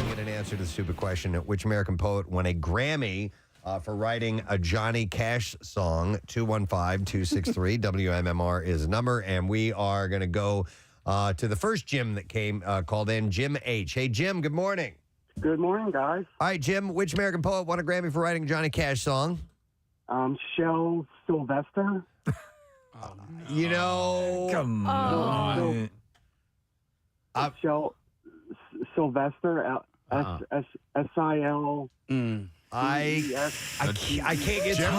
Get an answer to the stupid question. Which American poet won a Grammy for writing a Johnny Cash song? 215-263 WMMR is the number, and we are going to go to the first Jim that called in, Jim H. Hey, Jim, good morning. Good morning, guys. All right, Jim, which American poet won a Grammy for writing a Johnny Cash song? Shel Sylvester. You know, Come on. Shel Sylvester. S-I-L. I can't get Jim,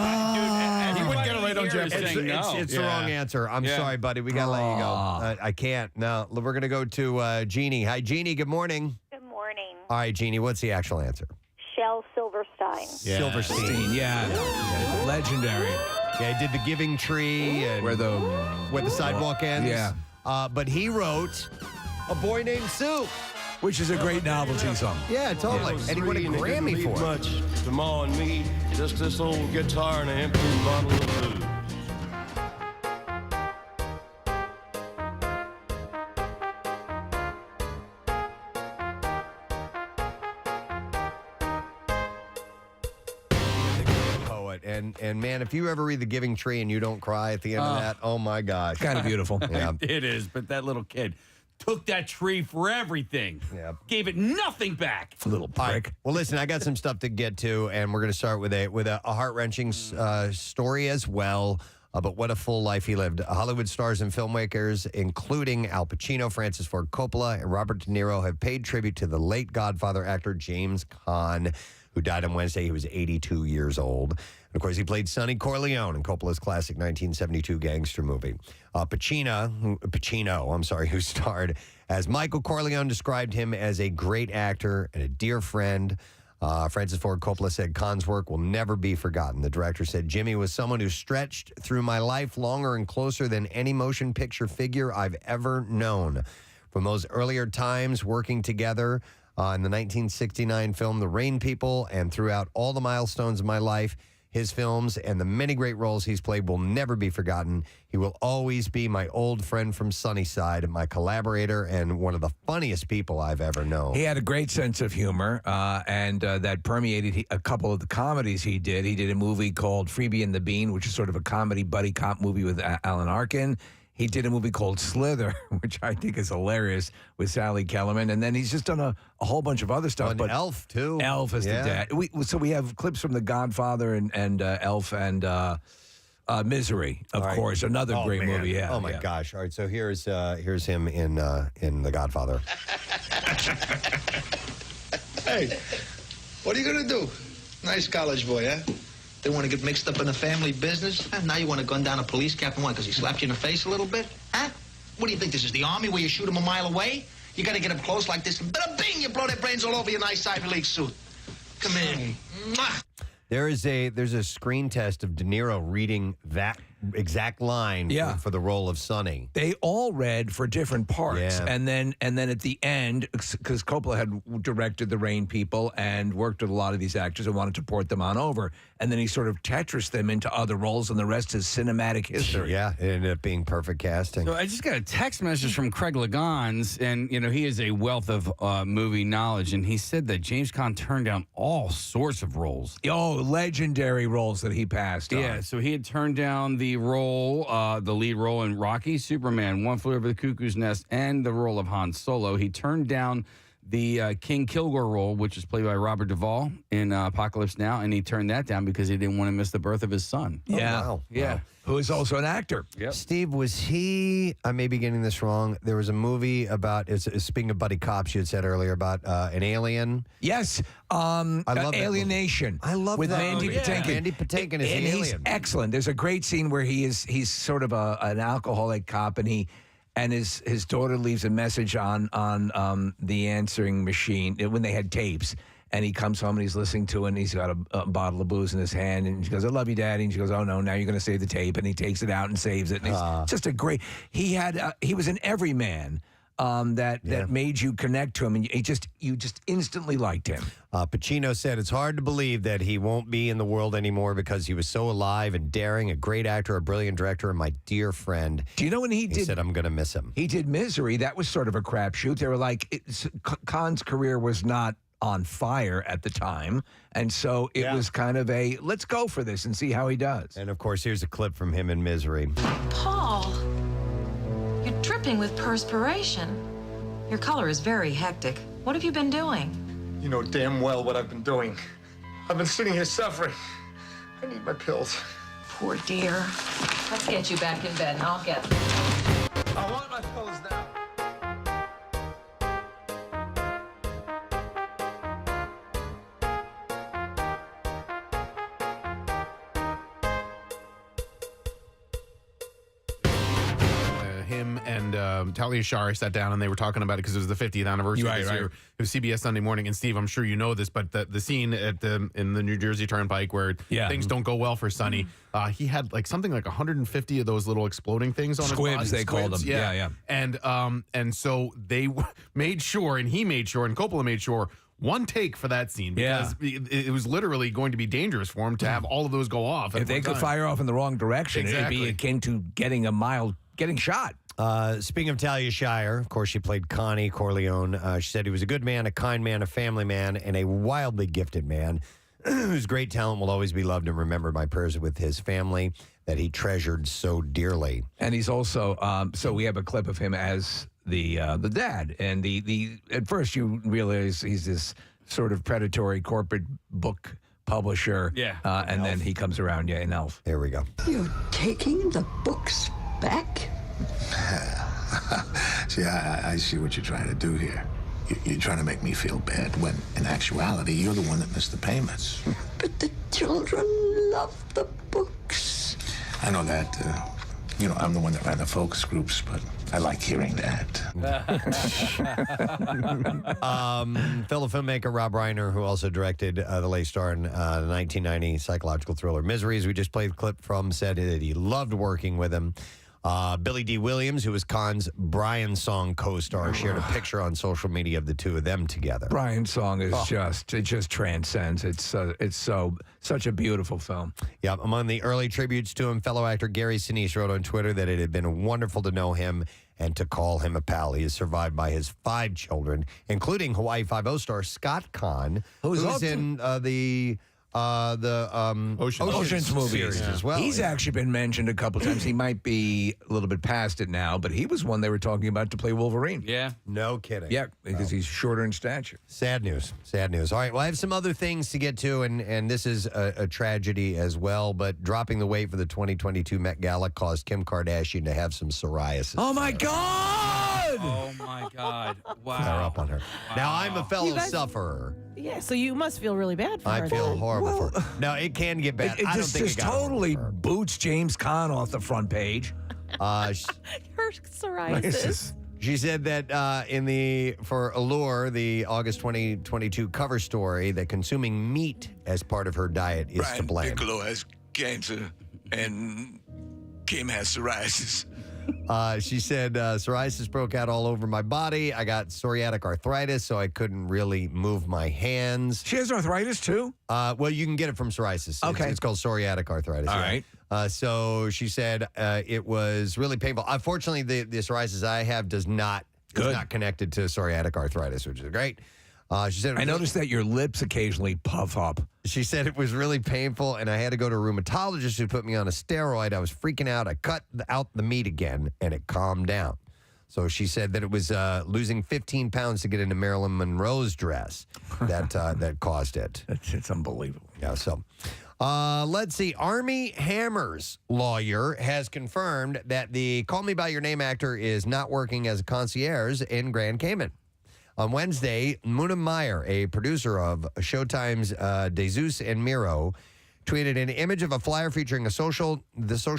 he wouldn't get it right on Jim. It's the wrong answer. I'm sorry, buddy. We got to let you go. I can't. No, we're going to go to Jeannie. Hi, Jeannie. Good morning. Good morning. All right, Jeannie, what's the actual answer? Shel Silverstein. Silverstein. Yeah. Legendary. Yeah, he did The Giving Tree and Where the sidewalk ends. Yeah. But he wrote A Boy Named Sue. Which is a great novelty song. Yeah, totally. And he won a Grammy for it. Much to Ma and me, just this old guitar and an empty bottle of booze. Poet. And man, if you ever read The Giving Tree and you don't cry at the end of that, oh my gosh. Kind of beautiful. Yeah. It is, but that little kid took that tree for everything. Yeah. Gave it nothing back. Little All right. prick. Well, listen, I got some stuff to get to, and we're going to start with a heart-wrenching story as well. But what a full life he lived. Hollywood stars and filmmakers, including Al Pacino, Francis Ford Coppola, and Robert De Niro, have paid tribute to the late Godfather actor James Caan, who died on Wednesday. He was 82 years old. And of course, he played Sonny Corleone in Coppola's classic 1972 gangster movie. Pacino, who starred as Michael Corleone, described him as a great actor and a dear friend. Francis Ford Coppola said Caan's work will never be forgotten. The director said, Jimmy was someone who stretched through my life longer and closer than any motion picture figure I've ever known. From those earlier times working together in the 1969 film The Rain People and throughout all the milestones of my life, his films and the many great roles he's played will never be forgotten. He will always be my old friend from Sunnyside, my collaborator, and one of the funniest people I've ever known. He had a great sense of humor, and that permeated a couple of the comedies he did. He did a movie called Freebie and the Bean, which is sort of a comedy buddy cop movie with Alan Arkin. He did a movie called Slither, which I think is hilarious, with Sally Kellerman. And then he's just done a whole bunch of other stuff. But Elf, too. Elf is the dad. So we have clips from The Godfather and Elf and Misery, of course. Another great movie. Yeah. Oh, my gosh. All right, so here's him in The Godfather. Hey, what are you going to do? Nice college boy, huh? They want to get mixed up in the family business? Huh? Now you want to gun down a police captain, why, because he slapped you in the face a little bit? Huh? What do you think, this is the Army where you shoot him a mile away? You got to get him close like this, and bada bing, you blow their brains all over your nice Ivy League suit. Come here. Mwah. There's a screen test of De Niro reading that exact line for the role of Sonny. They all read for different parts, Yeah. and then at the end, because Coppola had directed The Rain People and worked with a lot of these actors and wanted to port them on over, and then he sort of Tetris them into other roles, and the rest is cinematic history. Yeah, it ended up being perfect casting. So I just got a text message from Craig Lagans, and he is a wealth of movie knowledge, and he said that James Caan turned down all sorts of roles. Oh, legendary roles that he passed on. Yeah, so he had turned down the lead role in Rocky, Superman, One Flew Over the Cuckoo's Nest, and the role of Han Solo. He turned down the King Kilgore role, which is played by Robert Duvall in Apocalypse Now, and he turned that down because he didn't want to miss the birth of his son. Yeah. Wow. Yeah. Wow. Who is also an actor. Yep. Steve, was he, I may be getting this wrong, there was a movie about, speaking of buddy cops, you had said earlier, about an alien. Yes. I love that Alienation. I love with that Mandy movie. Patinkin. Mandy Patinkin is and the he's alien. excellent. There's a great scene where he's sort of an alcoholic cop, and his daughter leaves a message on the answering machine when they had tapes. And he comes home and he's listening to it, and he's got a bottle of booze in his hand, and she goes, "I love you, Daddy." And she goes, "Oh no, now you're going to save the tape." And he takes it out and saves it. And it's just a great. He was an everyman. that made you connect to him, and you just instantly liked him. Pacino said it's hard to believe that he won't be in the world anymore because he was so alive and daring, a great actor, a brilliant director, and my dear friend. Do you know when He said, I'm going to miss him. He did Misery. That was sort of a crapshoot. They were like, Caan's career was not on fire at the time, and so it was kind of a let's go for this and see how he does. And of course, here's a clip from him in Misery. Paul, you're dripping with perspiration. Your color is very hectic. What have you been doing? You know damn well what I've been doing. I've been sitting here suffering. I need my pills. Poor dear. Let's get you back in bed and I'll get them. I want my pills now. Him and Talia Shire sat down and they were talking about it because it was the 50th anniversary this year. It was CBS Sunday Morning. And Steve, I'm sure you know this, but the scene in the New Jersey Turnpike where things don't go well for Sonny, he had something like 150 of those little exploding things on his body. Squibs, they called them. Yeah. And so they made sure, and he made sure, and Coppola made sure, one take for that scene because it was literally going to be dangerous for him to have all of those go off. If they could fire off in the wrong direction, it'd be akin to getting shot. Speaking of Talia Shire, of course, she played Connie Corleone. She said he was a good man, a kind man, a family man, and a wildly gifted man whose great talent will always be loved and remembered. My prayers with his family that he treasured so dearly. And he's also, so we have a clip of him as the dad. And the at first you realize he's this sort of predatory corporate book publisher. And then he comes around, in Elf. Here we go. You're taking the books back? See, I see what you're trying to do here. You're trying to make me feel bad when, in actuality, you're the one that missed the payments. But the children love the books. I know that. I'm the one that ran the focus groups, but I like hearing that. Fellow filmmaker Rob Reiner, who also directed The Late Star in the 1990 psychological thriller Miseries, we just played a clip from, said that he loved working with him. Billy D. Williams, who was Caan's Brian Song co-star, shared a picture on social media of the two of them together. Brian Song is it just transcends. It's such a beautiful film. Yeah, among the early tributes to him, fellow actor Gary Sinise wrote on Twitter that it had been wonderful to know him and to call him a pal. He is survived by his 5 children, including Hawaii Five-O star Scott Caan, who's in the Ocean's movies as well. He's actually been mentioned a couple times. He might be a little bit past it now, but he was one they were talking about to play Wolverine. Yeah. No kidding. Yeah, because he's shorter in stature. Sad news. Sad news. All right, well, I have some other things to get to, and this is a tragedy as well, but dropping the weight for the 2022 Met Gala caused Kim Kardashian to have some psoriasis. Oh, my God! Oh, my God. Wow. Flare up on her. Wow. Now, I'm a fellow sufferer. Yeah, so you must feel really bad for her. I feel horrible for her. No, it can get bad. It I don't just, think just it got totally over her. boots James Caan off the front page. Her psoriasis. She said that for Allure, the August 2022 cover story, that consuming meat as part of her diet is to blame. Piccolo has cancer and Kim has psoriasis. She said, psoriasis broke out all over my body. I got psoriatic arthritis, so I couldn't really move my hands. She has arthritis, too? Well, you can get it from psoríasis. Okay. It's called psoriatic arthritis. All right. So she said it was really painful. Unfortunately, the psoriasis I have is not connected to psoriatic arthritis, which is great. She said, I noticed that your lips occasionally puff up. She said it was really painful, and I had to go to a rheumatologist who put me on a steroid. I was freaking out. I cut out the meat again, and it calmed down. So she said that it was losing 15 pounds to get into Marilyn Monroe's dress that caused it. It's unbelievable. Yeah, so let's see. Armie Hammer's lawyer has confirmed that the Call Me By Your Name actor is not working as a concierge in Grand Cayman. On Wednesday, Muna Meyer, a producer of Showtime's Jesus and Miro, tweeted an image of a flyer featuring the social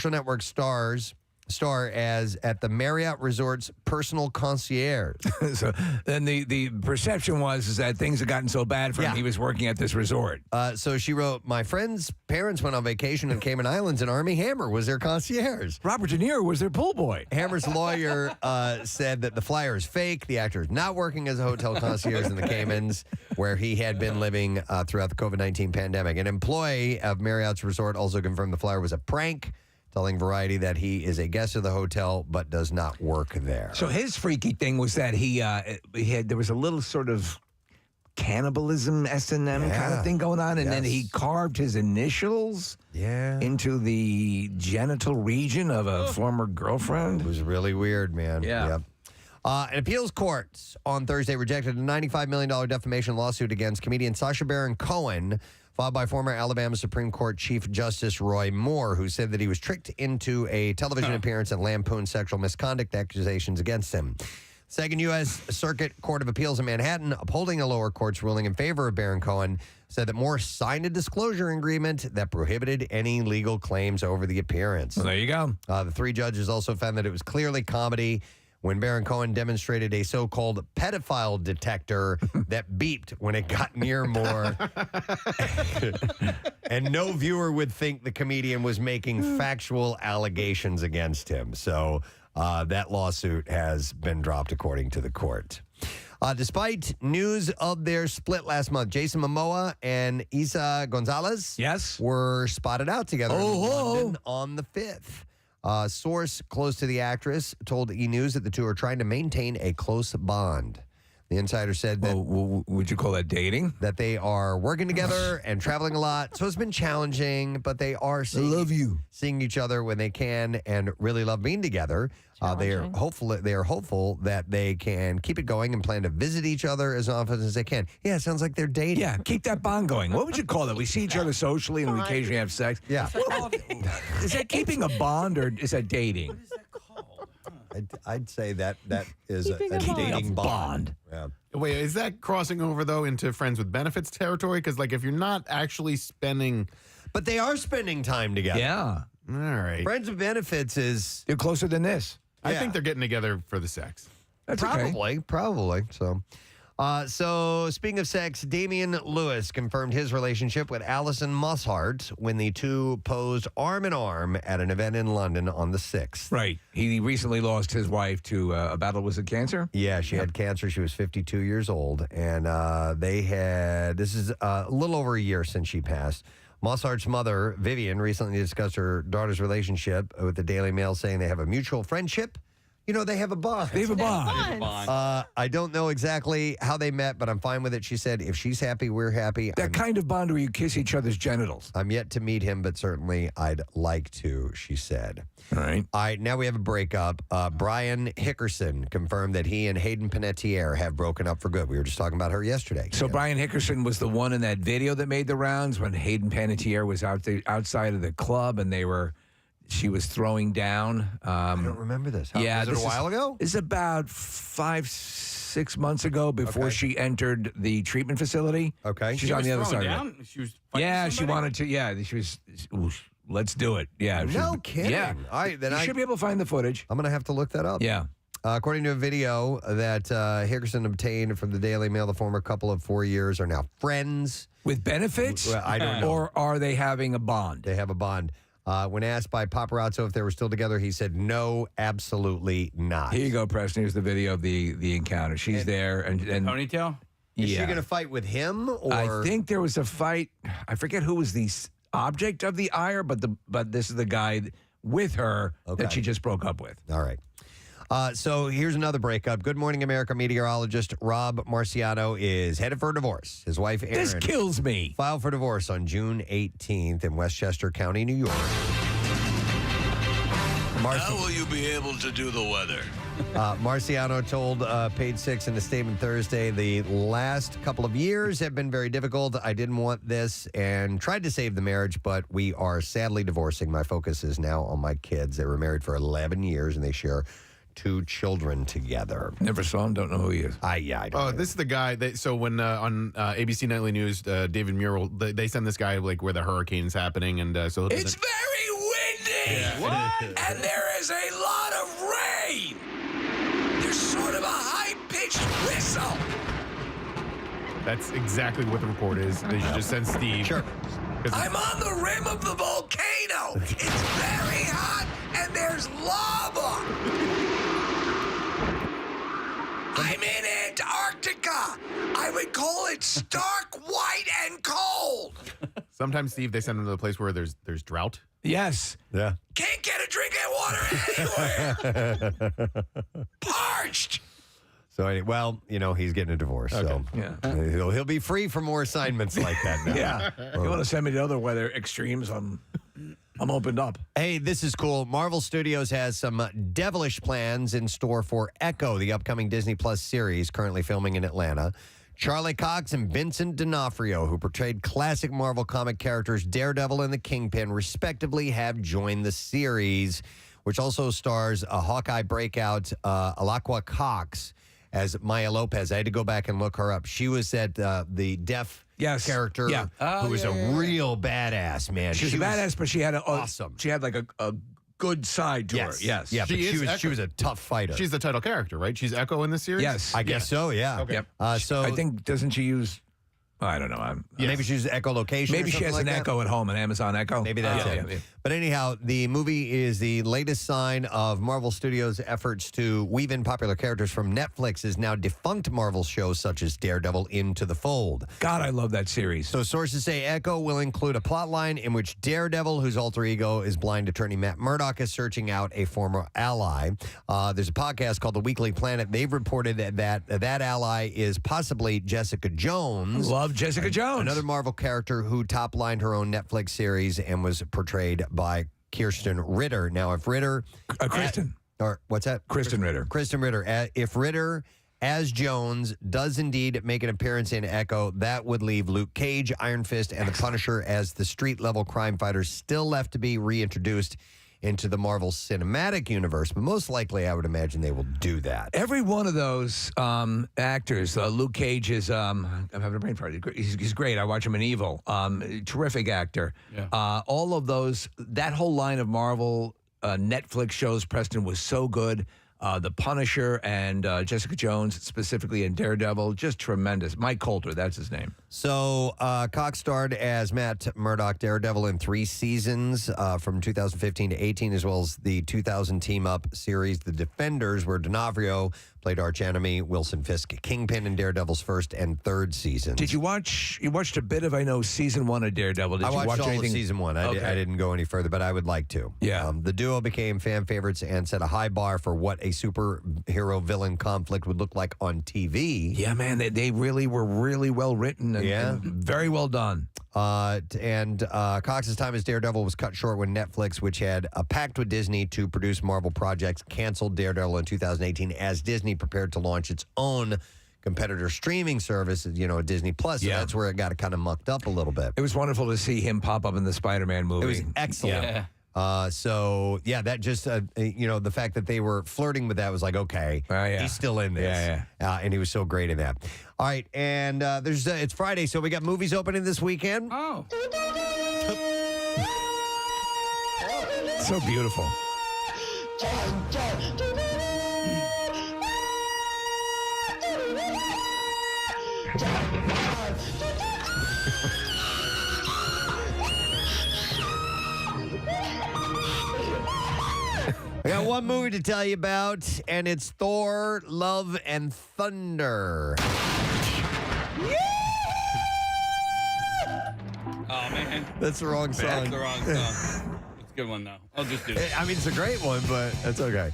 network stars star as at the Marriott Resort's personal concierge. So then the perception was that things had gotten so bad for him, he was working at this resort. So she wrote, my friend's parents went on vacation in Cayman Islands and Armie Hammer was their concierge. Robert De Niro was their pool boy. Hammer's lawyer said that the flyer is fake. The actor is not working as a hotel concierge in the Caymans, where he had been living throughout the COVID-19 pandemic. An employee of Marriott's resort also confirmed the flyer was a prank, telling Variety that he is a guest of the hotel but does not work there. So his freaky thing was that there was a little sort of cannibalism S&M kind of thing going on, and then he carved his initials into the genital region of a former girlfriend. It was really weird, man. Yep. An appeals court on Thursday rejected a $95 million defamation lawsuit against comedian Sacha Baron Cohen, filed by former Alabama Supreme Court Chief Justice Roy Moore, who said that he was tricked into a television appearance and lampooned sexual misconduct accusations against him. Second U.S. Circuit Court of Appeals in Manhattan, upholding a lower court's ruling in favor of Baron Cohen, said that Moore signed a disclosure agreement that prohibited any legal claims over the appearance. Well, there you go. The three judges also found that it was clearly comedy when Baron Cohen demonstrated a so-called pedophile detector that beeped when it got near Moore. And no viewer would think the comedian was making factual allegations against him. So that lawsuit has been dropped, according to the court. Despite news of their split last month, Jason Momoa and Isa Gonzalez were spotted out together in London on the 5th. A source close to the actress told E! News that the two are trying to maintain a close bond. The insider said that... would you call that dating? That they are working together and traveling a lot. So it's been challenging, but they are seeing each other when they can and really love being together. They are hopeful that they can keep it going and plan to visit each other as often as they can. Yeah, it sounds like they're dating. Yeah, keep that bond going. What would you call that? We see each other socially and we occasionally have sex. Yeah. Is that keeping a bond or is that dating? What is that called? I'd say that is a dating bond. Yeah. Wait, is that crossing over, though, into friends with benefits territory? Because, like, if you're not actually spending... But they are spending time together. Yeah. All right. Friends with benefits is... You're closer than this. I think they're getting together for the sex. That's Probably. So, speaking of sex, Damian Lewis confirmed his relationship with Alison Musshart when the two posed arm in arm at an event in London on the 6th. Right. He recently lost his wife to a battle. Was it cancer? Yeah, she had cancer. She was 52 years old. And this is a little over a year since she passed. Mosshart's mother, Vivian, recently discussed her daughter's relationship with the Daily Mail, saying they have a mutual friendship. You know, they have a bond. They have a bond. I don't know exactly how they met, but I'm fine with it. She said, if she's happy, we're happy. That kind of bond where you kiss each other's genitals. I'm yet to meet him, but certainly I'd like to, she said. All right. All right, now we have a breakup. Brian Hickerson confirmed that he and Hayden Panettiere have broken up for good. We were just talking about her yesterday. So Brian Hickerson was the one in that video that made the rounds when Hayden Panettiere was outside of the club and she was throwing down. I don't remember this. Was it a while ago? It's about 5-6 months ago before she entered the treatment facility. Okay. She's on the other side of it. She was she wanted to. Yeah, she was. Let's do it. Yeah. No kidding. Yeah. All right, then you should be able to find the footage. I'm going to have to look that up. Yeah. According to a video that Hickerson obtained from the Daily Mail, the former couple of 4 years are now friends. With benefits? Well, I don't know. Or are they having a bond? They have a bond. When asked by Paparazzo if they were still together, he said, no, absolutely not. Here you go, Preston. Here's the video of the encounter. She's there. And ponytail? Is she going to fight with him? Or? I think there was a fight. I forget who was the object of the ire, but this is the guy with her that she just broke up with. All right. So here's another breakup. Good Morning America meteorologist Rob Marciano is headed for a divorce. His wife, Erin, this kills me. Filed for divorce on June 18th in Westchester County, New York. How will you be able to do the weather? Marciano told Page Six in a statement Thursday, the last couple of years have been very difficult. I didn't want this and tried to save the marriage, but we are sadly divorcing. My focus is now on my kids. They were married for 11 years, and they share 2 children together. Never saw him, don't know who he is. I don't know. This is the guy so when on ABC Nightly News, David Murrell, they send this guy like where the hurricane's happening, and so it's very windy. What? And there is a lot of rain. There's sort of a high-pitched whistle. That's exactly what the report is. They should just send Steve. Sure. I'm on the rim of the volcano. It's very hot, and there's lava. I'm in Antarctica. I would call it stark white and cold. Sometimes, Steve, they send them to the place where there's drought. Yes. Yeah. Can't get a drink of water anywhere. Parched. So, well, he's getting a divorce, so he'll be free for more assignments like that now. Yeah. If you want to send me to other weather extremes, I'm opened up. Hey, this is cool. Marvel Studios has some devilish plans in store for Echo, the upcoming Disney Plus series currently filming in Atlanta. Charlie Cox and Vincent D'Onofrio, who portrayed classic Marvel comic characters Daredevil and the Kingpin, respectively, have joined the series, which also stars a Hawkeye breakout, Alaqua Cox, as Maya Lopez. I had to go back and look her up. She was the deaf character who was a real badass, man. She was a badass, but she had awesome. She had like a good side to her. Yes. Yeah, she was a tough fighter. She's the title character, right? She's Echo in this series? Yes. I guess so, yeah. Okay. Yep. So I think, doesn't she use... I don't know. Maybe she uses echolocation. Maybe she has like an that. Echo at home, an Amazon Echo. Maybe that's it. Yeah. But anyhow, the movie is the latest sign of Marvel Studios' efforts to weave in popular characters from Netflix's now defunct Marvel shows such as Daredevil into the fold. God, I love that series. So sources say Echo will include a plotline in which Daredevil, whose alter ego is blind attorney Matt Murdock, is searching out a former ally. There's a podcast called The Weekly Planet. They've reported that ally is possibly Jessica Jones. Love Jessica Jones. Another Marvel character who top-lined her own Netflix series and was portrayed by Kirsten Ritter. Now, if Ritter... Kristen. Or what's that? Kristen Ritter. Kristen Ritter. If Ritter, as Jones, does indeed make an appearance in Echo, that would leave Luke Cage, Iron Fist, and the Punisher as the street-level crime fighters still left to be reintroduced into the Marvel Cinematic Universe, but most likely I would imagine they will do that. Every one of those actors, Luke Cage is, I'm having a brain fart. He's great. I watch him in Evil. Terrific actor. Yeah. All of those, that whole line of Marvel Netflix shows, Preston, was so good. The Punisher and Jessica Jones, specifically in Daredevil, just tremendous. Mike Coulter, that's his name. So Cox starred as Matt Murdock Daredevil in 3 seasons from 2015 to 18, as well as the 2000 team-up series The Defenders, where D'Onofrio played archenemy Wilson Fisk Kingpin in Daredevil's first and third seasons. Did you watch? You watched a bit of, I know, season 1 of Daredevil. Did I you watched watch all anything? of season 1. I didn't go any further, but I would like to. Yeah. The duo became fan favorites and set a high bar for what a superhero villain conflict would look like on TV. Yeah, man, they really were really well written and very well done. Cox's time as Daredevil was cut short when Netflix, which had a pact with Disney to produce Marvel projects, canceled Daredevil in 2018 as Disney prepared to launch its own competitor streaming service, Disney Plus. So that's where it got kind of mucked up a little bit. It was wonderful to see him pop up in the Spider-Man movie. It was excellent. Yeah. That just, the fact that they were flirting with that was like, okay, he's still in this. And he was so great in that. All right, and it's Friday, so we got movies opening this weekend. Oh. So beautiful. I got one movie to tell you about, and it's Thor, Love, and Thunder. Oh, man. That's the wrong song. That's the wrong song. It's a good one, though. I'll just do it. I mean, it's a great one, but that's okay.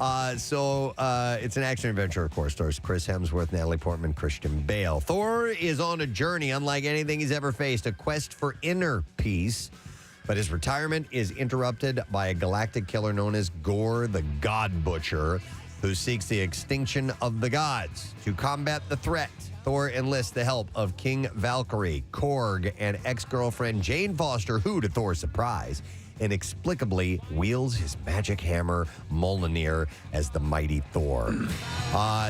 It's an action-adventure, of course. Stars Chris Hemsworth, Natalie Portman, Christian Bale. Thor is on a journey unlike anything he's ever faced, a quest for inner peace. But his retirement is interrupted by a galactic killer known as Gore the God Butcher, who seeks the extinction of the gods. To combat the threat, Thor enlists the help of King Valkyrie, Korg, and ex-girlfriend Jane Foster, who, to Thor's surprise, inexplicably wields his magic hammer, Mjolnir, as the mighty Thor.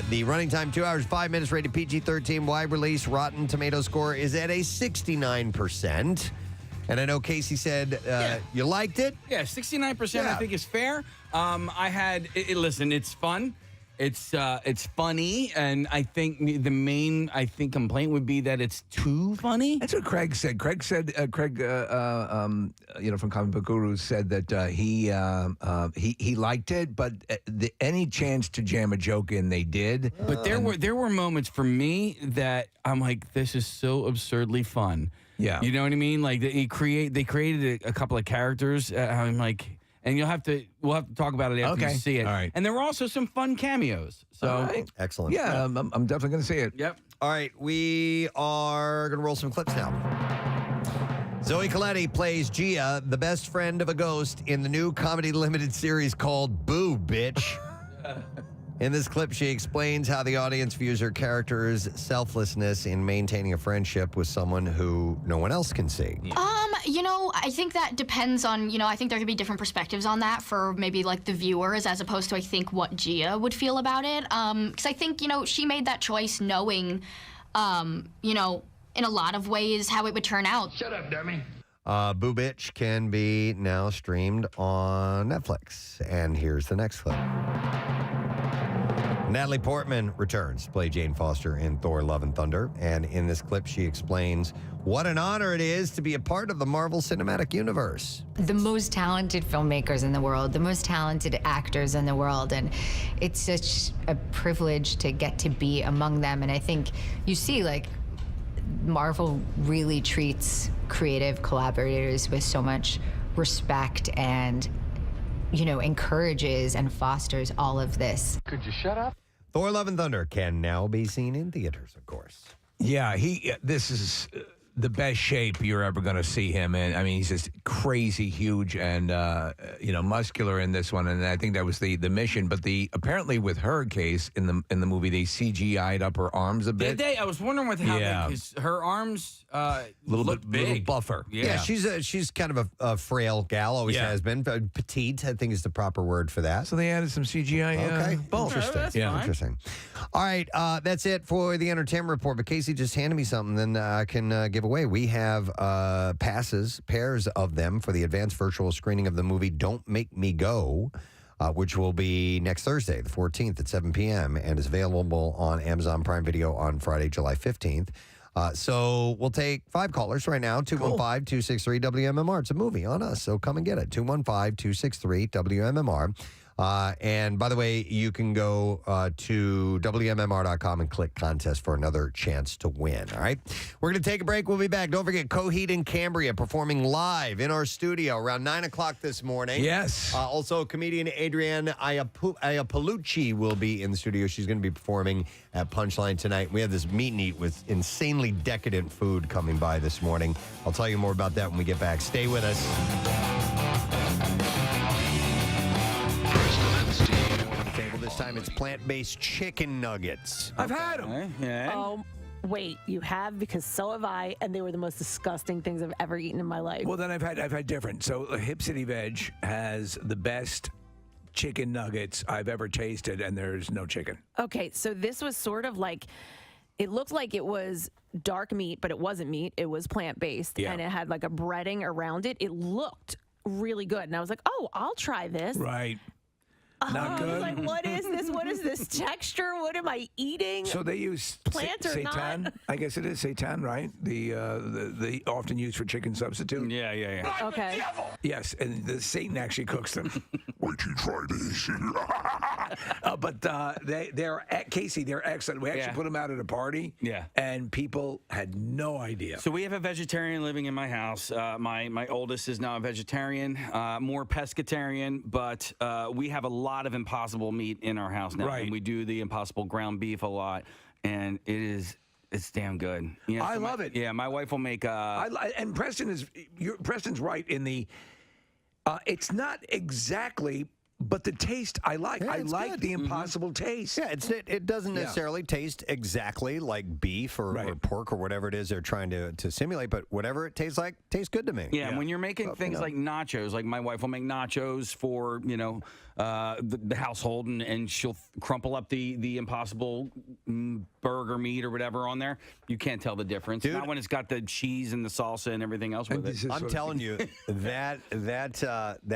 The running time, 2 hours, 5 minutes, rated PG-13, wide release. Rotten Tomato score is at a 69%. And I know Casey said you liked it. Yeah, 69% I think is fair. I had listen, it's fun. It's funny, and I think the main complaint would be that it's too funny. That's what Craig said. Craig from Comic Book Guru said that he liked it, but any chance to jam a joke in, they did. But there were moments for me that I'm like, this is so absurdly fun. Yeah, you know what I mean. Like they created a couple of characters. I'm like. And we'll have to talk about it after you see it. All right. And there were also some fun cameos. So excellent. Yeah, I'm definitely going to see it. Yep. All right, we are going to roll some clips now. Zoe Colletti plays Gia, the best friend of a ghost, in the new comedy limited series called Boo, Bitch. In this clip, she explains how the audience views her character's selflessness in maintaining a friendship with someone who no one else can see. I think that depends on, I think there could be different perspectives on that for maybe like the viewers as opposed to, I think, what Gia would feel about it. Because I think, she made that choice knowing, in a lot of ways how it would turn out. Shut up, dummy. Boo Bitch can be now streamed on Netflix. And here's the next clip. Natalie Portman returns to play Jane Foster in Thor: Love and Thunder. And in this clip, she explains what an honor it is to be a part of the Marvel Cinematic Universe. The most talented filmmakers in the world, the most talented actors in the world. And it's such a privilege to get to be among them. And I think you see, like, Marvel really treats creative collaborators with so much respect and, encourages and fosters all of this. Could you shut up? Thor: Love and Thunder can now be seen in theaters, of course. Yeah, this is the best shape you're ever going to see him in. I mean, he's just crazy huge and muscular in this one, and I think that was the mission. But apparently with her case in the movie, they CGI'd up her arms a bit. Did they? I was wondering how her arms look big, little buffer. Yeah, she's kind of a frail gal, always has been. Petite, I think, is the proper word for that. So they added some CGI. Okay, bones. Interesting. Yeah, interesting. All right, that's it for the entertainment report. But Casey just handed me something, then I can give away. We have pairs of them for the advanced virtual screening of the movie Don't Make Me Go, which will be next Thursday, the 14th at 7 p.m. and is available on Amazon Prime Video on Friday, July 15th. So we'll take 5 callers right now, 215-263-WMMR. It's a movie on us, so come and get it, 215-263-WMMR. And by the way, you can go to WMMR.com and click contest for another chance to win. All right. We're going to take a break. We'll be back. Don't forget Coheed and Cambria performing live in our studio around 9 o'clock this morning. Yes. Also, comedian Adrienne Iapolucci will be in the studio. She's going to be performing at Punchline tonight. We have this meet and eat with insanely decadent food coming by this morning. I'll tell you more about that when we get back. Stay with us. This time it's plant-based chicken nuggets. I've had them. Yeah. Oh, wait, you have? Because so have I, and they were the most disgusting things I've ever eaten in my life. Well, then I've had different. So Hip City Veg has the best chicken nuggets I've ever tasted, and there's no chicken. Okay, so this was sort of like, it looked like it was dark meat, but it wasn't meat. It was plant-based, and it had like a breading around it. It looked really good, and I was like, oh, I'll try this. Right. Not good. I was like, what is this? What is this texture? What am I eating? So they use plant or seitan. not? I guess it is seitan, right? The often used for chicken substitute. Yeah. Okay. Yes, and the Satan actually cooks them. Wait till you try this. But they're Casey. They're excellent. We actually put them out at a party. Yeah. And people had no idea. So we have a vegetarian living in my house. My oldest is now a vegetarian, more pescatarian, but we have a lot of Impossible meat in our house now. Right. And we do the Impossible ground beef a lot, and it's damn good. I love it. Yeah, my wife will make and Preston's right in the it's not exactly but the taste I like. Yeah, I it's like good. the Impossible taste. Yeah, it doesn't necessarily taste exactly like beef or pork or whatever it is they're trying to simulate, but whatever it tastes like tastes good to me. Yeah, and when you're making things like nachos, like my wife will make nachos for the household, and she'll crumple up the Impossible burger meat or whatever on there. You can't tell the difference. Dude. Not when it's got the cheese and the salsa and everything else with it. I'm telling you, that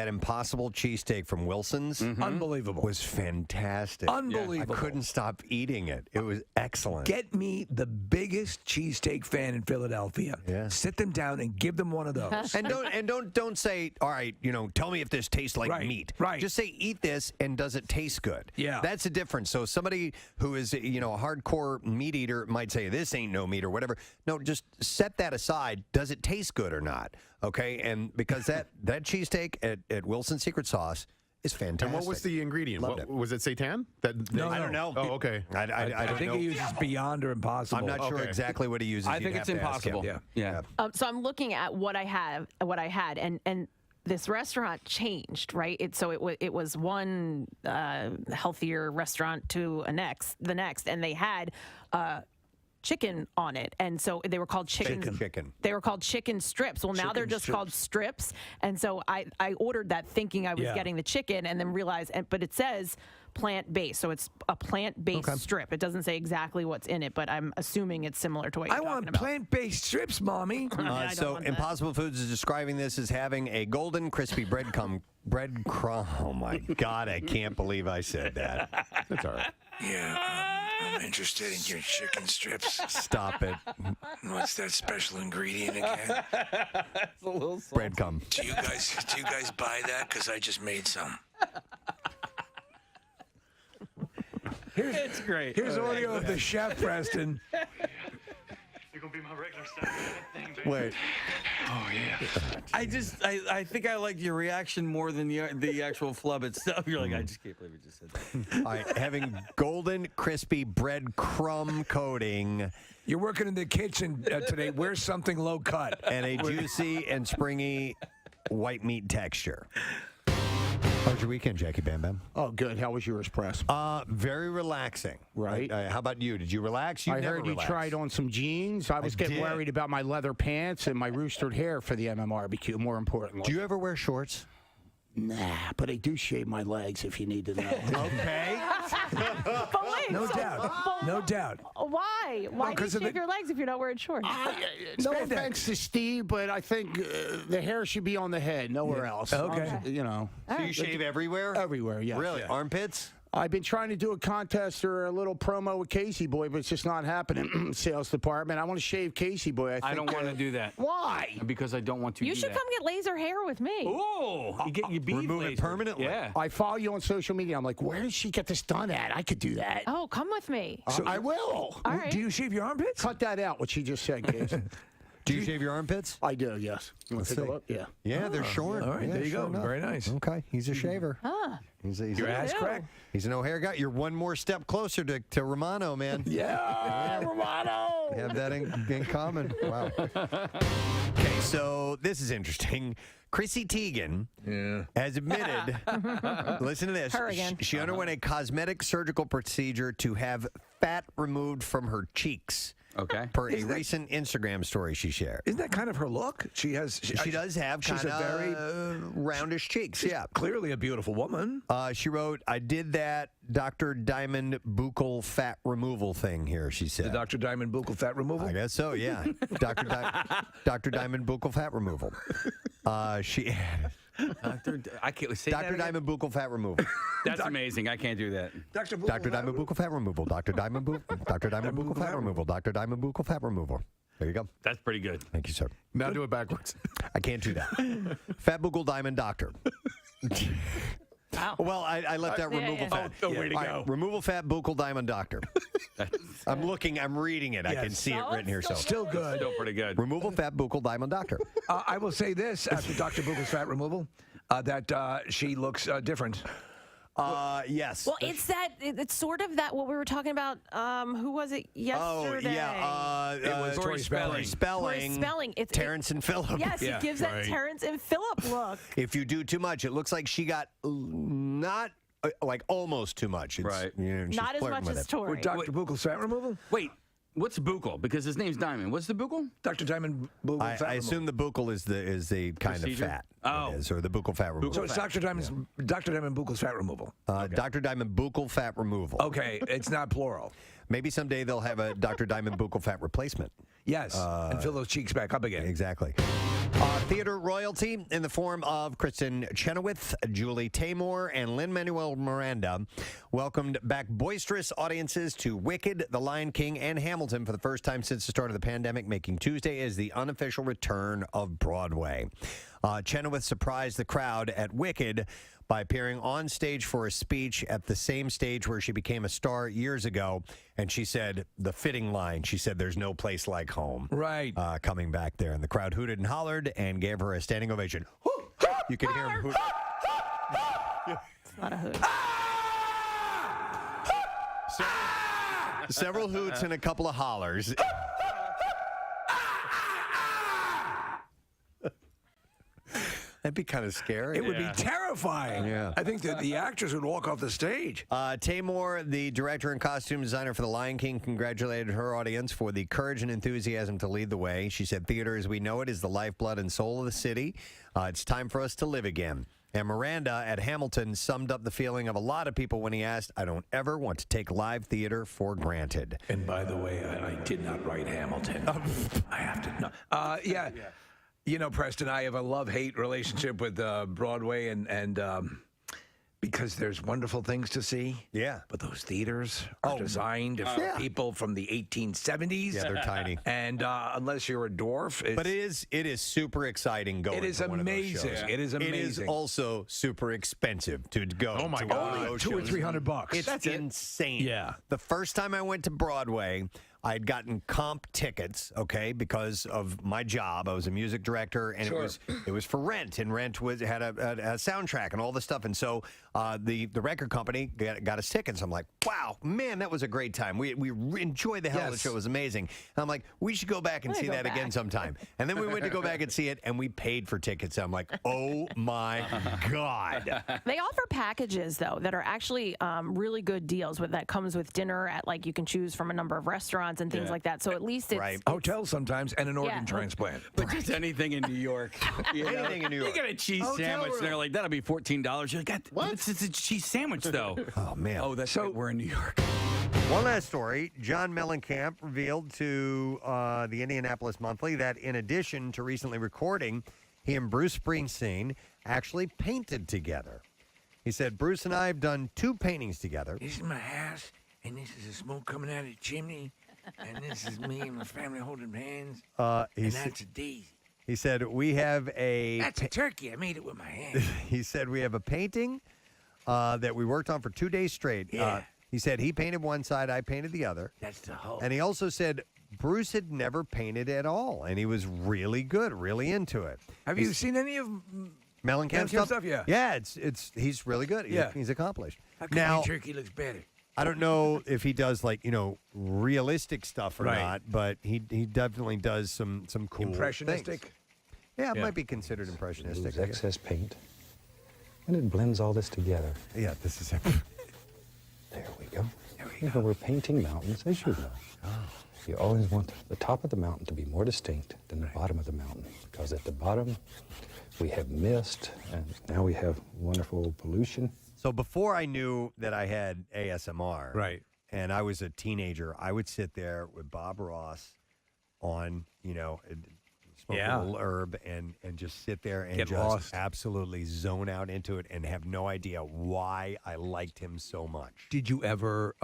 Impossible cheesesteak from Wilson's, Unbelievable, was fantastic. Unbelievable. I couldn't stop eating it. It was excellent. Get me the biggest cheesesteak fan in Philadelphia. Yeah. Sit them down and give them one of those. And don't say, all right, tell me if this tastes like meat. Right. Just say, eat this, and does it taste good? Yeah. That's the difference. So somebody who is a hardcore meat eater might say this ain't no meat or whatever. No, just set that aside. Does it taste good or not? Okay, and because that cheesesteak at Wilson's Secret Sauce is fantastic. And what was the ingredient? Loved it. Was it seitan? No, I don't know. Oh, okay. I don't think know. he uses Beyond or Impossible. I'm not sure exactly what he uses. I You'd think have it's to ask him. Impossible. Yeah. So I'm looking at what I had, and this restaurant changed, right? It was one healthier restaurant to the next, and they had chicken on it, and so they were called chicken. They were called chicken strips. Well, now they're just called strips, and so I ordered that thinking I was getting the chicken, and then realized, but it says plant-based, so it's a plant-based strip. It doesn't say exactly what's in it, but I'm assuming it's similar to what you're I talking want about. plant-based strips, Mommy. So Impossible Foods is describing this as having a golden, crispy breadcrumb. Oh my God! I can't believe I said that. That's all right. Yeah, I'm interested in your chicken strips. Stop it. What's that special ingredient again? It's a little salty. Breadcrumb. Do you guys buy that? Because I just made some. It's great. Here's audio of the chef, Preston. You're gonna be my regular Saturday thing, baby. Wait. Oh yeah. I think I like your reaction more than the actual flub itself. You're like, I just can't believe you just said that. All right, having golden, crispy breadcrumb coating. You're working in the kitchen today. Where's something low cut? And a juicy and springy white meat texture. How was your weekend, Jackie Bam Bam? Oh, good. How was yours, Press? Very relaxing. Right. How about you? Did you relax? I heard you tried on some jeans. I was getting worried about my leather pants and my roostered hair for the MMRBQ, more importantly. Do you ever wear shorts? Nah, but I do shave my legs if you need to know. Okay. But wait, No doubt. No doubt. Why? Why do you shave your legs if you're not wearing shorts? No offense to Steve, but I think the hair should be on the head, nowhere else. Okay. So you shave everywhere? Everywhere, yeah. Really? Armpits? I've been trying to do a contest or a little promo with Casey Boy, but it's just not happening. Sales department. I want to shave Casey Boy. I don't want to do that. Why? Because I don't want to You do should that. come get laser hair with me. Oh, you get your beef Remove it laser. permanently? Yeah. I follow you on social media. I'm like, where did she get this done at? I could do that. Oh, come with me. I will. All right. Do you shave your armpits? Cut that out, what she just said, Casey. Do you shave your armpits? I do, yes. You want to take a look? Yeah. Yeah, they're short. All right, Yeah, there you sure go. enough. Very nice. Okay, he's a shaver. He's Your ass crack? He's an O'Hare guy. You're one more step closer to Romano, man. Yeah, Romano. We have that in common. Wow. Okay, so this is interesting. Chrissy Teigen has admitted, listen to this, Her again. she underwent a cosmetic surgical procedure to have fat removed from her cheeks. Okay. Per a recent Instagram story she shared. Isn't that kind of her look? She has. She does have she's kind a very of roundish cheeks. she's Yeah. clearly a beautiful woman. She wrote, I did that Dr. Diamond buccal fat removal thing here, she said. The Dr. Diamond buccal fat removal? I guess so, yeah. Dr. Diamond buccal fat removal. She I can't say Dr. Diamond buccal fat removal. That's amazing. I can't do that. Dr. Diamond buccal fat removal. Dr. Diamond buccal fat removal. Dr. Diamond buccal fat removal. There you go. That's pretty good. Thank you, sir. Now do it backwards. I can't do that. Fat buccal diamond doctor. Wow. Well, I left out removal fat. Oh, way to All go. Removal fat buccal diamond doctor. I'm reading it. I can see it written here. So Still good. Still pretty good. removal fat buccal diamond doctor. I will say this after Dr. Buckel's fat removal, that she looks different. Yes. Well, it's sort of that what we were talking about. Who was it yesterday? Oh, yeah. It was Tori Spelling. Tori Spelling. It's Terrence and Phillip. Yes, it gives that Terrence and Phillip look. If you do too much, it looks like she got not like almost too much. It's, Right. she's Not as flirting much with as it. Tori. With Dr. Buchel's fat removal? Wait, what's buccal? Because his name's Diamond. What's the buccal? Dr. Diamond Buchel fat I assume the buccal is the kind Procedure? of fat. Oh. It is, or the buccal fat removal. So it's Dr. Diamond Buchel's fat removal. Dr. Diamond buccal fat removal. Okay, it's not plural. Maybe someday they'll have a Dr. Diamond buccal fat replacement. Yes, and fill those cheeks back up again. Exactly. Theater royalty in the form of Kristen Chenoweth, Julie Taymor, and Lin-Manuel Miranda welcomed back boisterous audiences to Wicked, The Lion King, and Hamilton for the first time since the start of the pandemic, making Tuesday as the unofficial return of Broadway. Chenoweth surprised the crowd at Wicked by appearing on stage for a speech at the same stage where she became a star years ago. And she said the fitting line, she said, "There's no place like home." Right. Coming back there. And the crowd hooted and hollered and gave her a standing ovation. You can hear him hoot. It's not a hoot. Several hoots and a couple of hollers. That'd be kind of scary. It would be terrifying. Yeah. I think that the actors would walk off the stage. Taymor, the director and costume designer for The Lion King, congratulated her audience for the courage and enthusiasm to lead the way. She said, "Theater as we know it is the lifeblood and soul of the city. It's time for us to live again." And Miranda at Hamilton summed up the feeling of a lot of people when he asked, "I don't ever want to take live theater for granted." And by the way, I did not write Hamilton. I have to know. Yeah. You know, Preston, I have a love-hate relationship with Broadway, and because there's wonderful things to see. Yeah. But those theaters are designed for people from the 1870s. Yeah, they're tiny. And unless you're a dwarf. But it is super exciting going It is to one amazing. of those shows. It is amazing. It is also super expensive to go. Oh, my to God. one of those $200 or shows. $300. It's That's insane. Yeah. The first time I went to Broadway, I'd gotten comp tickets, okay, because of my job. I was a music director, and it was for Rent, and Rent had a soundtrack and all this stuff. And so the record company got us tickets. I'm like, wow, man, that was a great time. We enjoyed the hell of the show. It was amazing. And I'm like, we should go back and see that again sometime. And then we went to go back and see it, and we paid for tickets. I'm like, oh my God. They offer packages though that are actually really good deals. That comes with dinner at you can choose from a number of restaurants and things like that. So at least it's hotels sometimes and an organ transplant. But just anything in New York. Anything in New York. You get a cheese sandwich, and they're like, that'll be $14. You're like, what? It's a cheese sandwich, though. Oh, man. Oh, that's right. We're in New York. One last story. John Mellencamp revealed to the Indianapolis Monthly that in addition to recently recording, he and Bruce Springsteen actually painted together. He said, "Bruce and I have done 2 paintings together." This is my house, and this is the smoke coming out of the chimney, and this is me and my family holding hands, and that's a daisy. He said, "We have a..." That's a turkey. I made it with my hands. He said, "We have a painting that we worked on for 2 days straight." Yeah. He said he painted one side, I painted the other. That's the whole. And he also said Bruce had never painted at all, and he was really good, really into it. Have you seen any of Mellencamp stuff? Yeah. Yeah, he's really good. He's accomplished. How come Now, my turkey looks better? I don't know if he does realistic stuff or Right. not, but he definitely does some cool Impressionistic? things. Yeah, it might be considered impressionistic. Lose excess paint, and it blends all this together. Yeah, this is it. There we go. We're painting mountains, as you know. You always want the top of the mountain to be more distinct than the bottom of the mountain, because at the bottom we have mist, and now we have wonderful pollution. So before I knew that I had ASMR, right, and I was a teenager, I would sit there with Bob Ross on, smoke a little herb and just sit there and Get just lost. absolutely zone out into it and have no idea why I liked him so much. Did you ever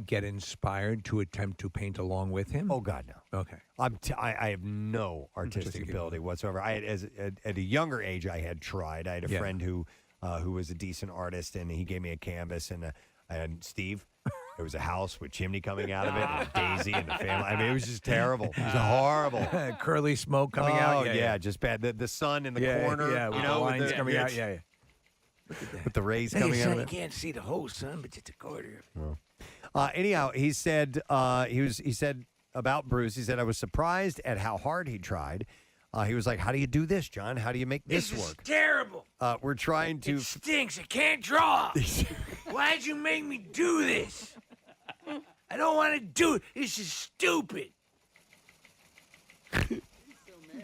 get inspired to attempt to paint along with him? Oh God, no. Okay. I have no artistic ability whatsoever. At a younger age, I had tried. I had a friend who was a decent artist, and he gave me a canvas and Steve. It was a house with chimney coming out of it, and a daisy and a family. I mean, it was just terrible. It was horrible. Curly smoke coming out. Yeah, just bad. The sun in the corner. Yeah, with the lines coming out. Yeah. with the rays Hey, coming out son, of you it. can't see the whole sun, but just a quarter. Anyhow, he said he said about Bruce. He said I was surprised at how hard he tried. He was like, "How do you do this, John? How do you make this This is work?" terrible. We're trying to. It stinks. I can't draw. Why'd you make me do this? I don't want to do it. This is stupid.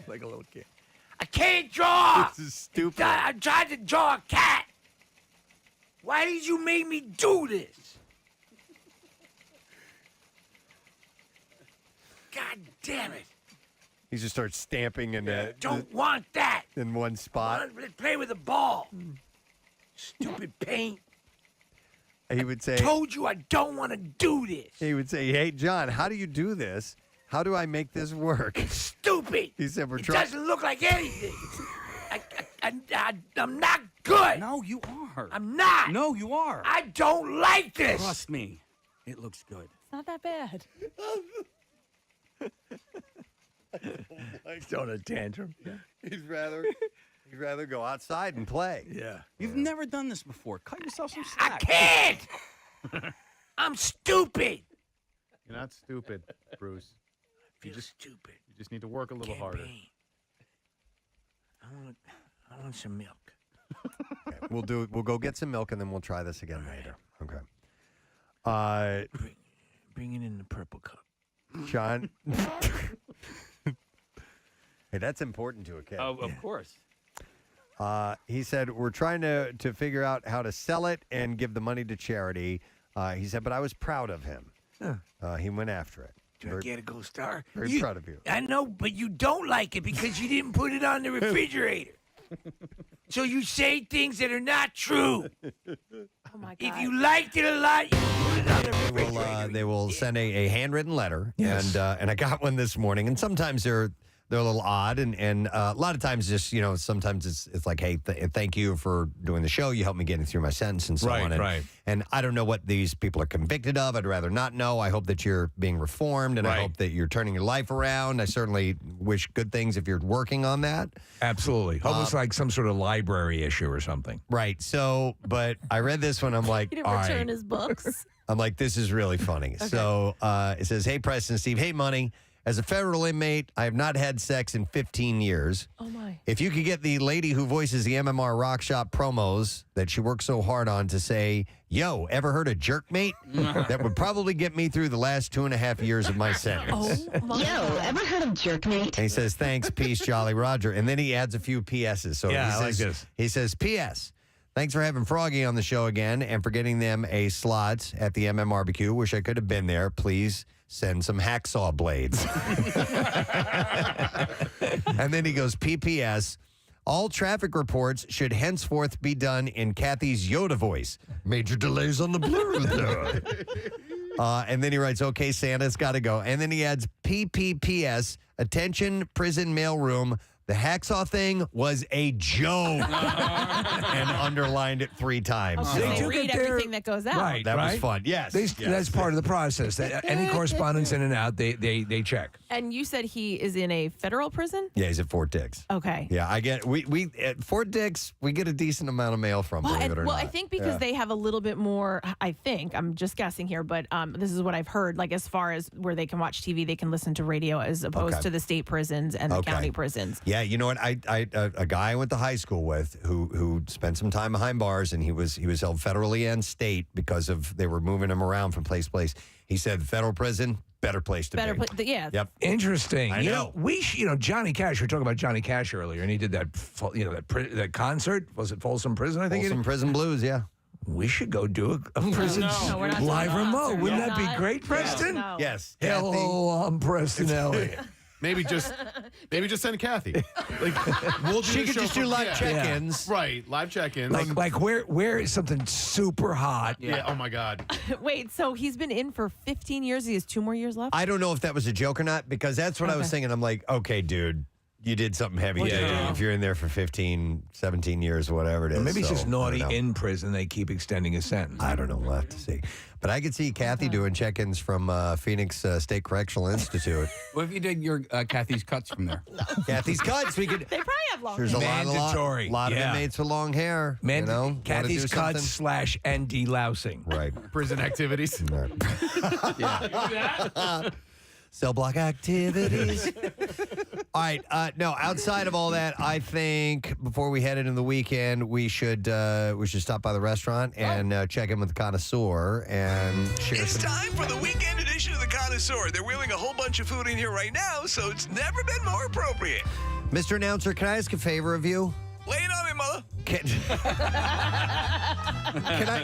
Like a little kid. I can't draw. This is stupid. I tried to draw a cat. Why did you make me do this? God damn it. He just starts stamping in Don't want that. in one spot. Let's play with a ball. Stupid paint. He would say, Told you I don't want to do this. He would say, "Hey, John, how do you do this? How do I make this work?" Stupid. He said, "We're It trying." doesn't look like anything. I'm not good. No, you are. I'm not. No, you are. I don't like this. Trust me. It looks good. It's not that bad. He's throwing a tantrum. He'd rather go outside and play. Yeah. You've never done this before. Cut yourself some slack. I can't. I'm stupid. You're not stupid, Bruce. You just stupid. You just need to work a little harder. I want some milk. Okay, we'll go get some milk and then we'll try this again later. Okay. Bring it in the purple cup. John. Hey, that's important to a kid. Oh, of course. He said, we're trying to figure out how to sell it and give the money to charity. He said, but I was proud of him. He went after it. Do I get a gold star? Very proud of you. I know, but you don't like it because you didn't put it on the refrigerator. So you say things that are not true. Oh my God. If you liked it a lot, you put it on the refrigerator. They will send a handwritten letter, Yes. and I got one this morning. And sometimes they're a little odd, and a lot of times just sometimes it's like, hey, thank you for doing the show. You helped me getting through my sentence and so on. Right. And I don't know what these people are convicted of. I'd rather not know. I hope that you're being reformed, and I hope that you're turning your life around. I certainly wish good things if you're working on that. Absolutely. Hope it's like some sort of library issue or something. Right. So, but I read this one. I'm like, He didn't all return right. his books. I'm like, this is really funny. So it says, hey, Preston, Steve, hey, Money. As a federal inmate, I have not had sex in 15 years. Oh, my. If you could get the lady who voices the MMR Rock Shop promos that she works so hard on to say, yo, ever heard of Jerkmate? That would probably get me through the last 2.5 years of my sentence. Oh, my God. Ever heard of Jerkmate? And he says, thanks, peace, Jolly Roger. And then he adds a few PSs. So Yeah, he I like says, this. He says, PS, thanks for having Froggy on the show again and for getting them a slot at the MMRBQ. Wish I could have been there. Please send some hacksaw blades. And then he goes, PPS, all traffic reports should henceforth be done in Kathy's Yoda voice. Major delays on the blue there. And then he writes, okay, Santa's got to go. And then he adds PPPS, attention, prison mailroom. The hacksaw thing was a joke. And underlined it 3 times. Okay, So they read everything that goes out. Right, that was right? fun. Yes, yes. That's part of the process. Any correspondence in and out, they check. And you said he is in a federal prison? Yeah, he's at Fort Dix. Okay. Yeah, I get we at Fort Dix we get a decent amount of mail from. Well, believe it or not. I think because Yeah. they have a little bit more, I think, I'm just guessing here, but this is what I've heard, like as far as where they can watch TV, they can listen to radio as opposed Okay. to the state prisons and the Okay. county prisons. Yeah, you know what? A guy I went to high school with who spent some time behind bars, and he was held federally and state because of they were moving him around from place to place. He said federal prison, better place to Better be. yeah. Yep. Interesting. I You know. Johnny Cash. We were talking about Johnny Cash earlier, and he did that concert. Was it Folsom Prison? I think. Folsom Prison Blues. Yeah. We should go do a prison No, we're not doing live that. remote. Wouldn't We're that be not. great, Preston? No. Yes. Hello, I'm Preston Elliott. Maybe just send Kathy. Like we'll do She the could show just do from- live yeah. check-ins. Right, live check-ins. Like where is something super hot? Yeah. Oh my God. Wait, so he's been in for 15 years. He has 2 more years left? I don't know if that was a joke or not because that's what I was Okay. thinking. I'm like, okay, dude, you did something heavy. Yeah. If you're in there for 15, 17 years or whatever it is. Or maybe he's just So, naughty I don't know. in prison. They keep extending his sentence. I don't know. We'll have to see. But I could see Kathy doing check-ins from Phoenix State Correctional Institute. What if you did your Kathy's cuts from there? Kathy's cuts. We could. They probably have long There's a Mandatory. lot of Yeah. inmates with long hair. Man, you know, wanna Kathy's do cuts something? / and delousing. Right. Prison activities. Cell block activities. All right. No, outside of all that, I think before we head into the weekend, we should stop by the restaurant and check in with the connoisseur and share It's some. time for the weekend edition of the Connoisseur. They're wheeling a whole bunch of food in here right now, so it's never been more appropriate. Mr. Announcer, can I ask a favor of you? Lay it on me, mother.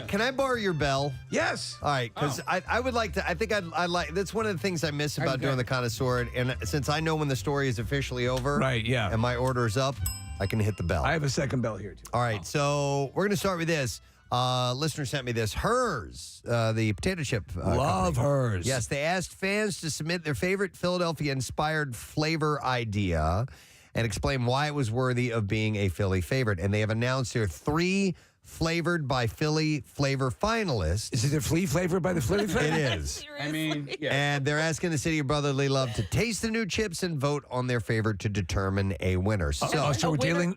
Can I borrow your bell? Yes. All right, because I would like to. I think I'd like. That's one of the things I miss about doing the connoisseur. And since I know when the story is officially over, Right, yeah. and my order is up, I can hit the bell. I have a second bell here, too. All right, so we're going to start with this. Listener sent me this. Hers, the potato chip. Love company. Hers. Yes, they asked fans to submit their favorite Philadelphia-inspired flavor idea and explain why it was worthy of being a Philly favorite. And they have announced their 3 flavored by Philly flavor finalists. Is it a flea flavored by the Philly flavor? It is. I mean, yeah. And they're asking the city of brotherly love to taste the new chips and vote on their favorite to determine a winner. So, So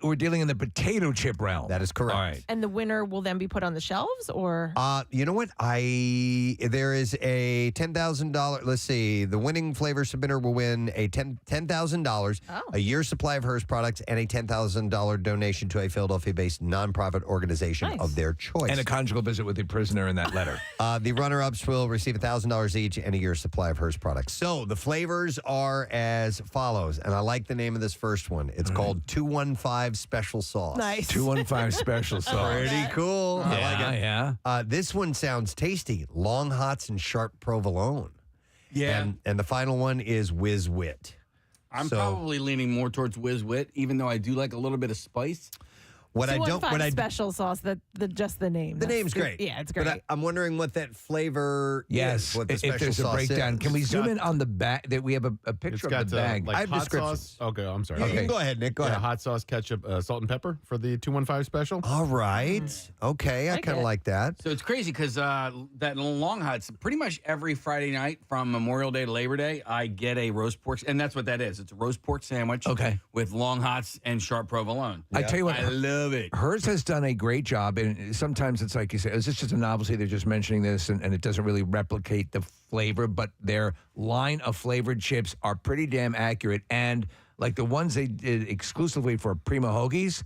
we're dealing in the potato chip realm. that is correct. All right. And the winner will then be put on the shelves, or You know what? There is a $10,000. Let's see. The winning flavor submitter will win a $10,000, a year's supply of Hers products, and a $10,000 donation to a Philadelphia-based nonprofit organization of their choice. And a conjugal visit with the prisoner in that letter. The runner-ups will receive $1,000 each and a year's supply of Hers products. So the flavors are as follows, and I like the name of this first one. It's called 215 Special Sauce. nice. 215 special sauce. Pretty cool. I like it. Yeah. This one sounds tasty. Long Hots and Sharp Provolone. Yeah. And the final one is Whiz Wit. I'm So- probably leaning more towards Whiz Wit, even though I do like a little bit of spice. What I don't, what I special sauce. Just the name. the name's great. Yeah, it's great. But I'm wondering what that flavor Yes. is. What the If special there's a sauce breakdown, is. can we It's zoom got- in on the bag? That we have a It's picture got of the bag. like I have hot descriptions. sauce. Okay, I'm sorry. You Okay. can go ahead, Nick. Go ahead. Hot sauce, ketchup, salt and pepper for the 215 special. All right. Okay, I kind of like that. So it's crazy because that Long Hots, pretty much every Friday night from Memorial Day to Labor Day, I get a roast pork, and that's what that is. It's a roast pork sandwich with Long Hots and Sharp Provolone. I tell you what, I love it. Hers has done a great job, and sometimes it's like you say, is this just a novelty? They're just mentioning this, and it doesn't really replicate the flavor, but their line of flavored chips are pretty damn accurate. And like the ones they did exclusively for Primo Hoagies,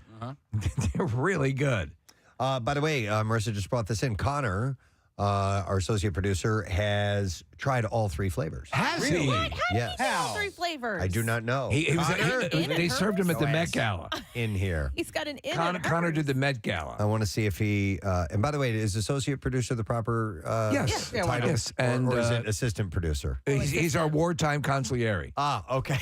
they're really good. By the way, Marissa just brought this in. Connor, our associate producer, has tried all 3 flavors. Has he? What? How Yes. do you get all 3 flavors? I do not know. They served him at the Met Gala. In here. He's got an in Connor did the Met Gala. I want to see if he. And by the way, is associate producer the proper Yes. Yeah, why title? not? Yes, Or- and, or is it assistant producer? He's our wartime consigliere. Ah, okay.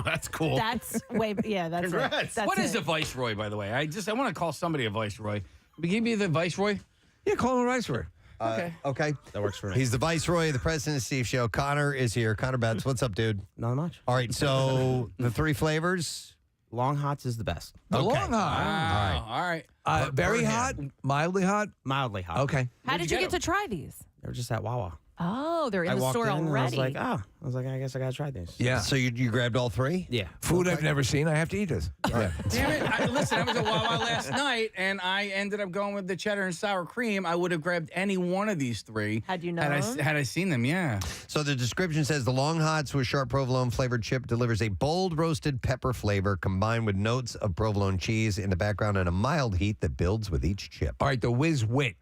That's cool. That's way. Yeah, that's Congrats. it. That's What is it. a viceroy, by the way? I want to call somebody a viceroy. Can you be the viceroy? Yeah, call him a viceroy. Okay. That works for me. He's the viceroy of the President and Steve show. Connor is here. Connor Betts, what's up, dude? Not much. All right, so the 3 flavors. Long Hots is the best. The Okay. Long Hot. All right. Very hot, mildly hot. Mildly hot. Okay. How did you get to try these? They were just at Wawa. Oh, they're in I the walked store in and already. I was like, I guess I gotta try these. Yeah. So you grabbed all 3? Yeah. Food I've never seen. I have to eat this. Yeah. Damn it. Listen, I was at Wawa last night, and I ended up going with the cheddar and sour cream. I would have grabbed any one of these 3. Had you known? Had I seen them, yeah. So the description says the Long Hots with sharp provolone flavored chip delivers a bold roasted pepper flavor combined with notes of provolone cheese in the background and a mild heat that builds with each chip. All right, the Whiz Wit.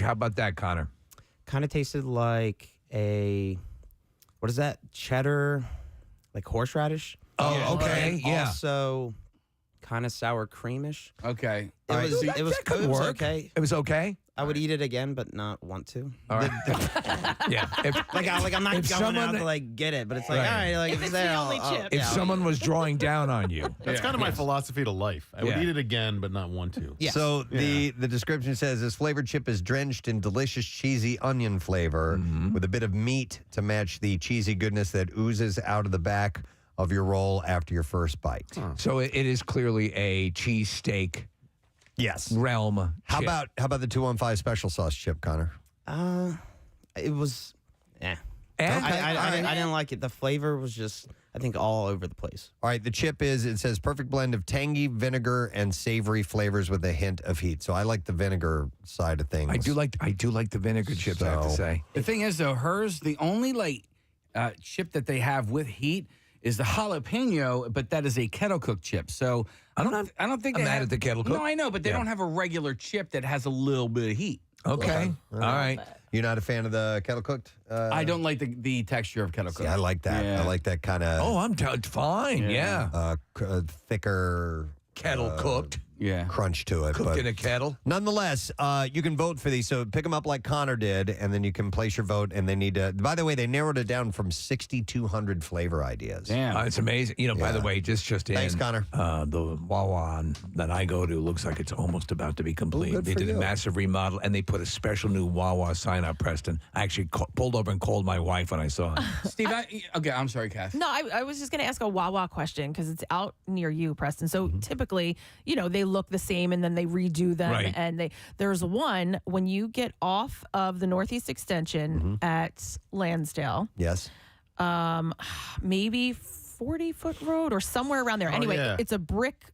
How about that, Connor? Kind of tasted like what is that? Cheddar, like horseradish. Oh, okay, yeah. Also, kind of sour creamish. Okay. It was could work. okay. It was okay. I would eat it again, but not want to. All right. Yeah. I'm not if going out someone- to like get it, but it's like, Right. all right, like If if it's it's there, the only I'll- chip. If yeah, I'll someone was drawing down on you. That's kind of my philosophy to life. I would Yeah. eat it again, but not want to. Yes. So the description says this flavored chip is drenched in delicious cheesy onion flavor with a bit of meat to match the cheesy goodness that oozes out of the back of your roll after your first bite. So it is clearly a cheesesteak. Yes. Realm. How chip. about the 215 special sauce chip, Connor? It was. Okay. I didn't like it. The flavor was just, I think, all over the place. All right, the chip it says perfect blend of tangy, vinegar, and savory flavors with a hint of heat. So I like the vinegar side of things. I do like the vinegar chips, I have to say. The thing is, though, the only chip that they have with heat is the jalapeno, but that is a kettle cooked chip. So I don't think I'm they mad have, at the kettle cook. No, I know, but they don't have a regular chip that has a little bit of heat. Okay. All right. You're not a fan of the kettle cooked? I don't like the texture of kettle cooked. Yeah, I like that. Yeah. I like that kind of. Oh, I'm fine. Yeah. Thicker. Kettle cooked. Yeah. Crunch to it. Cooked in a kettle. Nonetheless, you can vote for these. So pick them up like Connor did, and then you can place your vote. And they need to. By the way, they narrowed it down from 6,200 flavor ideas. Damn. It's amazing. By the way, just in. Thanks, Connor. The Wawa that I go to looks like it's almost about to be complete. good They for did a you. massive remodel, and they put a special new Wawa sign up, Preston. I actually pulled over and called my wife when I saw it. Steve, okay, I'm sorry, Kath. No, I was just going to ask a Wawa question because it's out near you, Preston. So typically, they look the same and then they redo them. Right. And there's one when you get off of the Northeast Extension at Lansdale. Yes. Maybe 40-foot road or somewhere around there. Anyway, yeah. it's a brick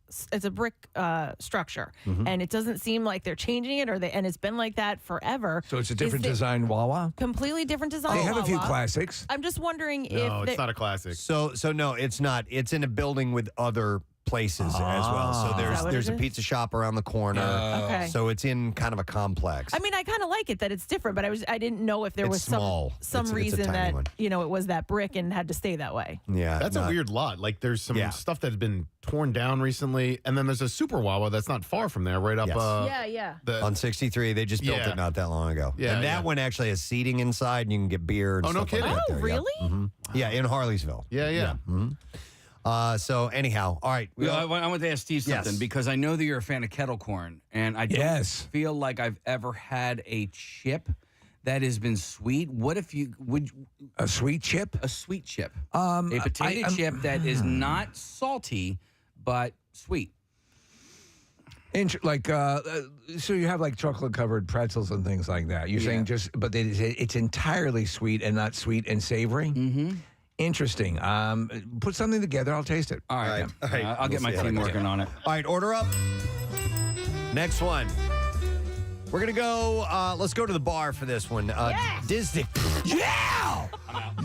structure, and it doesn't seem like they're changing it and it's been like that forever. So it's a different Is it design Wawa? completely different design. They have a few Wawa? classics. I'm just wondering No, if it's not a classic. So no, it's not. It's in a building with other places as well. So Is that what there's it a is? pizza shop around the corner. Okay. So it's in kind of a complex. I mean, I kind of like it that it's different, but I didn't know if there It's was small. some It's a reason tiny that one. it was that brick and had to stay that way. Yeah. That's a weird lot. Like there's some stuff that's been torn down recently, and then there's a Super Wawa that's not far from there, right up. Yes. Yeah. On 63, they just built Yeah. it not that long ago. Yeah, and that yeah. one actually has seating inside, and you can get beer and Oh, no stuff like kidding. that Oh, there. really? Yeah. Yeah, in Harleysville. Yeah. So anyhow, all right. I want to ask Steve something Yes. because I know that you're a fan of kettle corn, and I don't feel like I've ever had a chip that has been sweet. What if would a sweet chip? A sweet chip. A A potato chip that is not salty but sweet. So you have like chocolate covered pretzels and things like that. You're saying but it's entirely sweet and not sweet and savory. Mm-hmm. Interesting. Put something together. I'll taste it. All right. All right. I'll get my team working on it. All right, order up. Next one. We're going to go, let's go to the bar for this one. Disney. Yeah!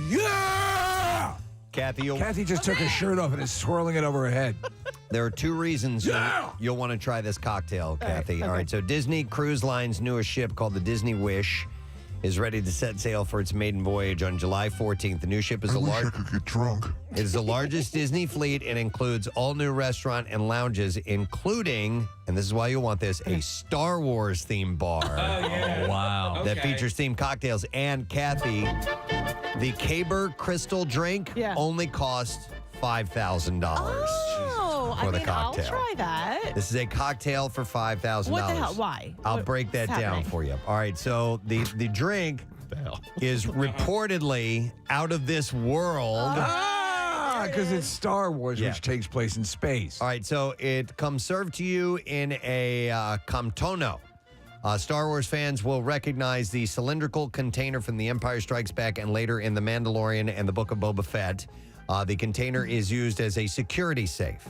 Yeah! Kathy just took her shirt off and is swirling it over her head. There are two reasons you'll want to try this cocktail, Kathy. All right, so Disney Cruise Line's newest ship called the Disney Wish is ready to set sail for its maiden voyage on July 14th. The new ship is get drunk. It is the largest Disney fleet and includes all new restaurant and lounges, including, and this is why you'll want this, a Star Wars themed bar. Oh, wow. That features themed cocktails. And Kathy, the Caber Crystal drink only costs $5,000. Oh, for the I'll cocktail. try that. This is a cocktail for $5,000. What the hell? Why? I'll break that down happening? for you. All right, so the drink is reportedly out of this world. Because it's Star Wars, which takes place in space. All right, so it comes served to you in a Camtono. Star Wars fans will recognize the cylindrical container from The Empire Strikes Back and later in The Mandalorian and the Book of Boba Fett. The container is used as a security safe.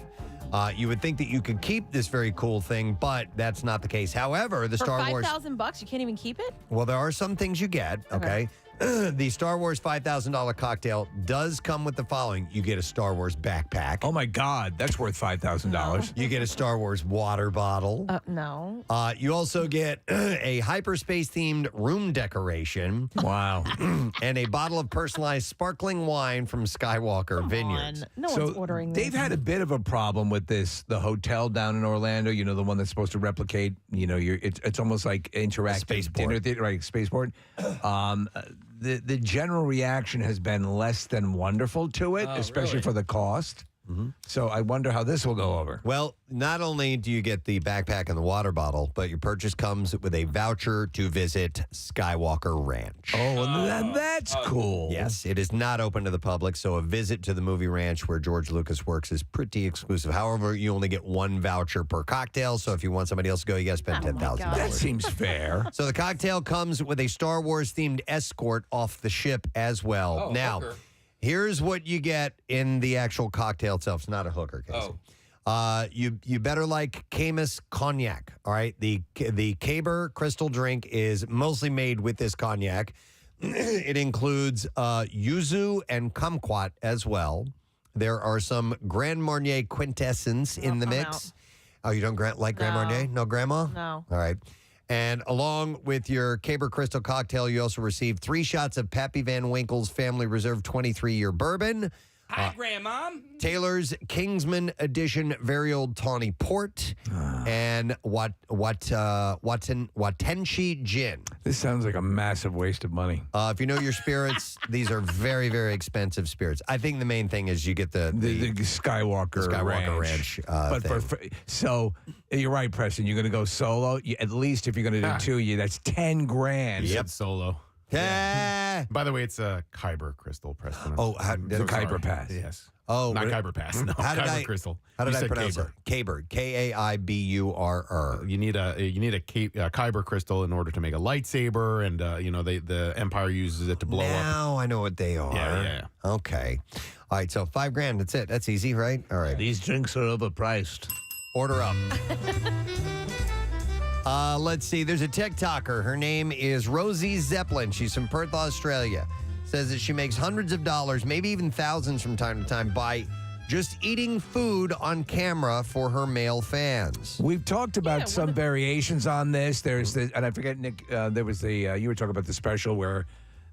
You would think that you could keep this very cool thing, but that's not the case. However, the For Star Wars... $5,000, you can't even keep it? Well, there are some things you get, okay? The Star Wars $5,000 cocktail does come with the following. You get a Star Wars backpack. Oh, my God. That's worth $5,000. You get a Star Wars water bottle. No. You also get a hyperspace-themed room decoration. Wow. And a bottle of personalized sparkling wine from Skywalker Vineyards. No one's ordering this. They've had a bit of a problem with this. The hotel down in Orlando, the one that's supposed to replicate, it's almost like interactive dinner theater, right? Spaceport. The general reaction has been less than wonderful to it, especially for the cost. So I wonder how this will go over. Well, not only do you get the backpack and the water bottle, but your purchase comes with a voucher to visit Skywalker Ranch. Oh, and that's cool. Yes, it is not open to the public, so a visit to the movie ranch where George Lucas works is pretty exclusive. However, you only get one voucher per cocktail, so if you want somebody else to go, you got to spend $10,000. That seems fair. So the cocktail comes with a Star Wars-themed escort off the ship as well. Oh, now, hooker. here's what you get in the actual cocktail itself. It's not a hooker, Casey. You better like Camus cognac. All right, the Caber crystal drink is mostly made with this cognac. It includes yuzu and kumquat as well. There are some Grand Marnier quintessence in the mix. Oh, you don't like Grand Marnier? No, Grandma? No. All right. And along with your Caber Crystal cocktail, you also receive 3 shots of Pappy Van Winkle's Family Reserve 23-year bourbon. Hi, Grandma. Taylor's Kingsman Edition Very Old Tawny Port and Watenshi Gin. This sounds like a massive waste of money. If you know your spirits, these are very, very expensive spirits. I think the main thing is you get the Skywalker Ranch. So you're right, Preston. You're going to go solo. At least if you're going to do 2, that's $10,000. Yep, solo. Yeah. By the way, it's a Kyber crystal, Preston. Oh, the Kyber Pass. Yes. Oh, not really? Kyber Pass. No, How did Kyber I- crystal. How did You I said pronounce Kyber. it? Caber. K-A-I-B-U-R-R. You need a Kyber crystal in order to make a lightsaber, and the Empire uses it to blow up. Now I know what they are. Yeah. Okay. All right, so $5,000. That's it. That's easy, right? All right. These drinks are overpriced. Order up. Let's see. There's a TikToker. Her name is Rosie Zeppelin. She's from Perth, Australia. Says that she makes hundreds of dollars, maybe even thousands from time to time, by just eating food on camera for her male fans. We've talked about some variations on this. There's the, and I forget, Nick, there was the, you were talking about the special where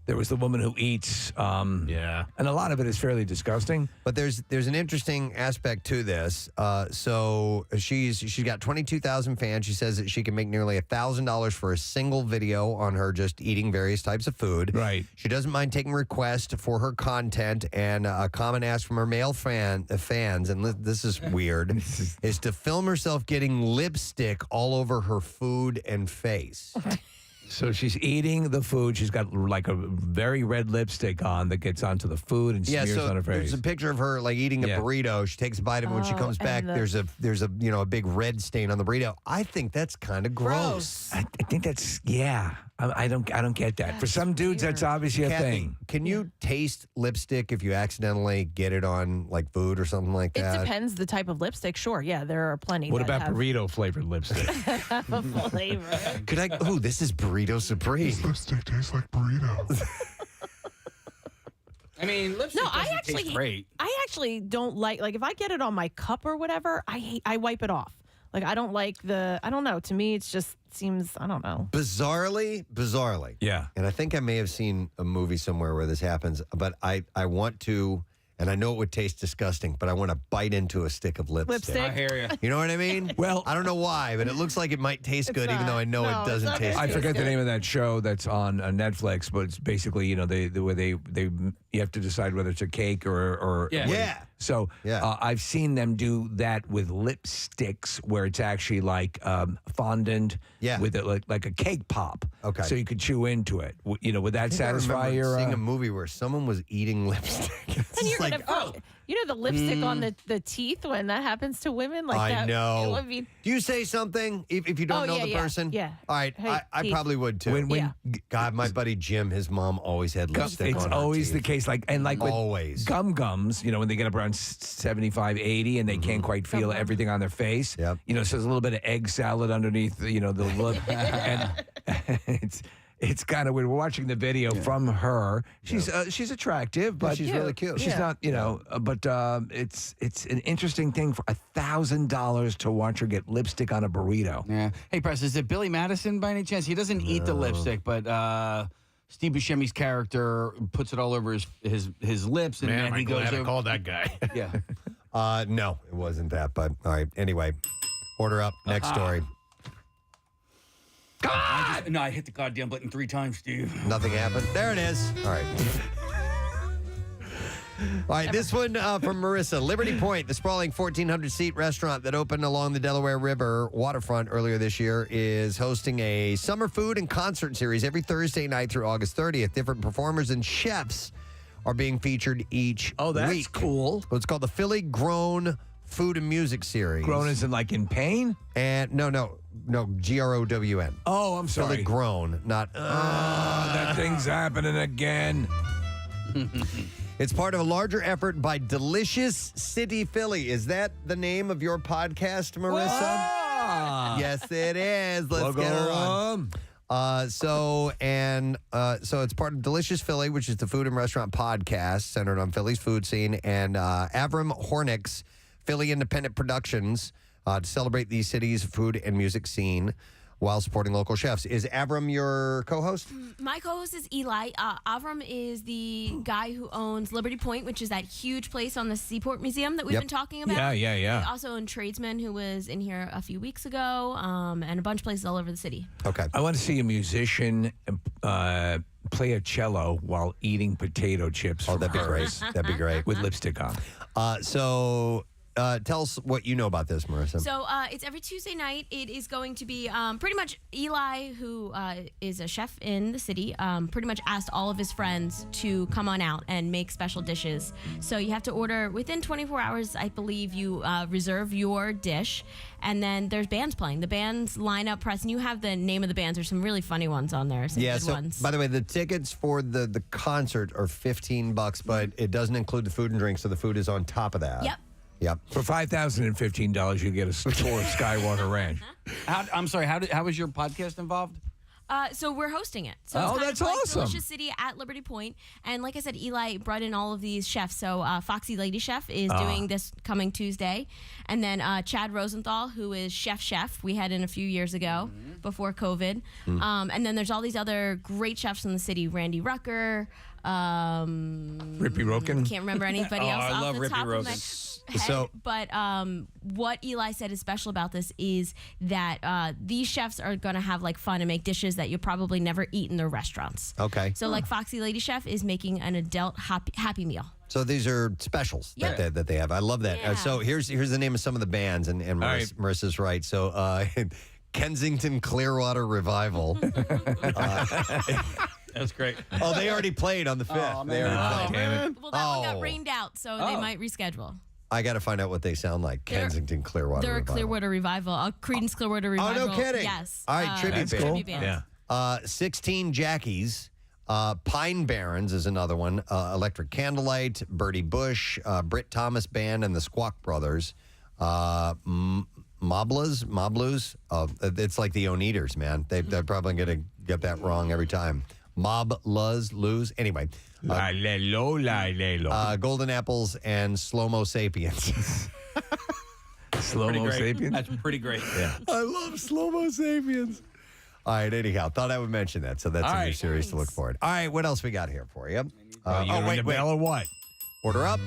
there was the woman who eats. And a lot of it is fairly disgusting. But there's an interesting aspect to this. So she's got 22,000 fans. She says that she can make nearly $1,000 for a single video on her just eating various types of food. Right. She doesn't mind taking requests for her content, and a common ask from her male fans, and this is weird, is to film herself getting lipstick all over her food and face. So she's eating the food. She's got like a very red lipstick on that gets onto the food and smears on her face. There's a picture of her like eating a burrito. She takes a bite of it. When she comes back, there's a a big red stain on the burrito. I think that's kind of gross. I think that's I don't get that. For some dudes, that's obviously a Kathy, thing. Can you taste lipstick if you accidentally get it on like food or something like It that? depends the type of lipstick. Sure, yeah, there are plenty. What that about have burrito flavored lipstick? flavor? Could I? Oh, this is burrito supreme. This lipstick tastes like burrito. I mean, lipstick doesn't taste great. I actually don't like if I get it on my cup or whatever, I wipe it off. Like I don't like I don't know. To me, it's just seems, I don't know. Bizarrely. Yeah. And I think I may have seen a movie somewhere where this happens, but I want to, and I know it would taste disgusting, but I want to bite into a stick of lipstick. I hear you. You know what I mean? Well, I don't know why, but it looks like it might taste good, even though I know it doesn't taste I good. forget the name of that show that's on Netflix, but it's basically, the way they you have to decide whether it's a cake or Yeah. So I've seen them do that with lipsticks, where it's actually like fondant, with it like a cake pop. Okay. So you could chew into it. Would that satisfy your? Seeing a movie where someone was eating lipstick. And you're gonna, the lipstick on the teeth when that happens to women. Like I that, know. It would be, Do you say something if you don't know the person? Yeah. All right. Hey, I teeth. probably would too. God, my buddy Jim, his mom always had lipstick It's on her always teeth. the case. Like with always gums, when they get up around 75, 80 and they can't quite feel everything on their face. Yep. So there's a little bit of egg salad underneath, the lip. And it's kind of weird. We're watching the video from her. She's attractive, but she's really cute. She's not, but it's an interesting thing for $1,000 to watch her get lipstick on a burrito. Yeah. Hey, Press, is it Billy Madison by any chance? He doesn't eat the lipstick, but Steve Buscemi's character puts it all over his lips, and then Man, he I'm goes glad I over. called that guy. Yeah. No, it wasn't that. But all right. Anyway, order up. Next story. No, I hit the goddamn button 3 times, Steve. Nothing happened. There it is. All right. All right, this one from Marissa. Liberty Point, the sprawling 1,400-seat restaurant that opened along the Delaware River waterfront earlier this year, is hosting a summer food and concert series every Thursday night through August 30th. Different performers and chefs are being featured each week. Oh, that's cool. So it's called the Philly Grown Food and Music Series. Grown as in like in pain? And no, GROWN. Oh, I'm sorry. Philly Grown, not. That thing's happening again. It's part of a larger effort by Delicious City Philly. Is that the name of your podcast, Marissa? Whoa! Yes, it is. Let's get her on. So it's part of Delicious Philly, which is the food and restaurant podcast centered on Philly's food scene, and Avram Hornick's Philly Independent Productions to celebrate the city's food and music scene while supporting local chefs. Is Avram your co-host? My co-host is Eli. Avram is the guy who owns Liberty Point, which is that huge place on the Seaport Museum that we've been talking about. Yeah. He also owned Tradesman, who was in here a few weeks ago, and a bunch of places all over the city. Okay. I want to see a musician play a cello while eating potato chips. Oh, that'd be great. That'd be great. With lipstick on. Tell us what you know about this, Marissa. So it's every Tuesday night. It is going to be pretty much Eli, who is a chef in the city, pretty much asked all of his friends to come on out and make special dishes. So you have to order within 24 hours, I believe. You reserve your dish, and then there's bands playing. The bands line up, Preston. You have the name of the bands. There's some really funny ones on there. Some good ones. By the way, the tickets for the concert are $15, but it doesn't include the food and drink, so the food is on top of that. Yep. For $5,015, you get a tour of Skywalker Ranch. I'm sorry. How was your podcast involved? So we're hosting it. So Oh, it's kind that's of like awesome. Delicious City at Liberty Point. And like I said, Eli brought in all of these chefs. So Foxy Lady Chef is doing this coming Tuesday. And then Chad Rosenthal, who is Chef we had in a few years ago before COVID. And then there's all these other great chefs in the city. Randy Rucker. Rippy Roken. Can't remember anybody else I off love the Rippy top of my Roken. head. But what Eli said is special about this is that these chefs are going to have like fun and make dishes that you'll probably never eat in their restaurants. Okay. So like Foxy Lady Chef is making an adult happy meal. So these are specials that they have. I love that. Yeah. So here's the name of some of the bands, and Marissa's right. So Kensington Clearwater Revival. That's great. Oh, they already played on the 5th. Oh, they already played. damn it. Well, that one got rained out, so they might reschedule. I got to find out what they sound like. Kensington Clearwater They're a Revival. Clearwater Revival. Creedence Clearwater Revival. Oh, no kidding. Yes. All right, tribute band. Tribute band. Yeah. 16 Jackies. Pine Barrens is another one. Electric Candlelight, Bertie Bush, Britt Thomas Band, and the Squawk Brothers. Moblas. It's like the Oneaters, man. They're probably going to get that wrong every time. Lose. Anyway. Golden Apples and Slow-Mo Sapiens. Slow-Mo Sapiens? That's pretty great. Yeah. I love Slow-Mo Sapiens. All right, anyhow, thought I would mention that. So that's a new series to look forward. All right, what else we got here for you? Wait. Bell or what? Order up.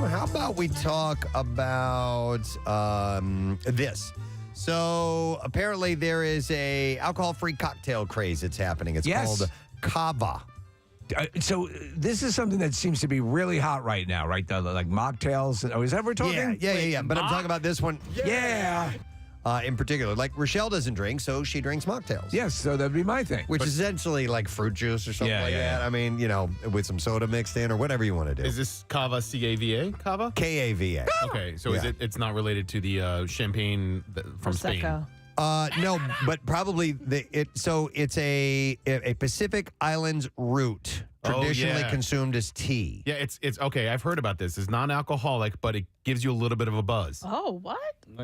How about we talk about this? So apparently there is a alcohol-free cocktail craze that's happening. It's called Kava. So this is something that seems to be really hot right now, right? Like mocktails. Oh, is that what we're talking? Yeah. But I'm talking about this one. Yeah. In particular, like Rochelle doesn't drink, so she drinks mocktails. Yes, so that'd be my thing. Which is essentially like fruit juice or something like that. Yeah. I mean, with some soda mixed in or whatever you want to do. Is this Kava, C-A-V-A? Kava? K-A-V-A. Okay, so it's not related to the champagne from Spain? No, but probably it's a Pacific Islands root, traditionally consumed as tea. Yeah, it's okay. I've heard about this. It's non-alcoholic, but it gives you a little bit of a buzz. Oh, what?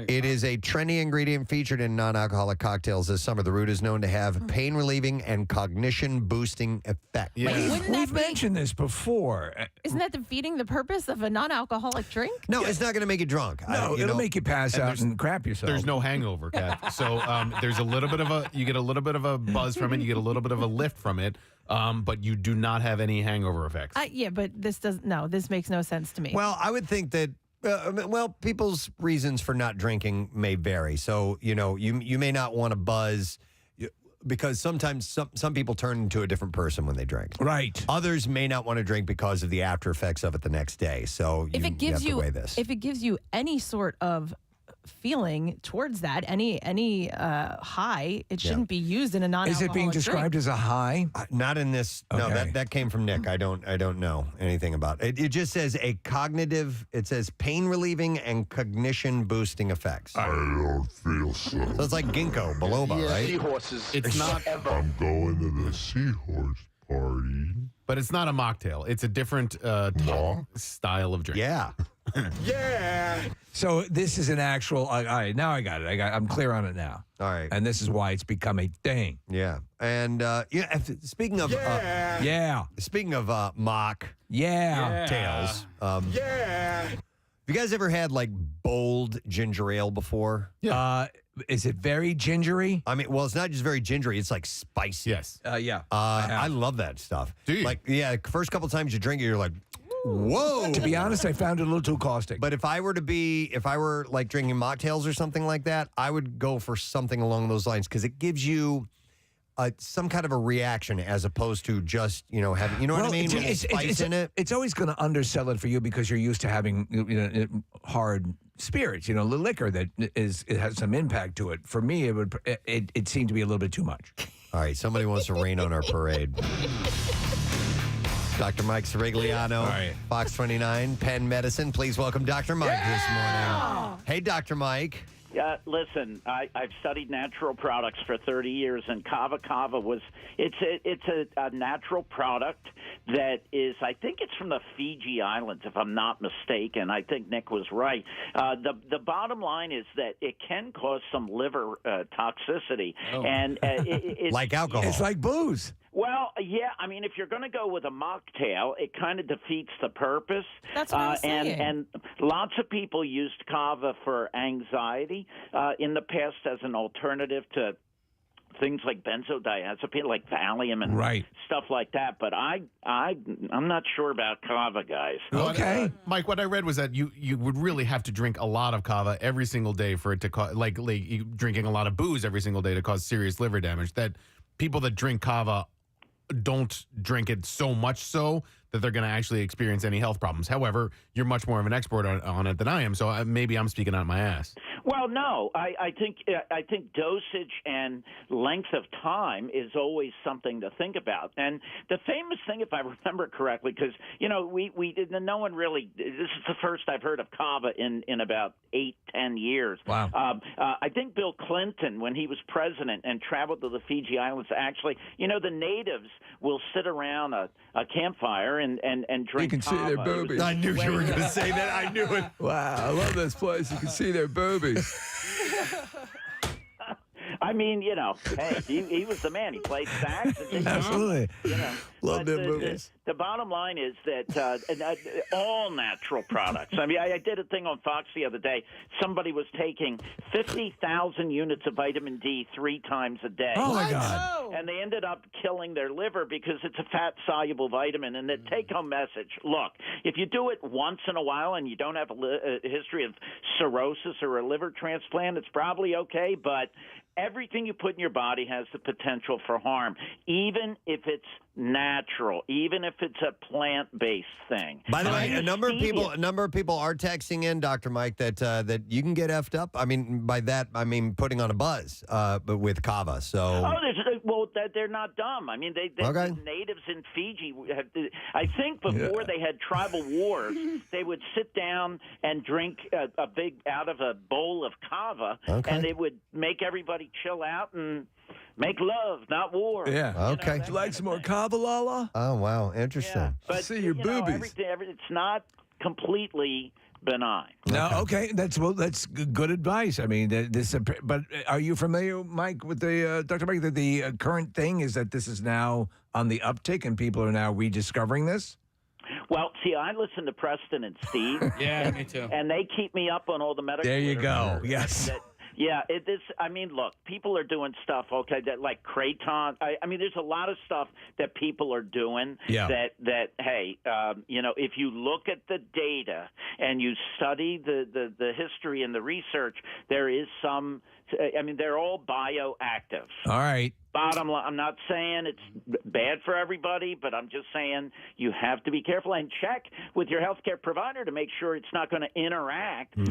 It is a trendy ingredient featured in non-alcoholic cocktails this summer. The root is known to have pain-relieving and cognition-boosting effect. Yeah. We've mentioned this before. Isn't that defeating the purpose of a non-alcoholic drink? No, it's not going to make you drunk. No, it'll make you pass out and crap yourself. There's no hangover, Kath. So there's a little bit of you get a little bit of a buzz from it. You get a little bit of a lift from it. But you do not have any hangover effects. Yeah, but this makes no sense to me. Well, I would think that, people's reasons for not drinking may vary. So, you may not want to buzz. because sometimes some people turn into a different person when they drink. Right. Others may not want to drink because of the after effects of it the next day. So If it gives have to weigh this. if it gives you any sort of feeling towards that, any high, it shouldn't be used in a non-alcoholic Is it being described as a high? Not in this. No, Okay. that came from Nick. I don't know anything about it. It just says it says pain relieving and cognition boosting effects. I don't feel so. So it's like ginkgo biloba, right? Seahorses. It's not. I'm going to the seahorse party. But it's not a mocktail. It's a different style of drink. Yeah. Yeah. So this is an actual. All right, now I got it. I'm clear on it now. All right. And this is why it's become a thing. Yeah. And speaking of speaking of mock tales, have you guys ever had like bold ginger ale before? Yeah. Is it very gingery? I mean, well, it's not just very gingery; it's like spicy. Yes. Yeah. I love that stuff. Do you? Like, yeah, first couple times you drink it, you're like, whoa. To be honest, I found it a little too caustic. But if I were like drinking mocktails or something like that, I would go for something along those lines because it gives you some kind of a reaction as opposed to just having what I mean. With the spice in it. It's always going to undersell it for you because you're used to having hard spirits, the liquor that it has some impact to it. For me, it seemed to be a little bit too much. All right, somebody wants to rain on our parade. Dr. Mike Sirigliano, right. Fox 29, Penn Medicine. Please welcome Dr. Mike this morning. Hey, Dr. Mike. Listen, I've studied natural products for 30 years, and Kava it's a natural product that is, I think it's from the Fiji Islands, if I'm not mistaken. I think Nick was right. The bottom line is that it can cause some liver toxicity. And it's like alcohol. It's like booze. Well, yeah. I mean, if you're going to go with a mocktail, it kind of defeats the purpose. That's what I was saying. And lots of people used kava for anxiety in the past as an alternative to things like benzodiazepine, like Valium and stuff like that. But I'm not sure about kava, guys. Okay, Mike. What I read was that you would really have to drink a lot of kava every single day for it to cause, like you drinking a lot of booze every single day to cause serious liver damage. That people that drink kava don't drink it so much so that they're going to actually experience any health problems. However, you're much more of an expert on it than I am, so maybe I'm speaking out my ass. Well, no, I think dosage and length of time is always something to think about. And the famous thing, if I remember correctly, because we did, no one really. This is the first I've heard of kava in about 8-10 years. Wow. I think Bill Clinton, when he was president and traveled to the Fiji Islands, actually, the natives will sit around a campfire and drink. You can see their boobies. I knew you were going to say that. I knew it. Wow, I love this place. You can see their boobies. I mean, hey, he was the man. He played sax. And, Absolutely. Love their the movies. The bottom line is that all natural products. I mean, I did a thing on Fox the other day. Somebody was taking 50,000 units of vitamin D 3 times a day. Oh, my God. And they ended up killing their liver because it's a fat-soluble vitamin. And the take-home message, look, if you do it once in a while and you don't have a history of cirrhosis or a liver transplant, it's probably okay, but everything you put in your body has the potential for harm, even if it's natural, even if it's a plant-based thing. By the way, a number of people are texting in, Dr. Mike, that you can get effed up. I mean, by that I mean putting on a buzz, but with kava. So they're not dumb. I mean, the natives in Fiji, I think before they had tribal wars, they would sit down and drink a big out of a bowl of kava, and they would make everybody chill out and make love, not war. Yeah. Okay. Would you like some more kava, Lala? Oh, wow. Interesting. Yeah, but, see your boobies. It's not completely benign. No, okay, that's good advice. I mean, but are you familiar, Mike, with the Dr. Mike, that the current thing is that this is now on the uptick and people are now rediscovering this? Well, see, I listen to Preston and Steve. Yeah, me too. And they keep me up on all the medical. There you literature go. Yes. I mean, look, people are doing stuff, that like Kraton. I mean, there's a lot of stuff that people are doing that hey, if you look at the data and you study the history and the research, there is some, I mean, they're all bioactive. All right. Bottom line, I'm not saying it's bad for everybody, but I'm just saying you have to be careful and check with your healthcare provider to make sure it's not going to interact with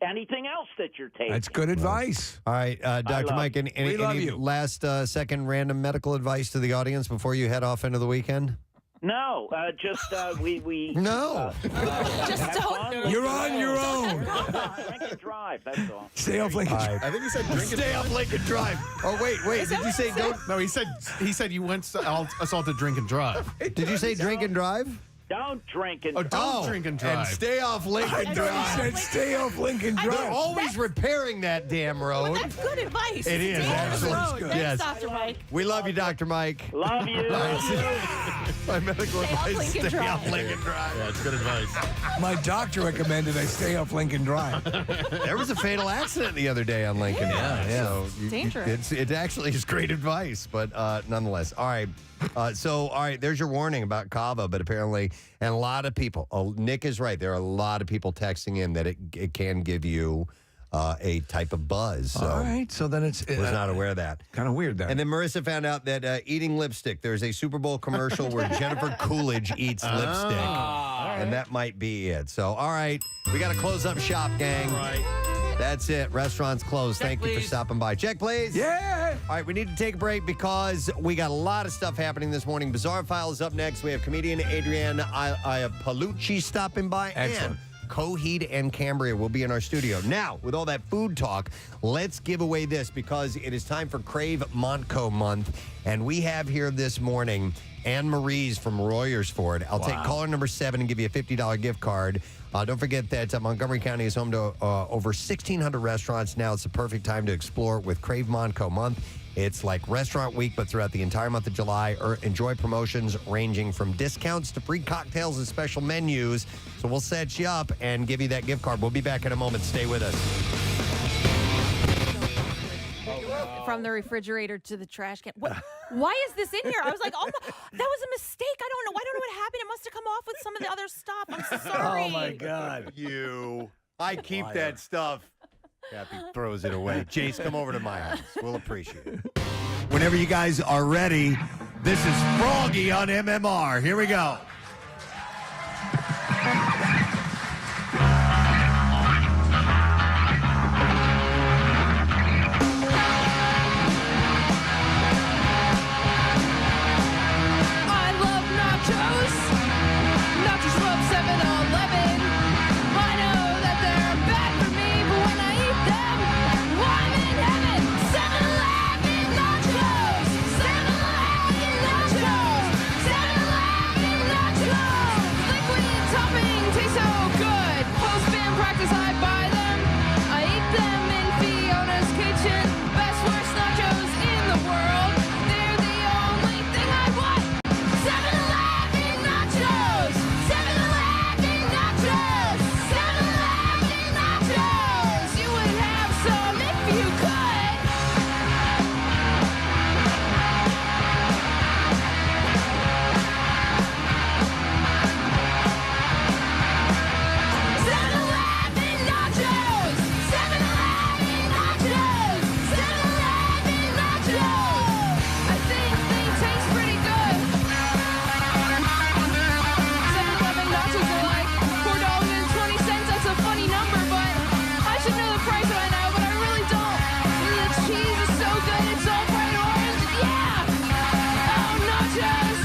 anything else that you're taking. That's good advice. All right, Dr. Mike, any last second random medical advice to the audience before you head off into the weekend? No, just we. No. Just don't. You're on your own. Drink and drive. That's all. Stay off Lincoln Drive. I think he said drink and Stay off Lincoln Drive. Oh wait. Did you say don't? No, he said you went assaulted drink and drive. Did you say drink and drive? Don't drink and drive. Don't drink and drive. And stay off Lincoln Drive. Said stay off Lincoln Drive. They're always repairing that damn road. That's good advice. It is, actually. Yes. Thanks, Dr. Mike. We love you, Dr. Mike. Love you. My medical Stay off advice, Lincoln stay Drive. off Lincoln Drive. Yeah, it's good advice. My doctor recommended I stay off Lincoln Drive. There was a fatal accident the other day on Lincoln. Yeah. So Dangerous. it actually is great advice, but nonetheless. All right. All right, there's your warning about Kava, but apparently, and a lot of people, Nick is right, there are a lot of people texting in that it can give you a type of buzz. So All right, so then it's... was not aware of that. Kind of weird, then. And then Marissa found out that eating lipstick, there's a Super Bowl commercial where Jennifer Coolidge eats lipstick, and that might be it. So, all right, we got to close up shop, gang. All right. That's it. Restaurant's closed. Check, Thank you for please. stopping by. Check, please. Yeah. All right, we need to take a break because we got a lot of stuff happening this morning. Bizarre File is up next. We have comedian Adrienne Iapalucci stopping by. Excellent. And Coheed and Cambria will be in our studio. Now, with all that food talk, let's give away this because it is time for Crave Montco Month. And we have here this morning Anne Marie's from Royersford. I'll take caller number 7 and give you a $50 gift card. Don't forget that Montgomery County is home to over 1,600 restaurants. Now it's the perfect time to explore with Crave Montco Month. It's like restaurant week, but throughout the entire month of July. Enjoy promotions ranging from discounts to free cocktails and special menus. So we'll set you up and give you that gift card. We'll be back in a moment. Stay with us. From the refrigerator to the trash can. What? Why is this in here? I was like, oh, that was a mistake. I don't know what happened. It must have come off with some of the other stuff. I'm so sorry. Oh, my God. I keep that stuff. Kathy throws it away. Jace, come over to my house. We'll appreciate it. Whenever you guys are ready, this is Froggy on MMR. Here we go. I love nachos. Nachos from 7-Eleven. I know that they're bad for me, but when I eat them, I'm in heaven. 7-Eleven nachos. 7-Eleven nachos. 7-Eleven nachos. Liquid topping tastes so good. Post-band practice, I buy them. I eat them in Fiona's kitchen. Best worst nachos in the world. They're the only thing I want. 7-Eleven nachos! 7-Eleven nachos! 7-Eleven nachos! You would have some if you could. Seven-Eleven nachos! 7-Eleven nachos! 7-Eleven nachos! I think they taste pretty good. 7-Eleven nachos are like $4.20. That's a funny number, but I should know the price by now, but I really don't. The cheese is so good, it's all bright orange. Yeah! Oh, nachos!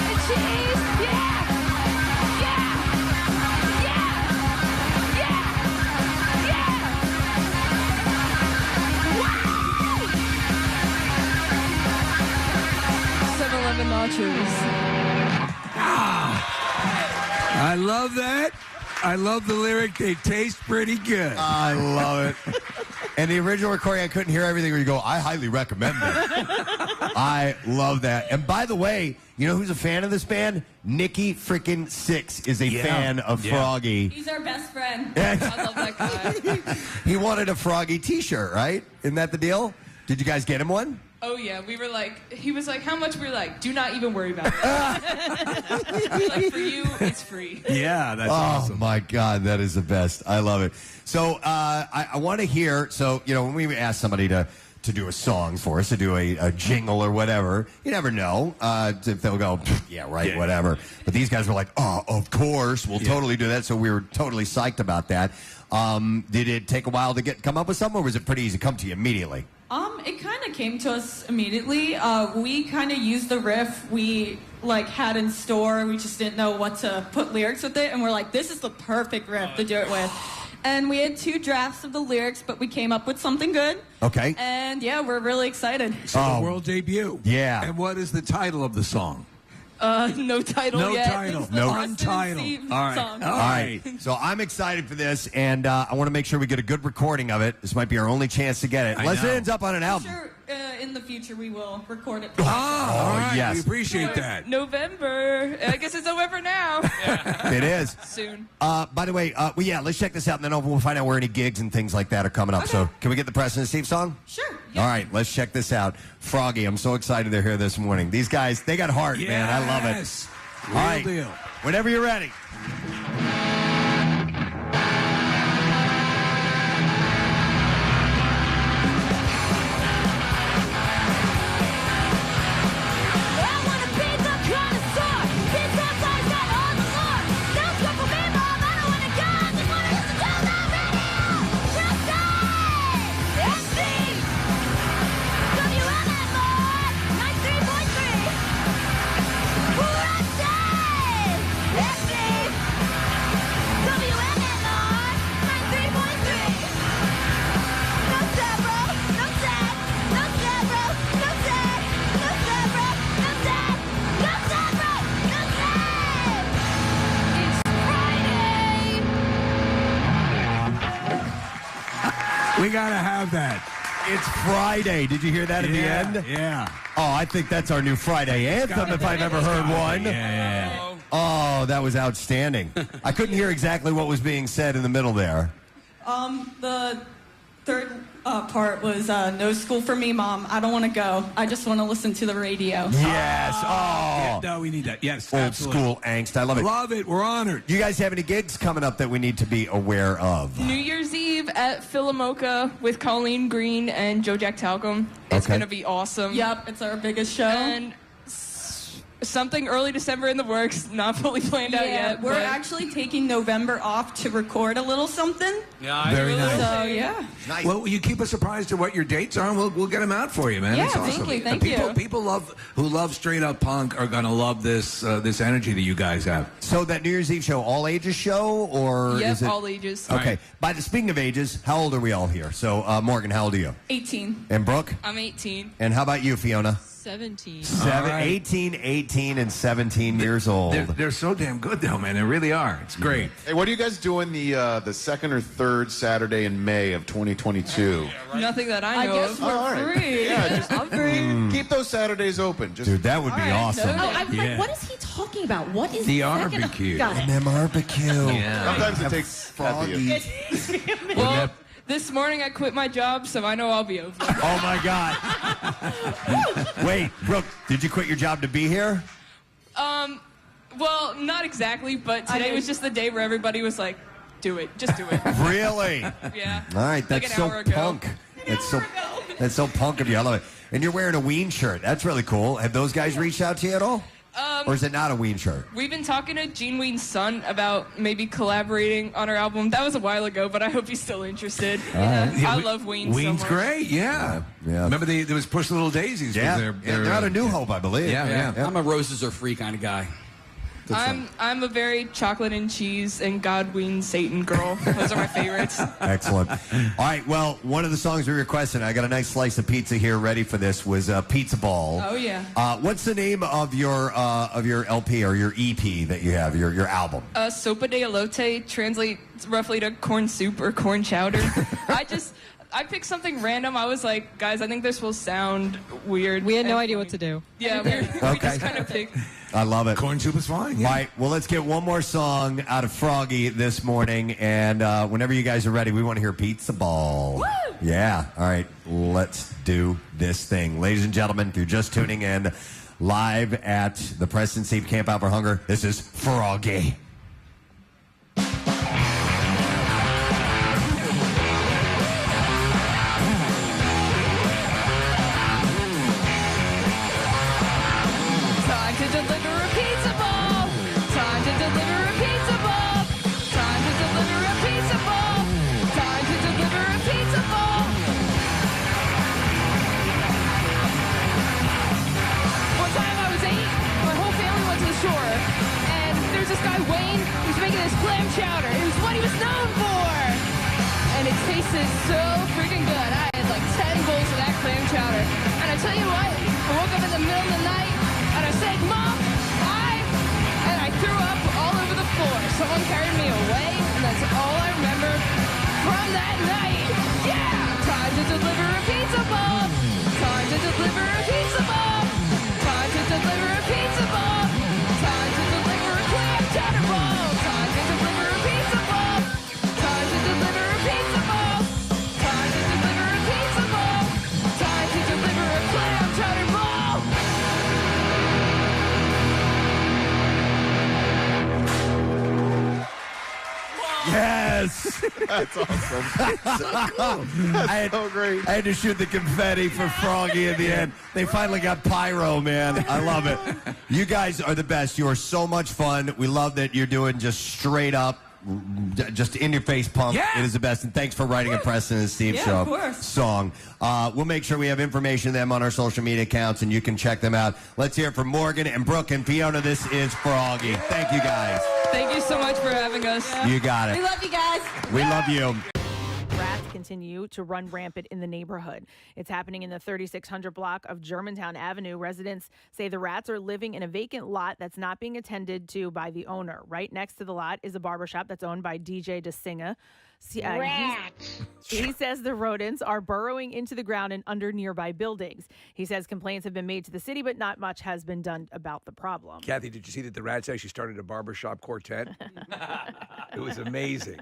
And cheese! Yeah! Yeah! Yeah! Yeah! Yeah! Wow! 7-Eleven nachos. I love that. I love the lyric. They taste pretty good. I love it. And the original recording, I couldn't hear everything where you go, I highly recommend it. I love that. And by the way, you know who's a fan of this band? Nikki freaking Sixx is a fan of Froggy. He's our best friend. I love that guy. He wanted a Froggy t-shirt, right? Isn't that the deal? Did you guys get him one? Oh yeah, we were like, he was like, how much? We were like, do not even worry about it. We're like, for you, it's free. Yeah, that's awesome. Oh, my God, that is the best. I love it. So I want to hear, so, you know, when we ask somebody to to do a song for us, to do a jingle or whatever. You never know if they'll go, yeah, right, whatever. But these guys were like, oh, of course, we'll totally do that. So we were totally psyched about that. Did it take a while to come up with something, or was it pretty easy to come to you immediately? It kind of came to us immediately. We kind of used the riff we had in store. We just didn't know what to put lyrics with it, and we're like, this is the perfect riff to do it with. And we had 2 drafts of the lyrics, but we came up with something good. Okay. And yeah, we're really excited. So the world debut. Yeah. And what is the title of the song? No title yet. No untitled. All right. Song. All right. So I'm excited for this, and I want to make sure we get a good recording of it. This might be our only chance to get it. Unless it ends up on an album. Sure, in the future we will record it. All right. yes. We appreciate that. November. I guess it's November now. It is. Soon. By the way, let's check this out, and then we'll find out where any gigs and things like that are coming up. So can we get the Preston and Steve song? Sure. All right, let's check this out. Froggy, I'm so excited they're here this morning. These guys, they got heart, man. I love it. Real All right, deal. Whenever you're ready. We got to have that. It's Friday. Did you hear that at the end? Yeah. Oh, I think that's our new Friday anthem if I've ever heard one. Yeah. Oh, that was outstanding. I couldn't hear exactly what was being said in the middle there. The third part was no school for me, Mom. I don't want to go. I just want to listen to the radio. Yes. Oh. No, we need that. Yes. Old absolutely. school angst. I love it. Love it. We're honored. You guys have any gigs coming up that we need to be aware of? New Year's Eve at Philomoka with Colleen Green and Joe Jack Talcum. It's going to be awesome. Yep, it's our biggest show. And something early December in the works, not fully planned out yet. We're actually taking November off to record a little something. Yeah, very nice. So, yeah. Nice. Well, you keep us surprised to what your dates are, and we'll get them out for you, man. Yeah, It's awesome. thank you. People who love straight up punk are gonna love this this energy that you guys have. So that New Year's Eve show, all ages show, or Yep, is it all ages. Okay. Speaking of ages, how old are we all here? So Morgan, how old are you? 18. And Brooke? I'm 18. And how about you, Fiona? 17. 18, and 17 years old. They're so damn good, though, man. They really are. It's great. Hey, what are you guys doing the second or third Saturday in May of 2022? Nothing that I know of. All right. Free. Yeah, just I'm free. keep those Saturdays open. Just Dude, that would be awesome. no. I was like, what is he talking about? What is The second? barbecue. Got it. And them barbecue. Yeah. Sometimes it takes Froggy. Well, this morning I quit my job, so I know I'll be over. Oh, my God. Wait, Brooke, did you quit your job to be here? Well, not exactly, but today was just the day where everybody was like, do it. Just do it. Really? Yeah. All right, Like that's an so hour ago. punk. That's so punk of you. I love it. And you're wearing a Ween shirt. That's really cool. Have those guys reached out to you at all? Or is it not a Ween shirt? We've been talking to Gene Ween's son about maybe collaborating on our album. That was a while ago, but I hope he's still interested. I love Ween so Ween's much. great, yeah. Remember there was Push Little Daisies. Yeah, was they're out of New Hope, I believe. Yeah. I'm a roses are free kind of guy. I'm a very chocolate and cheese and God Ween Satan girl. Those are my favorites. Excellent. All right, well, one of the songs we requested, I got a nice slice of pizza here ready for this, was Pizza Ball. Oh, yeah. What's the name of your LP or your EP that you have, your album? Sopa de elote translates roughly to corn soup or corn chowder. I picked something random. I was like, guys, I think this will sound weird. We had no idea what to do. Yeah, we just kind of picked. I love it. Corn soup is fine. Yeah. All right, well, let's get one more song out of Froggy this morning, and whenever you guys are ready, we want to hear Pizza Ball. Woo! Yeah, all right, let's do this thing. Ladies and gentlemen, if you're just tuning in live at the Preston Steve Camp Out for Hunger, this is Froggy. shore. And there's this guy, Wayne, who's making this clam chowder. It was what he was known for. And it tasted so freaking good. I had like 10 bowls of that clam chowder. And I tell you what, I woke up in the middle of the night and I said, Mom, and I threw up all over the floor. Someone carried me away, and that's all I remember from that night. Yeah! Time to deliver a pizza bomb. Time to deliver a pizza bomb. Time to deliver a pizza bomb. Time to deliver a clam chowder bomb. Time to deliver a pizza bomb. Time to deliver a pizza bomb. Time to deliver a pizza bomb. Time to deliver a clam chowder bomb. Yes. That's awesome. That's so great. I had to shoot the confetti for Froggy in the end. They finally got pyro, man. I love it. You guys are the best. You are so much fun. We love that you're doing just straight up, just in your face punk. Yeah. It is the best. And thanks for writing a Preston and Steve Yeah, show of course. song. We'll make sure we have information on them on our social media accounts, and you can check them out. Let's hear it from Morgan and Brooke and Fiona. This is Froggy. Thank you, guys. Thank you so much for having us. You got it. We love you guys. We love you. Rats continue to run rampant in the neighborhood. It's happening in the 3600 block of Germantown Avenue. Residents say the rats are living in a vacant lot that's not being attended to by the owner. Right next to the lot is a barbershop that's owned by DJ DeSinga. He says the rodents are burrowing into the ground and under nearby buildings. He says complaints have been made to the city, but not much has been done about the problem. Kathy, did you see that the rats actually started a barbershop quartet? It was amazing.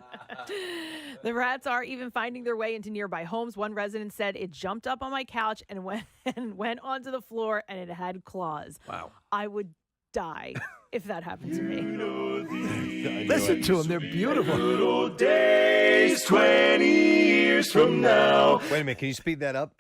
The rats are even finding their way into nearby homes. One resident said it jumped up on my couch and went onto the floor, and it had claws. Wow. I would die if that happened to me. Listen to them. They're beautiful. Good old days, 20 years from now. Wait a minute. Can you speed that up?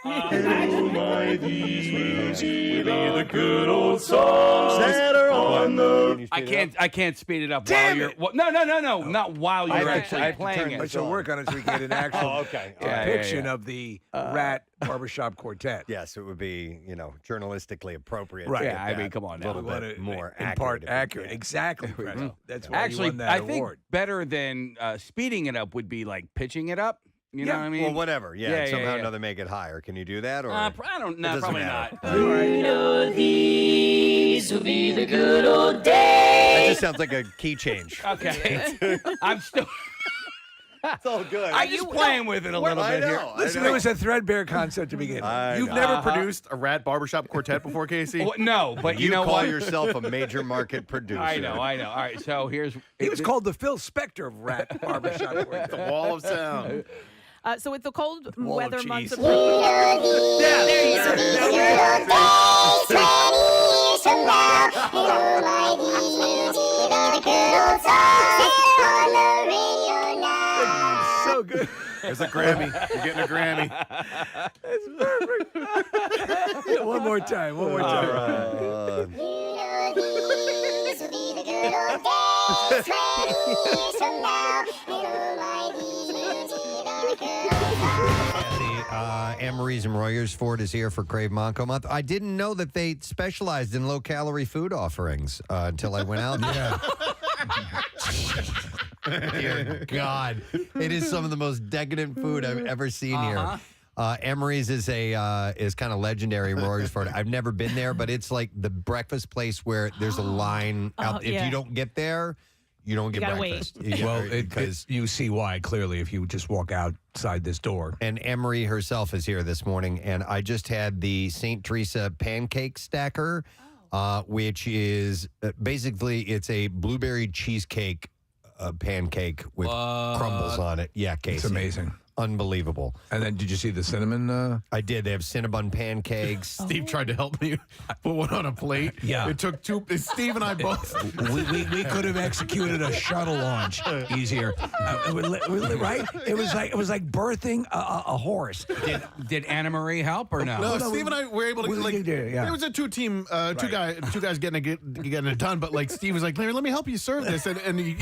Oh, my, these will be the good old songs that are on the... I can't speed it up Damn while you're... it! Well, no, not while you're actually playing it. I shall work on it so we get an actual depiction yeah. of the rat barbershop quartet. Yes, it would be, journalistically appropriate. Right. to Yeah, get I mean, that come on a little now. bit more in accurate. part if we accurate. can. Exactly. Preston. That's why Actually, you won that I think award. better than speeding it up would be like pitching it up. You know what I mean? Well, whatever. Yeah. Yeah, somehow or yeah. another make it higher. Can you do that? Or I don't know. It doesn't Probably matter. not. You know these will be the good old days. That just sounds like a key change. Okay. I'm still... It's all good. I'm just playing with it a little bit here. Listen, it was a threadbare concept to begin with. You've never produced a rat barbershop quartet before, Casey? Well, no, but you know call what? yourself a major market producer. I know. All right, so here's... He was called the Phil Spector of rat barbershop quartet. The wall of sound. So with the cold Wall of weather months cheese. So good. There's a Grammy. You're getting a Grammy. That's perfect. Yeah, one more time. Anne-Marie's and Royersford is here for Crave Monco Month. I didn't know that they specialized in low-calorie food offerings until I went out there. Dear God. It is some of the most decadent food I've ever seen here. Anne-Marie's is kind of legendary in Royersford. I've never been there, but it's like the breakfast place where there's a line out. If you don't get there, you don't get breakfast. Well, because you see why clearly if you just walk outside this door. And Anne-Marie herself is here this morning, and I just had the St. Teresa pancake stacker, which is basically it's a blueberry cheesecake pancake with crumbles on it. Yeah, Casey. It's amazing. Unbelievable. And then did you see the cinnamon? I did. They have Cinnabon pancakes. Steve tried to help me put one on a plate. Yeah. It took two. Steve and I both. We could have executed a shuttle launch easier. Right? It was like birthing a horse. Did Anna Marie help or no? No, Steve and I were able to yeah. It was a two guys getting it done. But like Steve was like, Larry, let me help you serve this, and he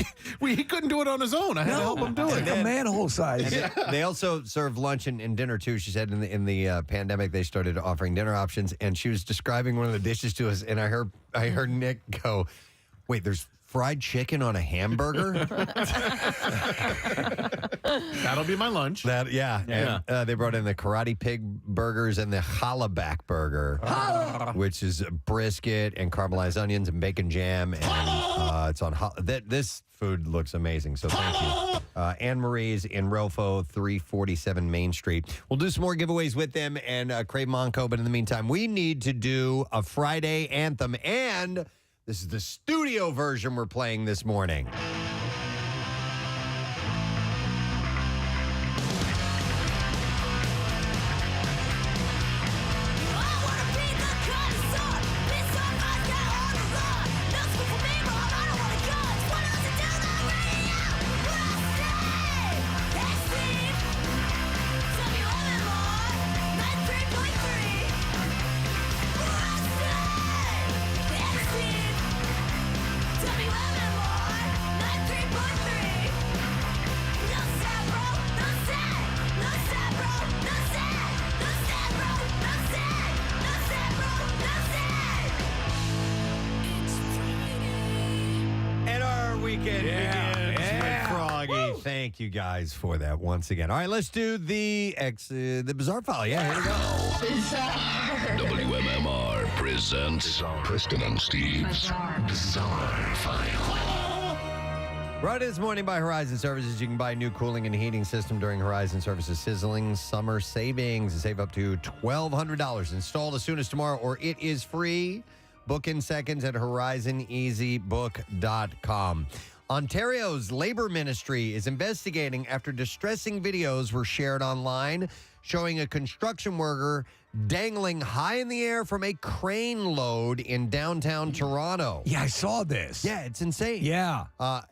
couldn't do it on his own. I had to help him do it. Like a manhole size. They also serve lunch and dinner too. She said in the pandemic they started offering dinner options, and she was describing one of the dishes to us, and I heard Nick go, "Wait, there's fried chicken on a hamburger?" That'll be my lunch. And, they brought in the Karate Pig burgers and the Hollaback burger, which is brisket and caramelized onions and bacon jam, and it's on. This food looks amazing, so thank you. Anne Marie's in Rofo, 347 Main Street. We'll do some more giveaways with them and Crave Monco, but in the meantime, we need to do a Friday anthem, and this is the studio version we're playing this morning. Thank you guys for that once again. All right, let's do the bizarre file. Yeah, here we go. WMMR presents Preston and Steve's Bizarre File. Brought in this morning by Horizon Services. You can buy a new cooling and heating system during Horizon Services Sizzling Summer Savings and save up to $1,200. Installed as soon as tomorrow, or it is free. Book in seconds at horizoneasybook.com. Ontario's Labour Ministry is investigating after distressing videos were shared online showing a construction worker dangling high in the air from a crane load in downtown Toronto. Yeah, I saw this. Yeah, it's insane. Yeah.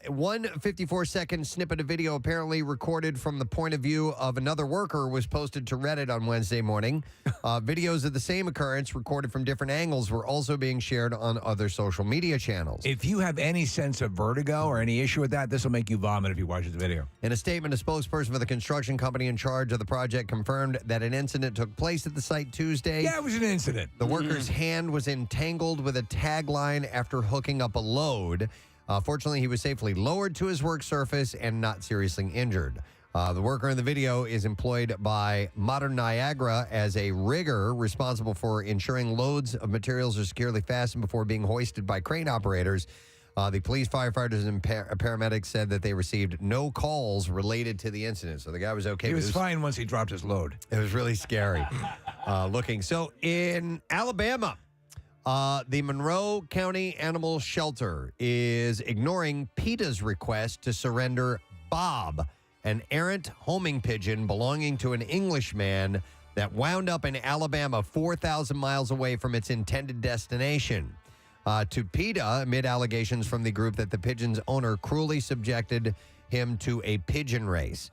One 54-second snippet of video apparently recorded from the point of view of another worker was posted to Reddit on Wednesday morning. Videos of the same occurrence recorded from different angles were also being shared on other social media channels. If you have any sense of vertigo or any issue with that, this will make you vomit if you watch this video. In a statement, a spokesperson for the construction company in charge of the project confirmed that an incident took place at the site Tuesday. Yeah, it was an incident. The worker's hand was entangled with a tagline after hooking up a load. Fortunately, he was safely lowered to his work surface and not seriously injured. The worker in the video is employed by Modern Niagara as a rigger responsible for ensuring loads of materials are securely fastened before being hoisted by crane operators. The police, firefighters, and paramedics said that they received no calls related to the incident. So the guy was okay. He was fine once he dropped his load. It was really scary looking. So in Alabama, the Monroe County Animal Shelter is ignoring PETA's request to surrender Bob, an errant homing pigeon belonging to an Englishman that wound up in Alabama 4,000 miles away from its intended destination. To PETA amid allegations from the group that the pigeon's owner cruelly subjected him to a pigeon race.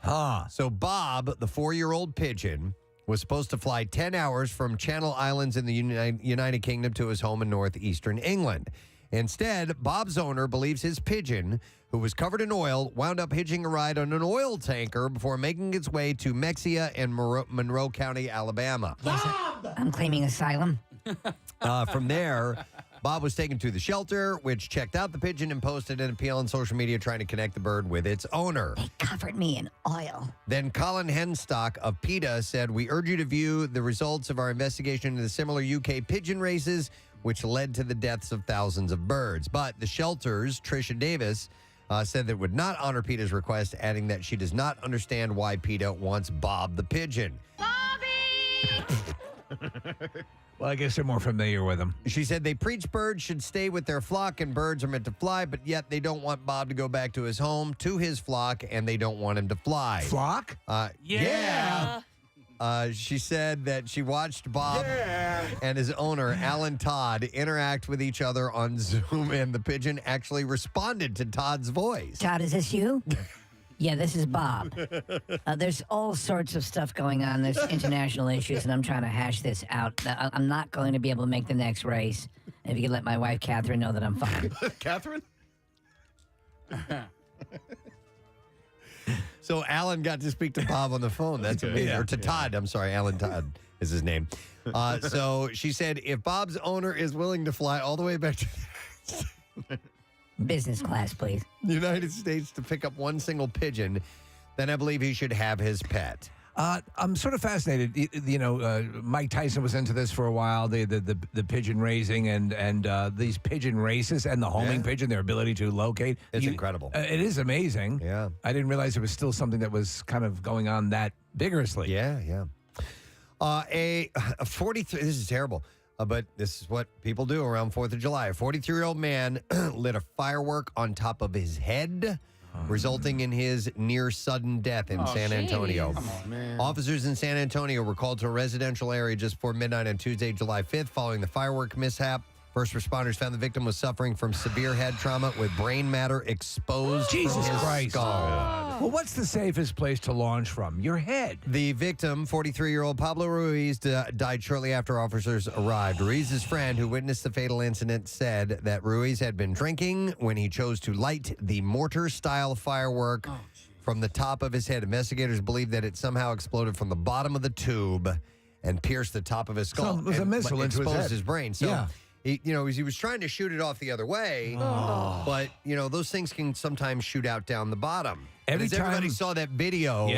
So Bob, the 4-year-old pigeon, was supposed to fly 10 hours from Channel Islands in the United Kingdom to his home in northeastern England. Instead, Bob's owner believes his pigeon, who was covered in oil, wound up hitching a ride on an oil tanker before making its way to Mexia in Monroe County, Alabama. I'm claiming asylum. From there, Bob was taken to the shelter, which checked out the pigeon and posted an appeal on social media trying to connect the bird with its owner. They covered me in oil. Then Colin Henstock of PETA said, "We urge you to view the results of our investigation into the similar UK pigeon races, which led to the deaths of thousands of birds." But the shelter's Tricia Davis said that it would not honor PETA's request, adding that she does not understand why PETA wants Bob the pigeon. Well, I guess they're more familiar with them. She said they preach birds should stay with their flock and birds are meant to fly, but yet they don't want Bob to go back to his home, to his flock, and they don't want him to fly. Flock? Yeah. She said that she watched Bob and his owner, Alan Todd, interact with each other on Zoom, and the pigeon actually responded to Todd's voice. Todd, is this you? Yeah, this is Bob. There's all sorts of stuff going on. There's international issues, and I'm trying to hash this out. I'm not going to be able to make the next race. If you could let my wife, Catherine, know that I'm fine. Catherine? So Alan got to speak to Bob on the phone. That's amazing. Or to Todd. I'm sorry. Alan Todd is his name. So she said, if Bob's owner is willing to fly all the way back to Business class, please. the United States to pick up one single pigeon, then I believe he should have his pet. I'm sort of fascinated. Mike Tyson was into this for a while. The pigeon raising and these pigeon races and the homing pigeon, their ability to locate. It's incredible. It is amazing. Yeah. I didn't realize it was still something that was kind of going on that vigorously. Yeah. A 43. This is terrible. But this is what people do around 4th of July. A 43-year-old man lit a firework on top of his head, resulting in his near sudden death in San Antonio. Come on, man. Officers in San Antonio were called to a residential area just before midnight on Tuesday, July 5th, following the firework mishap. First responders found the victim was suffering from severe head trauma with brain matter exposed Jesus from his Christ. skull. Well, what's the safest place to launch from? Your head. The victim, 43-year-old Pablo Ruiz, died shortly after officers arrived. Ruiz's friend, who witnessed the fatal incident, said that Ruiz had been drinking when he chose to light the mortar-style firework from the top of his head. Investigators believe that it somehow exploded from the bottom of the tube and pierced the top of his skull. So it was a missile and into his exposed head. his brain. So, Yeah. he was trying to shoot it off the other way, but, those things can sometimes shoot out down the bottom. Everybody saw that video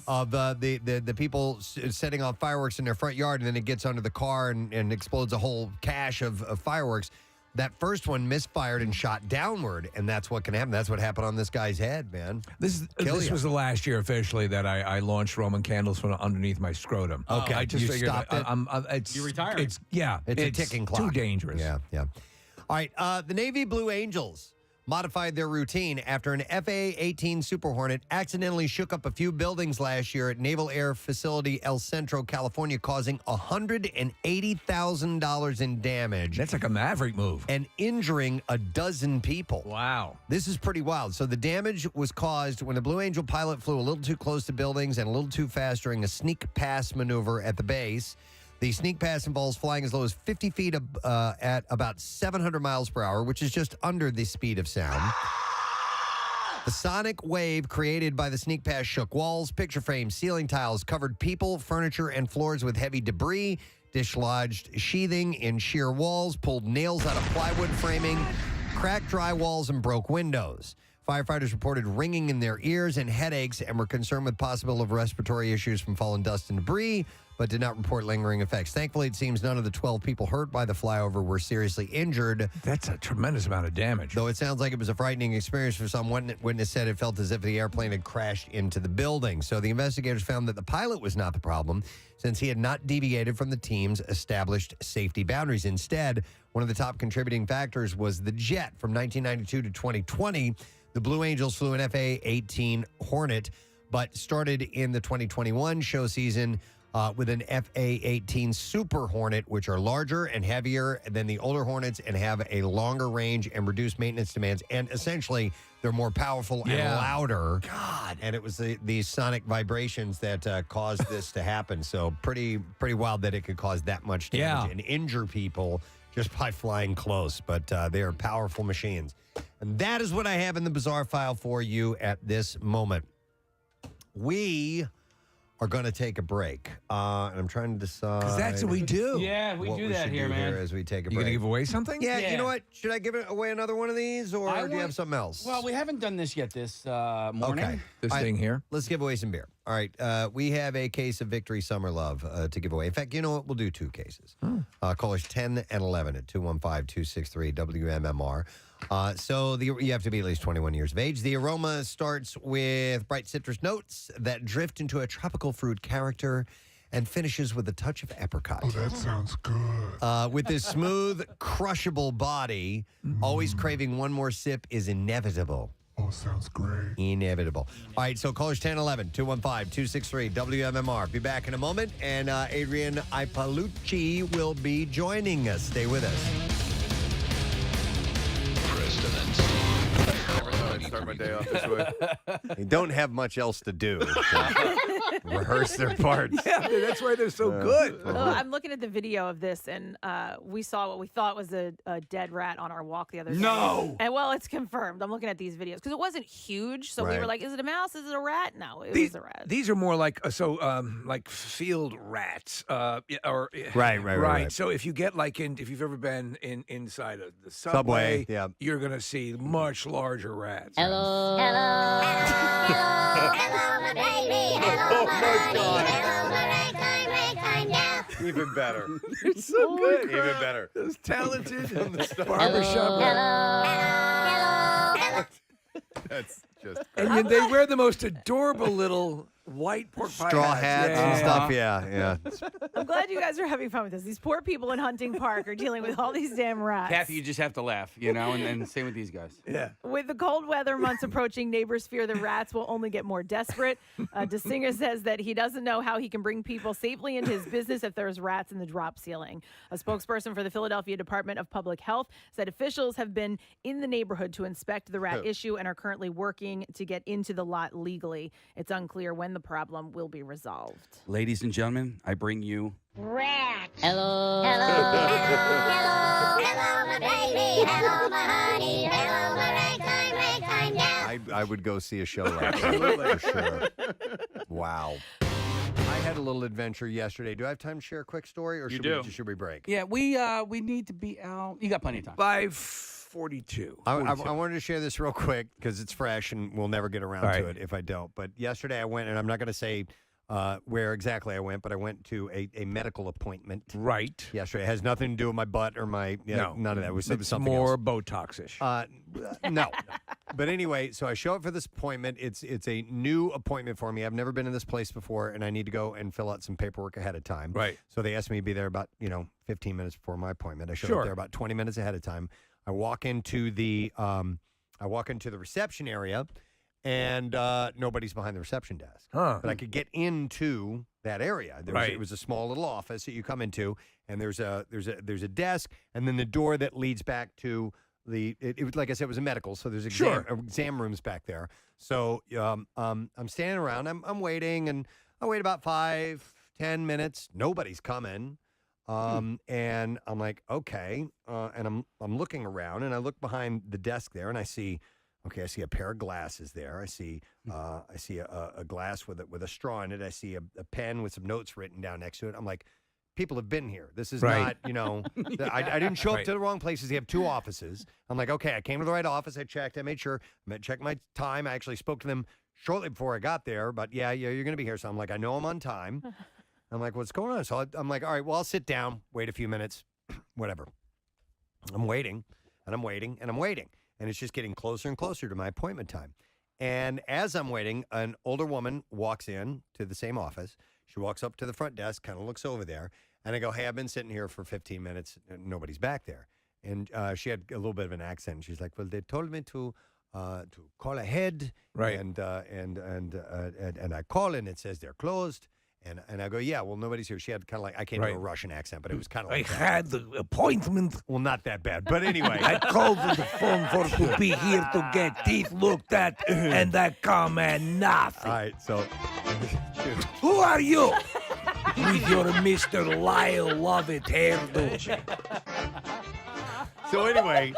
of the people setting off fireworks in their front yard, and then it gets under the car and explodes a whole cache of fireworks. That first one misfired and shot downward, and that's what can happen. That's what happened on this guy's head, man. This was the last year officially that I launched Roman candles from underneath my scrotum. Okay, I just you figured stopped it? You're retiring. It's a ticking clock. Too dangerous. Yeah. All right, the Navy Blue Angels modified their routine after an FA-18 Super Hornet accidentally shook up a few buildings last year at Naval Air Facility El Centro, California, causing $180,000 in damage. That's like a Maverick move. And injuring a dozen people. Wow. This is pretty wild. So the damage was caused when the Blue Angel pilot flew a little too close to buildings and a little too fast during a sneak pass maneuver at the base. The sneak pass involves flying as low as 50 feet at about 700 miles per hour, which is just under the speed of sound. The sonic wave created by the sneak pass shook walls, picture frames, ceiling tiles, covered people, furniture, and floors with heavy debris, dislodged sheathing in sheer walls, pulled nails out of plywood framing, cracked drywalls, and broke windows. Firefighters reported ringing in their ears and headaches and were concerned with possible of respiratory issues from fallen dust and debris, but did not report lingering effects. Thankfully, it seems none of the 12 people hurt by the flyover were seriously injured. That's a tremendous amount of damage. Though it sounds like it was a frightening experience for some. One witness said it felt as if the airplane had crashed into the building. So the investigators found that the pilot was not the problem, since he had not deviated from the team's established safety boundaries. Instead, one of the top contributing factors was the jet. From 1992 to 2020, the Blue Angels flew an FA-18 Hornet, but started in the 2021 show season with an FA-18 Super Hornet, which are larger and heavier than the older Hornets and have a longer range and reduced maintenance demands. And essentially, they're more powerful and louder. God. And it was the sonic vibrations that caused this to happen. So pretty wild that it could cause that much damage and injure people just by flying close. But they are powerful machines. And that is what I have in the bizarre file for you at this moment. We are going to take a break. And I'm trying to decide. Because that's what we do. Yeah, we do that here, man. As we take a break. You going to give away something? Yeah, you know what? Should I give away another one of these, or do you have something else? Well, we haven't done this yet this morning. Okay. This thing here. Let's give away some beer. All right. We have a case of Victory Summer Love to give away. In fact, you know what? We'll do two cases. Callers 10 and 11 at 215-263 WMMR. So you have to be at least 21 years of age. The aroma starts with bright citrus notes that drift into a tropical fruit character and finishes with a touch of apricot. Oh, that sounds good. With this smooth, crushable body, always craving one more sip is inevitable. Oh, sounds great. Inevitable. All right, so callers 1011 215-263 WMMR. Be back in a moment, and Adrian Ipalucci will be joining us. Stay with us. Never thought I'd start my day off this way. You don't have much else to do. rehearse their parts. Yeah, that's why they're so good. I'm looking at the video of this, and we saw what we thought was a dead rat on our walk the other day. No. And well, it's confirmed. I'm looking at these videos because it wasn't huge, so we Right. were like, "Is it a mouse? Is it a rat?" No, it These, was a rat. these are more like like field rats, or Right. So if you get if you've ever been inside of the Subway, subway, you're gonna see much larger rats. Hello, hello, hello, hello, my baby. Hello, my honey. Hello, my ragtime gal. Even better. It's so good. Even better. It's talented. Hello, Barbershop. Hello. That's just And then they wear the most adorable little white pork pie straw hats and stuff. Yeah. I'm glad you guys are having fun with this. These poor people in Hunting Park are dealing with all these damn rats. Kathy, you just have to laugh, and then same with these guys. Yeah. With the cold weather months approaching, neighbors fear the rats will only get more desperate. DeSinger says that he doesn't know how he can bring people safely into his business if there's rats in the drop ceiling. A spokesperson for the Philadelphia Department of Public Health said officials have been in the neighborhood to inspect the rat issue and are currently working to get into the lot legally. It's unclear when the problem will be resolved. Ladies and gentlemen, I bring you Rat. Hello. Hello. Hello, my baby. Hello, my honey. Hello, my ragtime gal. I would go see a show like that for sure. Wow. I had a little adventure yesterday. Do I have time to share a quick story, or should we break? Yeah, we need to be out. You got plenty of time. 5:42. I wanted to share this real quick because it's fresh and we'll never get around to it if I don't. But yesterday I went, and I'm not going to say where exactly I went, but I went to a medical appointment. Right. Yesterday. It has nothing to do with my butt or my none of that. It was It's something more else. Botox-ish. No. But anyway, so I show up for this appointment. It's a new appointment for me. I've never been in this place before, and I need to go and fill out some paperwork ahead of time. Right. So they asked me to be there about 15 minutes before my appointment. I showed up there about 20 minutes ahead of time. I walk into the reception area, and nobody's behind the reception desk. Huh. But I could get into that area. Right. It was a small little office that you come into, and there's a desk, and then the door that leads back to it was, like I said, it was a medical, so there's exam rooms back there. So I'm standing around, I'm waiting, and I wait about 5-10 minutes. Nobody's coming. And I'm like, okay. And I'm looking around, and I look behind the desk there, and I see a pair of glasses there. I see a glass with a straw in it. I see a pen with some notes written down next to it. I'm like, people have been here. This is not, I didn't show up to the wrong places. They have two offices. I'm like, okay, I came to the right office. I checked. I made sure. I checked my time. I actually spoke to them shortly before I got there. But yeah, you're going to be here. So I'm like, I know I'm on time. I'm like, what's going on? So I'm like, all right, well, I'll sit down, wait a few minutes, whatever. I'm waiting, and I'm waiting, and I'm waiting. And it's just getting closer and closer to my appointment time. And as I'm waiting, an older woman walks in to the same office. She walks up to the front desk, kind of looks over there. And I go, hey, I've been sitting here for 15 minutes, and nobody's back there. And she had a little bit of an accent. She's like, well, they told me to call ahead. Right. And I call, and it says they're closed. And I go, yeah, well, nobody's here. She had kind of like, I can't do a Russian accent, but it was kind of like I had the appointment. Well, not that bad. But anyway. I called on the phone for to be here to get teeth looked at, and I come and nothing. All right, so. Who are you? With your Mr. Lyle Lovett hairdo. So anyway,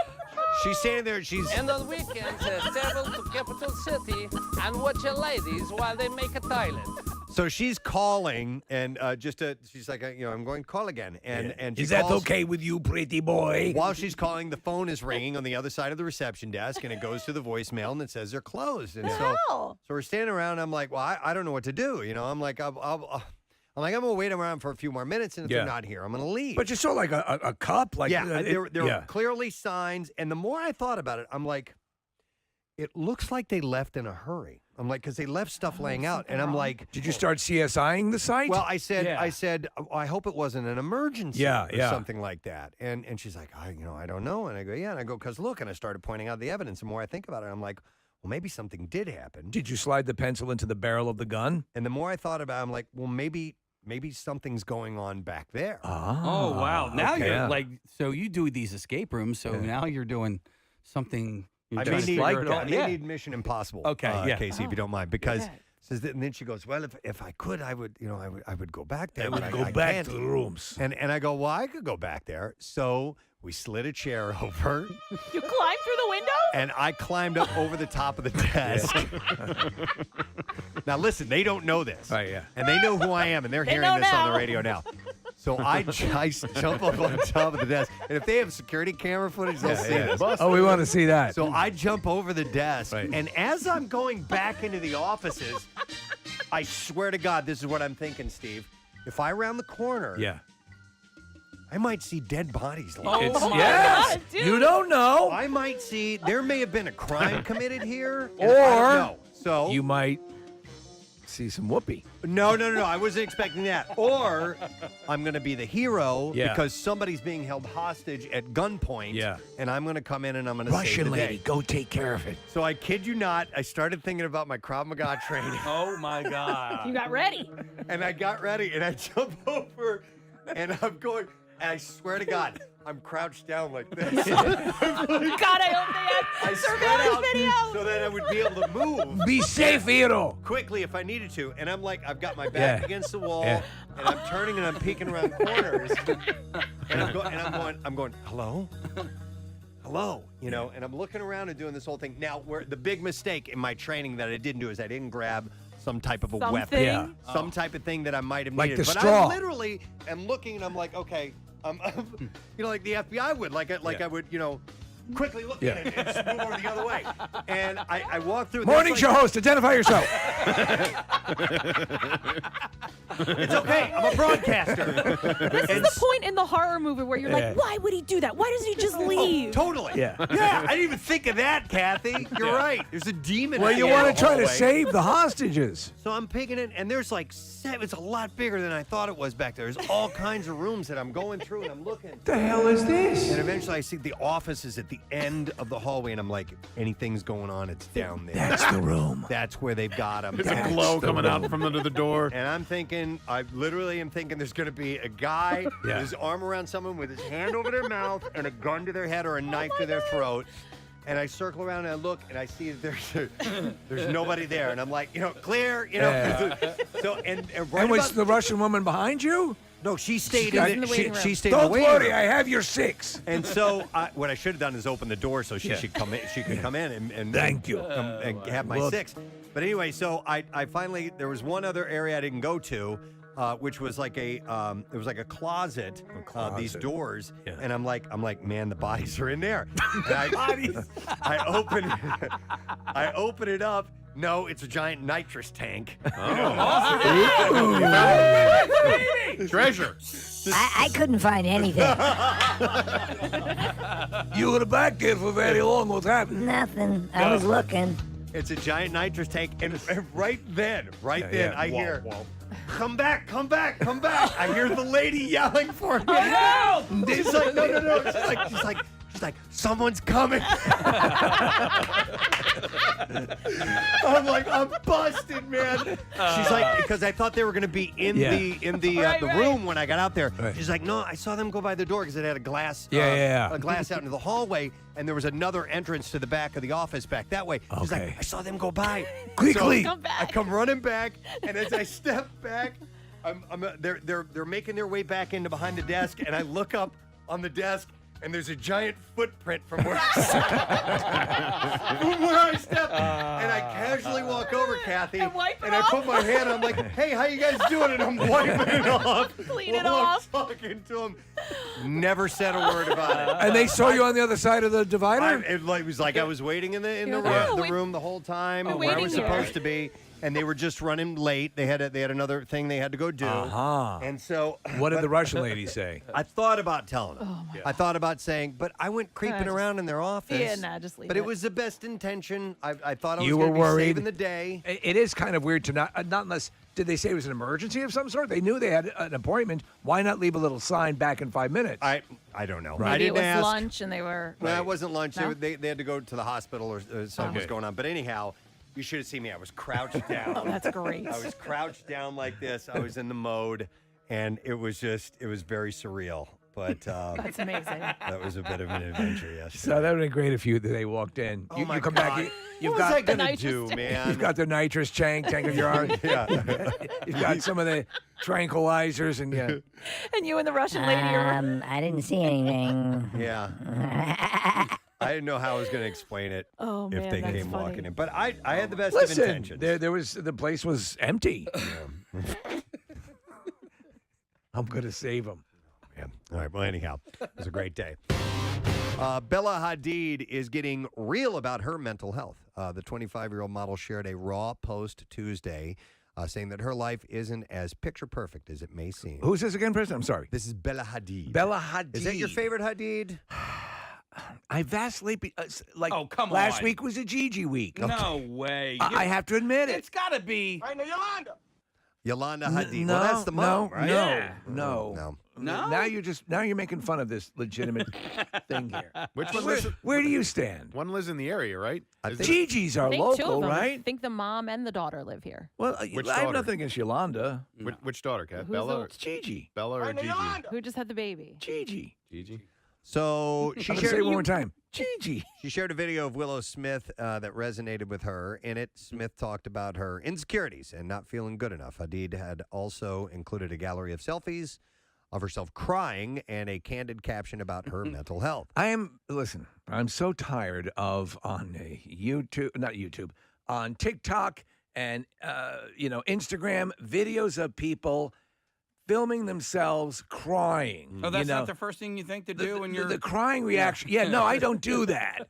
she's standing there. And on weekends, travel to capital city and watch your ladies while they make a toilet. So she's calling, and she's like, I'm going to call again. And she Is that calls, okay with you, pretty boy? While she's calling, the phone is ringing on the other side of the reception desk, and it goes to the voicemail, and it says they're closed. And so we're standing around. And I'm like, well, I don't know what to do. I'm like, I'm gonna wait around for a few more minutes, and if they're not here, I'm gonna leave. But you saw like a cup, like there were clearly signs. And the more I thought about it, I'm like, it looks like they left in a hurry. I'm like, because they left stuff laying out, and I'm like, did you start CSIing the site? Well, I said, I hope it wasn't an emergency or something like that. And she's like, I don't know. And I go, yeah. And I go, because look, and I started pointing out the evidence. The more I think about it, I'm like, well, maybe something did happen. Did you slide the pencil into the barrel of the gun? And the more I thought about it, I'm like, well, maybe something's going on back there. Oh, wow. Now you're like, so you do these escape rooms, so now you're doing something. I may need Mission Impossible, Casey, if you don't mind, because Says that, and then she goes, well, if I could, I would go back there. I would but go back can't." to the rooms. And I go, well, I could go back there. So we slid a chair over. You climbed through the window? And I climbed up over the top of the desk. Now, listen, they don't know this. Right, yeah. And they know who I am, and they're They hearing know this on now. the radio now. So I jump up on top of the desk. And if they have security camera footage, they'll see this. Oh, we want to see that. So I jump over the desk. Right. And as I'm going back into the offices, I swear to God, this is what I'm thinking, Steve. If I round the corner, Yeah. I might see dead bodies. It's, my yes. God, dude. You don't know. I might see, there may have been a crime committed here. Or I don't know. So you might see some whoopee. No. I wasn't expecting that. Or I'm going to be the hero Yeah. because somebody's being held hostage at gunpoint. Yeah. And I'm going to come in and I'm going to save Russian the lady, day. go take care of it. So I kid you not, I started thinking about my Krav Maga training. Oh, my God. You got ready. And I got ready and I jump over and I'm going, and I swear to God, I'm crouched down like this. God, I hope they had surveillance video. So that I would be able to move. Be safe, hero. Quickly if I needed to. And I'm like, I've got my back Yeah. against the wall, Yeah. and I'm turning and I'm peeking around corners. And I'm going, hello? Hello? You know, and I'm looking around and doing this whole thing. Now, where the big mistake in my training that I didn't do is I didn't grab some type of a weapon. Something? Yeah. Some type of thing that I might have Like needed. the But straw. I literally am looking and I'm like, okay, you know, like the FBI would, I would, you know, quickly look at it and just move over the other way. And I walk through. Morning there's show host, identify yourself. It's okay. I'm a broadcaster. This is the point in the horror movie where you're like, why would he do that? Why doesn't he just leave? Totally. Yeah. Yeah. I didn't even think of that, Kathy. You're right. There's a demon. Well, in you the want to try to hallway. save the hostages. So I'm picking it, and there's like seven. It's a lot bigger than I thought it was back there. There's all kinds of rooms that I'm going through, and I'm looking. The hell is this? And eventually I see the office is at the end of the hallway, and I'm like, anything's going on, it's down there. That's the room. That's where they've got him. There's a glow coming out from under the door. And I'm thinking, I literally am thinking there's going to be a guy with his arm around someone with his hand over their mouth and a gun to their head or a knife to their throat. And I circle around and I look and I see there's nobody there. And I'm like, you know, clear, you know. Yeah. So and right And was about, the Russian woman behind you? no, she stayed got- in the waiting room. she stayed in the Don't waiting worry, room. I have your 6. And so what I should have done is open the door so she should come in. She could come in and Thank you. and have my Well- 6. But anyway, so I finally there was one other area I didn't go to, which was like it was like a closet. These doors, and I'm like, man, the bodies are in there. And I open it up. No, it's a giant nitrous tank. Treasure. I couldn't find anything. You were back there for very long. What happened? Nothing. I was looking. It's a giant nitrous tank, and right then, yeah. I hear, come back, come back, come back. I hear the lady yelling for me. Oh, no! She's like, no. She's like, someone's coming. I'm like, I'm busted, man. She's like, because I thought they were gonna be in the room when I got out there. Right. She's like, no, I saw them go by the door because it had a glass, Yeah. a glass out into the hallway, and there was another entrance to the back of the office back that way. She's Okay. like, I saw them go by. Quickly. So I come running back, and as I step back, they're making their way back into behind the desk, and I look up on the desk. And there's a giant footprint from where I stepped. And I casually walk over, Kathy, and I put my hand. I'm like, "Hey, how you guys doing?" And I'm wiping it off. Clean it while off. I'm talking to him. Never said a word about it. And they saw you on the other side of the divider? It was like I was waiting in the room the whole time where I waiting was here. supposed to be. And they were just running late. They had another thing they had to go do. And so, What did the Russian lady say? I thought about telling them. I thought about saying, but I went creeping around in their office. Yeah, nah, just leave But it. it was the best intention. I thought I was You going were to be worried. saving the day. It is kind of weird to not unless, did they say it was an emergency of some sort? They knew they had an appointment. Why not leave a little sign back in 5 minutes? I don't know. Right. I Maybe it didn't was ask. lunch and they were. No, it wasn't lunch. No? They had to go to the hospital or something was going on. But anyhow, you should have seen me. I was crouched down. Oh, that's great. I was crouched down like this. I was in the mode, and it was very surreal. But That's amazing. that was a bit of an adventure yesterday. So that would have been great if they walked in. Oh my you come God. back. You've What got was I the gonna nitrous do, tank. man? You've got the nitrous tank on your arm. Yeah. You've got some of the tranquilizers and yeah. And you and the Russian lady are. I didn't see anything. Yeah. I didn't know how I was going to explain it Oh, if man, they that's came funny. walking in. But I had the best of Listen, intentions. there was the place was empty. I'm gonna save them. Yeah. All right. Well, anyhow, it was a great day. Bella Hadid is getting real about her mental health. The 25-year-old model shared a raw post Tuesday saying that her life isn't as picture perfect as it may seem. Who's this again, Preston? I'm sorry. This is Bella Hadid. Bella Hadid. Is that your favorite Hadid? I vastly like. Oh, come last on. week was a Gigi week. No way. I have to admit it. It's got to be. I know Yolanda. Yolanda Hadid. No, well, that's the mom, no, right? no, No. No? Now you're making fun of this legitimate thing here. Which one Where, lives? where do you stand? One lives in the area, right? Gigi's are I think two local, of them. right? I think the mom and the daughter live here. Well, Which I have daughter? nothing against Yolanda. Which daughter, Kat? Who's Bella? the- Or, It's Gigi. Bella or I know Gigi? Yolanda. Who just had the baby? Gigi. Gigi. So I'm she gonna say shared it one more time. Gigi. She shared a video of Willow Smith that resonated with her. In it, Smith talked about her insecurities and not feeling good enough. Hadid had also included a gallery of selfies of herself crying and a candid caption about her mental health. Listen, I'm so tired of on on TikTok and, Instagram, videos of people filming themselves crying. Oh, that's you know? not the first thing you think to do when you're the crying reaction. Yeah, no, I don't do that.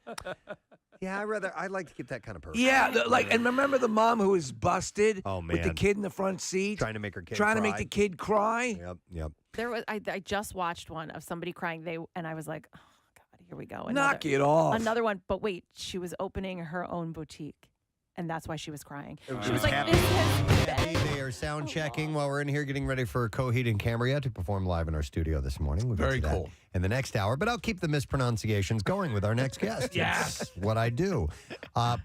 Yeah, I like to keep that kind of person. Yeah, and remember the mom who was busted Oh, with the man. kid in the front seat? Trying to make her kid Trying to cry. make the kid cry? Yep. There was. I just watched one of somebody crying. And I was like, oh God, here we go. Knock it off. Another one. But wait, she was opening her own boutique, and that's why she was crying. She was like, happy. this has Happy. They are sound checking while we're in here getting ready for Coheed and Cambria to perform live in our studio this morning. We'll get Very to that cool. in the next hour, but I'll keep the mispronunciations going with our next guest. Yes. It's what I do.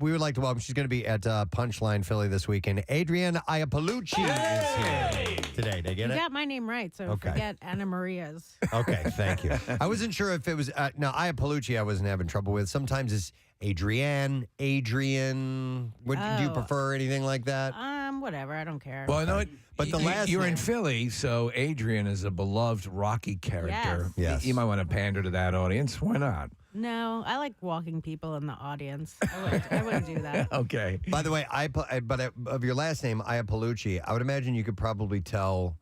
We would like to welcome, she's going to be at Punchline Philly this weekend. Adrienne Iapolucci is here today. Did I get You it? got my name right, so Okay. forget Anna Maria's. Okay, thank you. I wasn't sure if it was, no, Iapolucci I wasn't having trouble with. Sometimes it's Adrienne. Do you Oh. prefer anything like that? Whatever, I don't care. Well, no, But the last you're in name- Philly, so Adrian is a beloved Rocky character. Yes. You might want to pander to that audience. Why not? No, I like walking people in the audience. I wouldn't do that. Okay. By the way, of your last name, Iapolucci, I would imagine you could probably tell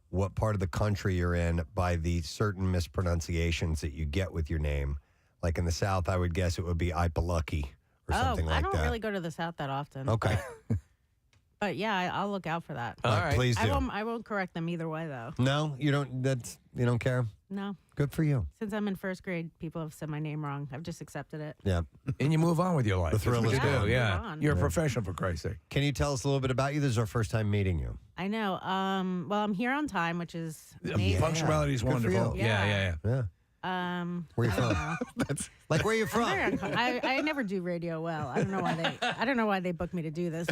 what part of the country you're in by the certain mispronunciations that you get with your name. Like in the South, I would guess it would be Ipalucky or something like I don't that. really go to the South that often. Okay. But yeah, I'll look out for that. All right. Please do. I won't correct them either way, though. No, you don't. You don't care. No. Good for you. Since I'm in first grade, people have said my name wrong. I've just accepted it. Yeah. And you move on with your life. The thrill That's is what you gone. do. Yeah. Move on. You're a Yeah. professional, for Christ's sake. Can you tell us a little bit about you? This is our first time meeting you. I know. Well, I'm here on time, which is amazing. Punctuality is Good for wonderful. you. Yeah. Yeah. Where you I don't from? know. Like where you I'm from? very I never do radio well. I don't know why they booked me to do this.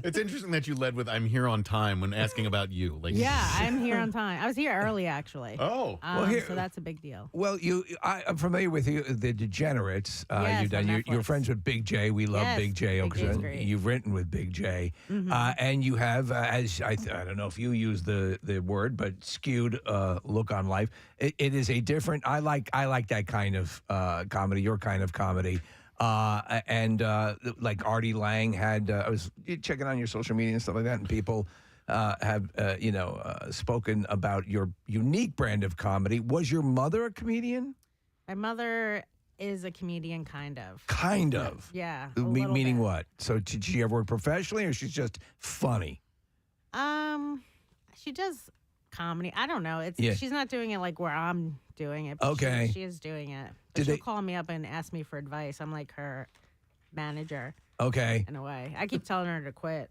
It's interesting that you led with "I'm here on time" when asking about you. Like, Yeah, I'm here on time. I was here early, actually. Oh. So that's a big deal. Well, I'm familiar with you, the Degenerates. Yes, You've done. on You're Netflix. friends with Big J. We love Yes, Big J Big J's because great. you've written with Big J, Mhm. and you have, as I don't know if you use the word, but skewed look on life. It is a different. I like that kind of comedy. Your kind of comedy. Like Artie Lang had, I was checking on your social media and stuff like that, and people have, spoken about your unique brand of comedy. Was your mother a comedian? My mother is a comedian, kind of. Kind of. Yeah. a Meaning little bit. what? So did she ever work professionally, or she's just funny? She does comedy. I don't know. Yeah. She's not doing it like where I'm doing it. But Okay. She is doing it. But Did she'll they- call me up and ask me for advice. I'm like her manager. Okay. In a way, I keep telling her to quit.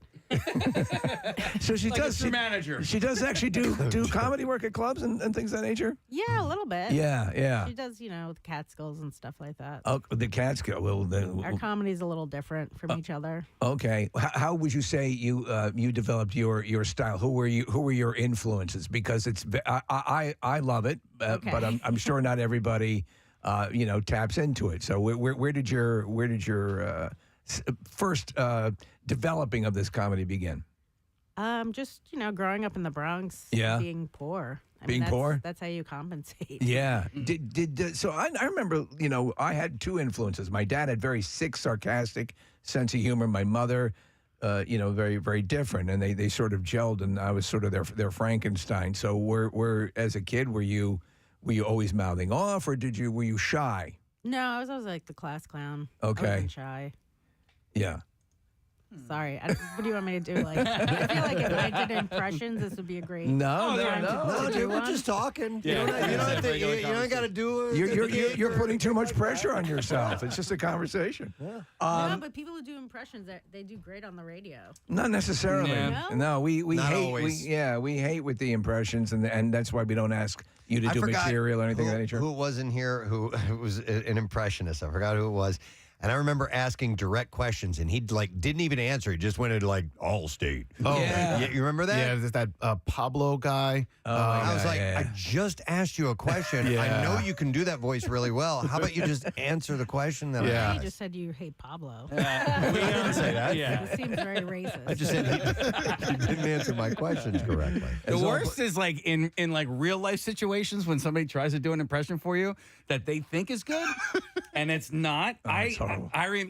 So she Like a does. true manager. She does actually do comedy work at clubs and things of that nature. Yeah, a little bit. Yeah. She does, with Catskills and stuff like that. Oh, the Catskill. Well, Our comedy's a little different from each other. Okay. How would you say you developed your style? Who were your influences? Because I love it, Okay. but I'm sure not everybody taps into it. So where did your first developing of this comedy begin? Just growing up in the Bronx. Yeah. Being poor. Being poor? That's how you compensate. Yeah. So I remember, I had two influences. My dad had very sick, sarcastic sense of humor. My mother, very, very different. And they sort of gelled, and I was sort of their Frankenstein. So as a kid, were you always mouthing off, or were you shy? No, I was always like the class clown. Okay. I wasn't shy. Yeah. Sorry. What do you want me to do? Like, I feel like if I did impressions, this would be a great time to do Dude, we're one. just talking. Yeah. You don't got to do it. You're putting too much pressure on yourself. It's just a conversation. No, but people who do impressions, they do great on the radio. Not necessarily. Yeah. No, we Not hate. always. We hate with the impressions, and that's why we don't ask you to I do forgot material or anything of that nature. Who was in here who was an impressionist? I forgot who it was. And I remember asking direct questions, and he didn't even answer. He just went into all state. Oh, Yeah. You remember that? Yeah, there's that Pablo guy. I was like, I just asked you a question. Yeah. I know you can do that voice really well. How about you just answer the question that I You asked? just said you hate Pablo. We didn't say that. It seems very racist. I just said he didn't answer my questions correctly. The worst is in real life situations when somebody tries to do an impression for you that they think is good and it's not.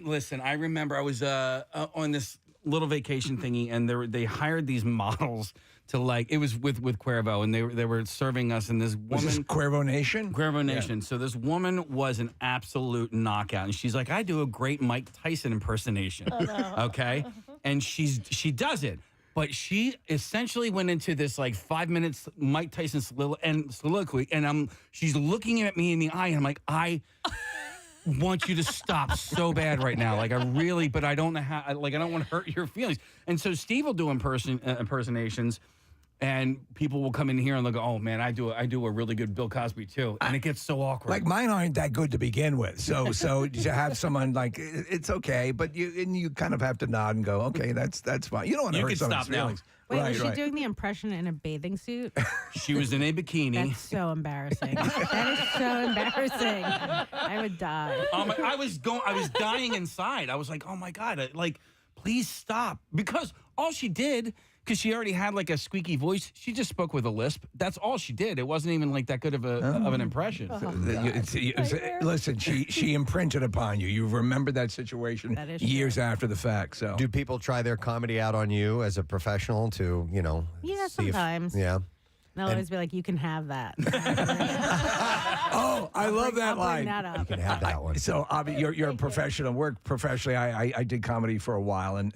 Listen, I remember I was on this little vacation thingy, and they hired these models to it was with Cuervo, and they were serving us, and this woman. Was this Cuervo Nation? Cuervo Nation. So this woman was an absolute knockout, and she's like, I do a great Mike Tyson impersonation. Oh, no. Okay, and she does it. But she essentially went into this 5 minutes Mike Tyson soliloquy, and she's looking at me in the eye, and I'm like, I want you to stop so bad right now. But I don't know how, I don't want to hurt your feelings. And so Steve will do impersonations, and people will come in here and they'll go, oh man, I do a really good Bill Cosby too. And it gets so awkward. Mine aren't that good to begin with. So to have someone it's okay, but you kind of have to nod and go, okay, that's fine. You don't want to You hurt can someone's stop now. feelings. Wait, right, was she right. doing the impression in a bathing suit? She was in a bikini. That's so embarrassing. That is so embarrassing. I would die. I was dying inside. I was like, oh my God, please stop. Because all she did, because she already had a squeaky voice, she just spoke with a lisp. That's all she did. It wasn't even that good of an impression. Listen, she imprinted upon you. You remember that situation years after the fact. So do people try their comedy out on you as a professional to, Yeah, see sometimes. Yeah. They'll always be like, you can have that. Oh, I love that I'll line. bring that up. You can have that one. So you're a professional. Work professionally. I did comedy for a while, and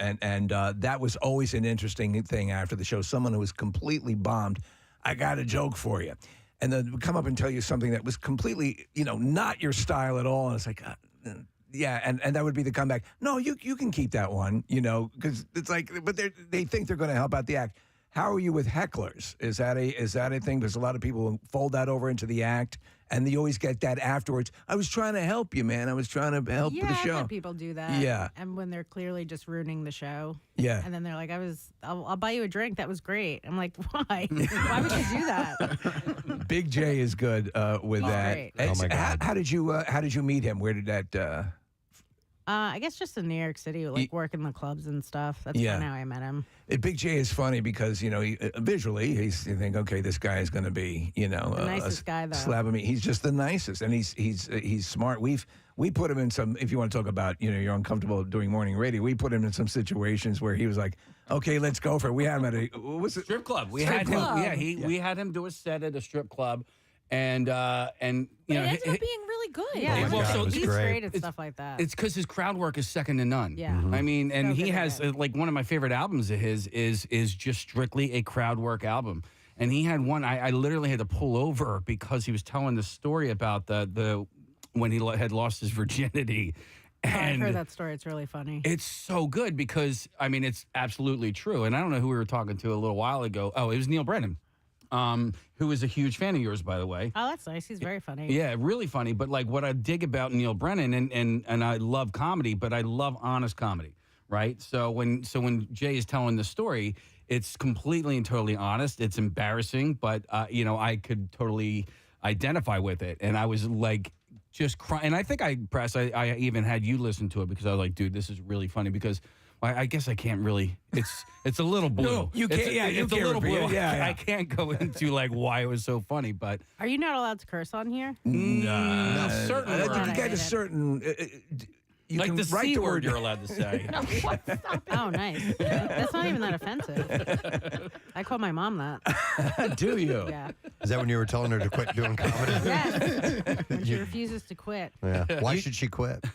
that was always an interesting thing after the show. Someone who was completely bombed. I got a joke for you, and then come up and tell you something that was completely not your style at all, and it's like. Yeah, and that would be the comeback. No, you can keep that one, because it's but they think they're going to help out the act. How are you with hecklers? Is that a thing? There's a lot of people who fold that over into the act, and you always get that afterwards. I was trying to help you, man. I was trying to help the I've show. had people do that. Yeah. And when they're clearly just ruining the show. Yeah. And then they're like, I'll buy you a drink. That was great. I'm like, why? Why would you do that? Big J is good with that. great. Oh, my God. How did you meet him? Where did that? I guess just in New York City, working the clubs and stuff. That's Yeah. kind of how I met him. Big J is funny because visually you think, okay, this guy is going to be The nicest guy, though. slab of meat. He's just the nicest, and he's smart. We put him in some. If you want to talk about you're uncomfortable doing morning radio, we put him in some situations where he was like, okay, let's go for it. We had him at a what was it? Strip club. We Strip had club. him. We had him do a set at a strip club, and But it ended up being really good. Yeah, Oh my God, it was he's great. great at stuff like that. It's because his crowd work is second to none. Yeah. I mean, and So he good at has it. one of my favorite albums of his is just strictly a crowd work album. And he had one I literally had to pull over because he was telling the story about the when he had lost his virginity. I've And heard that story. It's really funny. it's so good because, I mean, it's absolutely true. And I don't know who we were talking to a little while ago. Oh, it was Neil Brennan, who is a huge fan of yours, by the way. Oh, that's nice. He's very funny. Yeah, really funny. But like what I dig about Neil Brennan, and I love comedy, but I love honest comedy, right? So when Jay is telling the story, it's completely and totally honest. It's embarrassing, but I could totally identify with it. And I was like just crying. And I think I even had you listen to it because I was like, dude, this is really funny because I guess I can't really. It's a little blue. No, you can't. It's a little blue. Yeah. I can't go into like why it was so funny, but Are you not allowed to curse on here? no, certainly. I think you got a certain. You like can the write C the word you're allowed to say. Oh, nice. That's not even that offensive. I call my mom that. Do you? Yeah. Is that when you were telling her to quit doing comedy? Yes. When she refuses to quit. Yeah. Why should she quit?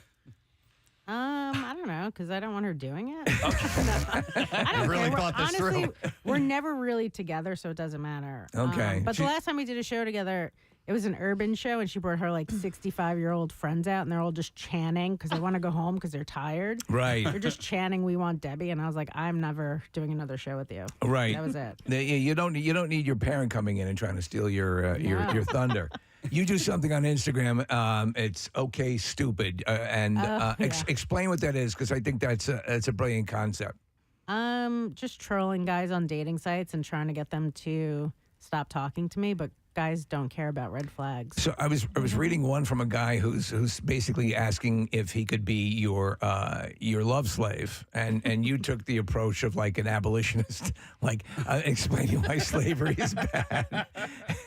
I don't know, because I don't want her doing it. I don't really care. thought this Honestly, through. we're never really together, so it doesn't matter. Okay. But the last time we did a show together, it was an urban show, and she brought her like 65-year-old friends out, and they're all just chanting because they want to go home because they're tired. Right. They're just chanting, "We want Debbie," and I was like, "I'm never doing another show with you." Right. That was it. You don't need your parent coming in and trying to steal your thunder. You do something on Instagram. It's okay, stupid, explain what that is because I think that's a brilliant concept. Just trolling guys on dating sites and trying to get them to stop talking to me, but guys don't care about red flags. So I was reading one from a guy who's basically asking if he could be your love slave, and you took the approach of like an abolitionist, like explaining why slavery is bad.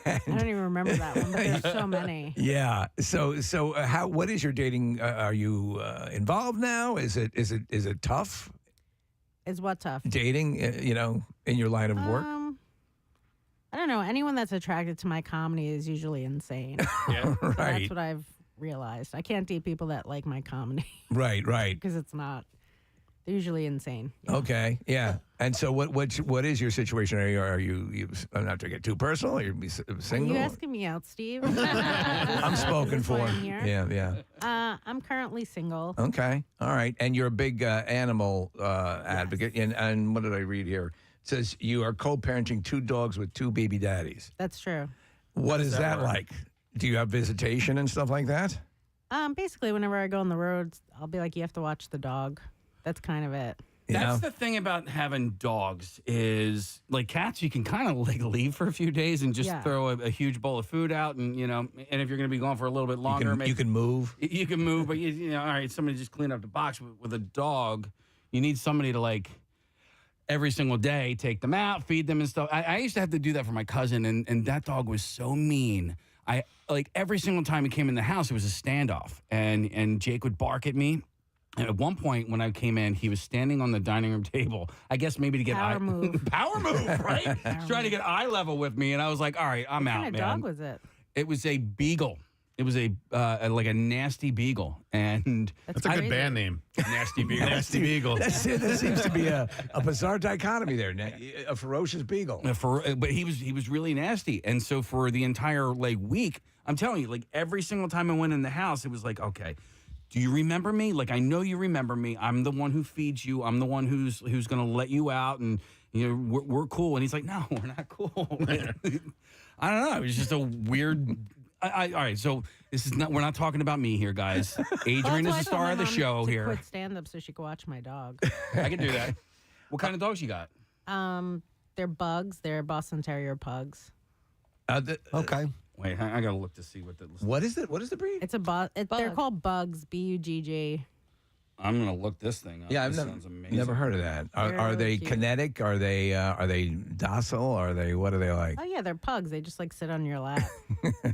I don't even remember that one, but there's so many. Yeah. So what is your dating? Are you involved now? Is it tough? Is what tough? Dating, in your line of work. I don't know. Anyone that's attracted to my comedy is usually insane. Yeah. So Right. that's what I've realized. I can't date people that like my comedy. Right. Because it's not. They're usually insane. Yeah. Okay. Yeah. And so what is your situation? Are you I'm not to get too personal. Are you single? Are you asking me out, Steve? I'm spoken for. I'm here. Yeah. I'm currently single. Okay. All right. And you're a big animal advocate. And what did I read here? It says you are co-parenting 2 dogs with 2 baby daddies. That's true. What is that like? Do you have visitation and stuff like that? Basically, whenever I go on the roads, I'll be like, you have to watch the dog. That's kind of it. That's the thing about having dogs is like cats, you can kind of like leave for a few days and just throw a huge bowl of food out, and and if you're going to be gone for a little bit longer, you can move. You can move, but all right, somebody just clean up the box. With a dog, you need somebody to like every single day take them out, feed them and stuff. I used to have to do that for my cousin, and that dog was so mean. I like every single time he came in the house, it was a standoff, and Jake would bark at me. And at one point, when I came in, he was standing on the dining room table. I guess maybe to get Power move. Power move, right? He's trying to get eye level with me, and I was like, "All right, I'm out, What kind man." of dog was it? It was a beagle. It was a like a nasty beagle, and That's a good band name. Nasty Beagle. Nasty Beagle. That seems to be a bizarre dichotomy there. A ferocious beagle. But he was really nasty, and so for the entire like week, I'm telling you, like every single time I went in the house, it was like, okay, do you remember me? Like, I know you remember me. I'm the one who feeds you. I'm the one who's going to let you out, and we're cool. And he's like, no, we're not cool. I don't know. It was just a weird. All right, so this is not. We're not talking about me here, guys. Adrian is the star of the show here. Quit stand up so she could watch my dog. I can do that. What kind of dogs you got? They're bugs. They're Boston Terrier pugs. Okay. Wait, I gotta look to see what the. What is it? What is the breed? It's a bug. They're called bugs. BUGG. I'm gonna look this thing up. Yeah, This I've sounds amazing. never heard of that. Are they cute. kinetic? Are they docile? Are they what are they like? Oh yeah, they're pugs. They just like sit on your lap.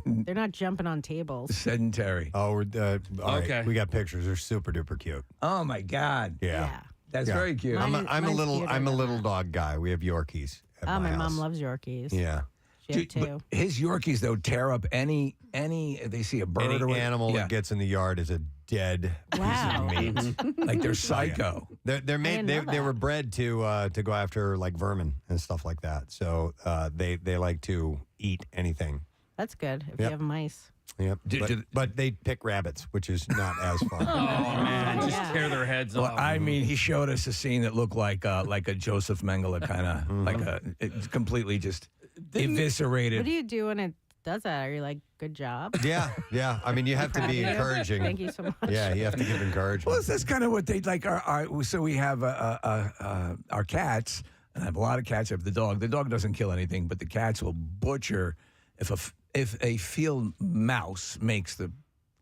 They're not jumping on tables. Sedentary. Oh, we're all Okay. right. We got pictures. They're super duper cute. Oh my God. Yeah. That's very cute. I'm a Mine's little cuter I'm a than little that. dog guy. We have Yorkies. At Oh, my house. mom loves Yorkies. Yeah. She had 2. But his Yorkies though tear up any if they see a bird Any or what- animal yeah. that gets in the yard is a dead Wow. piece of meat. like they're psycho. They're made. didn't know They were that. bred to go after like vermin and stuff like that. So they like to eat anything. That's good if Yep. you have mice. Yep. But they pick rabbits, which is not as fun. Oh, man. Just tear their heads Well, off. I mean, he showed us a scene that looked like a Joseph Mengele kind of, it's completely just eviscerated. What do you do when it does that? Are you like, good job? Yeah. I mean, you have to be encouraging. Thank you so much. Yeah, you have to give encouragement. Well, that's kind of what they like. So we have our cats, and I have a lot of cats. I have the dog. The dog doesn't kill anything, but the cats will butcher if a field mouse makes the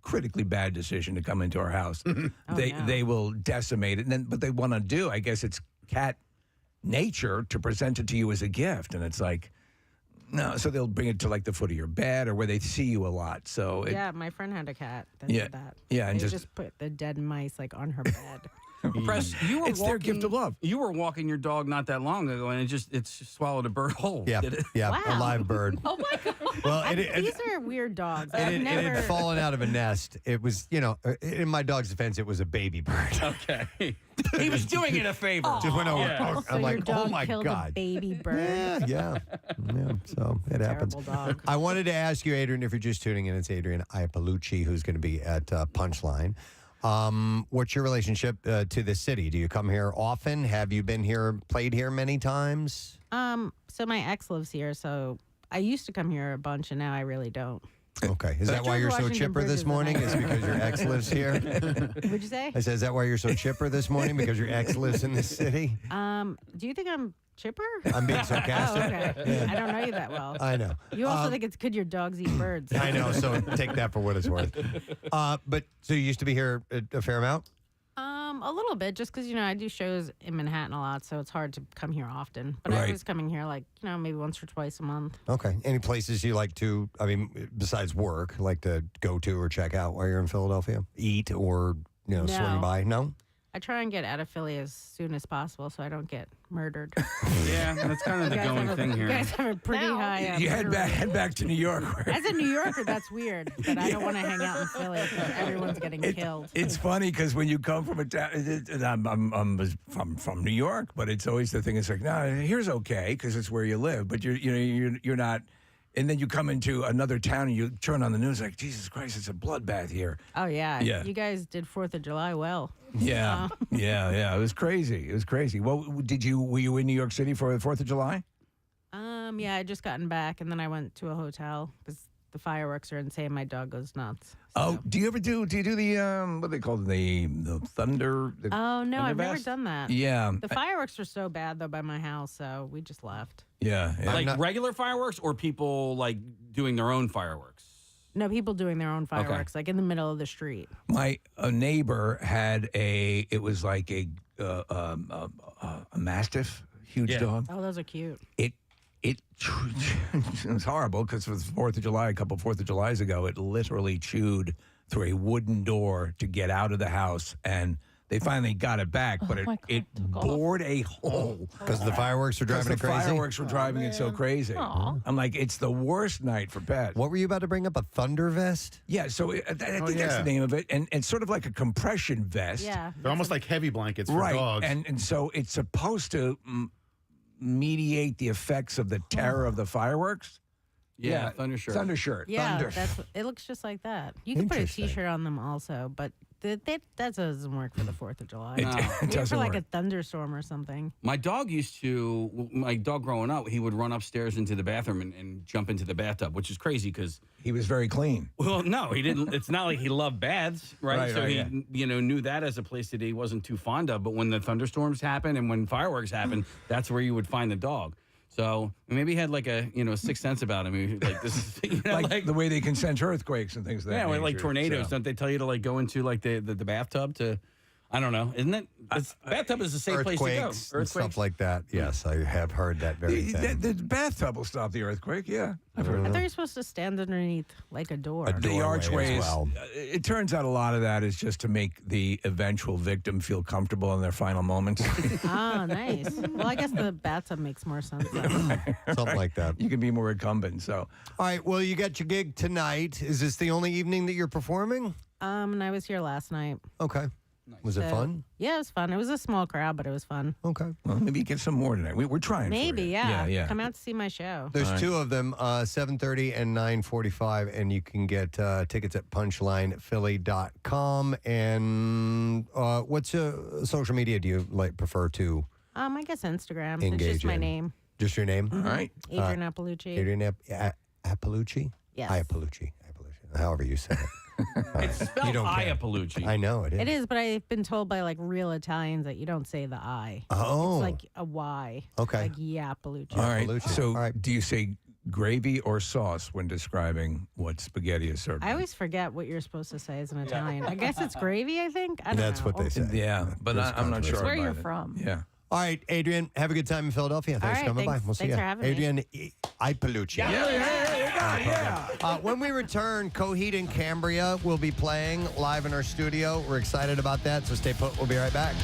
critically bad decision to come into our house. They will decimate it, but they want to do. I guess it's cat nature to present it to you as a gift, and it's like. No, so they'll bring it to like the foot of your bed or where they see you a lot. So yeah, my friend had a cat that did that. Yeah, and they just put the dead mice like on her bed. Press, it's their gift of love. You were walking your dog not that long ago, and it swallowed a bird whole. Yeah, did it? yeah, Wow. a live bird. Oh my god! Well, These are weird dogs. It had fallen out of a nest. It was, in my dog's defense, it was a baby bird. Okay. He was doing it a favor. Just went over. Yeah. I'm like, your dog oh my killed God. a baby bird. Yeah. So it happens. Dog. I wanted to ask you, Adrian, if you're just tuning in, it's Adrian Iapolucci who's going to be at Punchline. What's your relationship to the city? Do you come here often? Have you been here, played here many times? So my ex lives here, so I used to come here a bunch, and now I really don't. Okay. Is that why you're so chipper this morning? Is because your ex lives here? What'd you say? I said, is that why you're so chipper this morning? Because your ex lives in the city? Do you think I'm chipper? I'm being sarcastic. Oh, okay. Yeah. I don't know you that well. I know. You also think it's good your dogs eat birds. I know, so take that for what it's worth. But so you used to be here a fair amount? A little bit, just because I do shows in Manhattan a lot, so it's hard to come here often. But Right. I was coming here maybe once or twice a month. Okay. Any places you like to, besides work, like to go to or check out while you're in Philadelphia? Eat or, swing No. by? No? I try and get out of Philly as soon as possible so I don't get murdered. Yeah, that's kind of the going thing here. You guys have a pretty high. You head back to New York. As a New Yorker, that's weird. But I don't want to hang out in Philly because everyone's getting killed. It's funny because when you come from a town, I'm from New York, but it's always the thing. It's like, no, here's okay because it's where you live, but you're not. And then you come into another town and you turn on the news like, Jesus Christ, it's a bloodbath here. Oh yeah. Yeah. You guys did 4th of July well. Yeah, yeah. It was crazy. Well, were you in New York City for the 4th of July? Yeah, I just gotten back and then I went to a hotel because the fireworks are insane. My dog goes nuts. Oh, do you do the what they call it, the thunder? Oh no, I've never Thundervest? done that. Yeah. The fireworks are so bad though by my house, so we just left. Yeah. Like regular fireworks or people like doing their own fireworks? No, people doing their own fireworks, like in the middle of the street. My neighbor had it was like a Mastiff, huge dog. Oh, those are cute. It was horrible because it was 4th of July, a couple 4th of Julys ago. It literally chewed through a wooden door to get out of the house, and they finally got it back, but it bored a hole. Because the fireworks were driving it crazy? The fireworks were driving it so crazy. I'm like, it's the worst night for pets. What were you about to bring up? A thunder vest? Yeah, so I think that's the name of it. And it's sort of like a compression vest. Yeah. They're almost like heavy blankets for Right. dogs. And so it's supposed to mediate the effects of the terror of the fireworks. Yeah, thunder shirt. Thunder shirt. Yeah, Thunder. it looks just like that. You can put a Interesting. T-shirt on them also, but that doesn't work for the 4th of July. It Maybe doesn't for like work. a thunderstorm or something. My dog growing up, he would run upstairs into the bathroom and jump into the bathtub, which is crazy because He was very clean. well, no, he didn't. It's not like he loved baths, right? Right, so right, he, knew that as a place that he wasn't too fond of. But when the thunderstorms happen and when fireworks happen, that's where you would find the dog. So maybe he had like a sixth sense about him. He was like this is like the way they can sense earthquakes and things of that yeah, like nature, tornadoes. so. Don't they tell you to like go into like the bathtub to? I don't know. Isn't it? Bathtub is a safe place to go. Earthquakes and stuff like that. Yes, I have heard that very thing. The bathtub will stop the earthquake. Yeah, I've heard I that. thought you're supposed to stand underneath like a door. The archways. well. It turns out a lot of that is just to make the eventual victim feel comfortable in their final moments. Ah, nice. Well, I guess the bathtub makes more sense. Something like that. You can be more incumbent. So, all right. Well, you got your gig tonight. Is this the only evening that you're performing? And I was here last night. Okay. Was it fun? Yeah, it was fun. It was a small crowd, but it was fun. Okay. Well, maybe you get some more tonight. We're trying. Maybe, for you. yeah. Yeah. Come out to see my show. There's two of them, 7:30 and 9:45, and you can get tickets at punchlinephilly.com. And what's social media do you prefer to I guess Instagram. engage It's just my in? name. Just your name? All right. Adrian Appalucci. Adrian Appalucci? Yes. Appalucci. However you say it. It's spelled Iappalucci. I know it is. It is, but I've been told by real Italians that you don't say the I. Oh. It's like a Y. Okay. Like Yappalucci. All right. So, do you say gravy or sauce when describing what spaghetti is served? I always forget what you're supposed to say as an Italian. I guess it's gravy, I think. I don't That's know. what they say. Yeah, but I'm not sure. It's where about you're it. from. Yeah. All right, Adrian, have a good time in Philadelphia. Thanks for All right, coming by. thanks- We'll see thanks you. for having me. Adrian Appalucci. Yeah. When we return, Coheed and Cambria will be playing live in our studio. We're excited about that, so stay put. We'll be right back.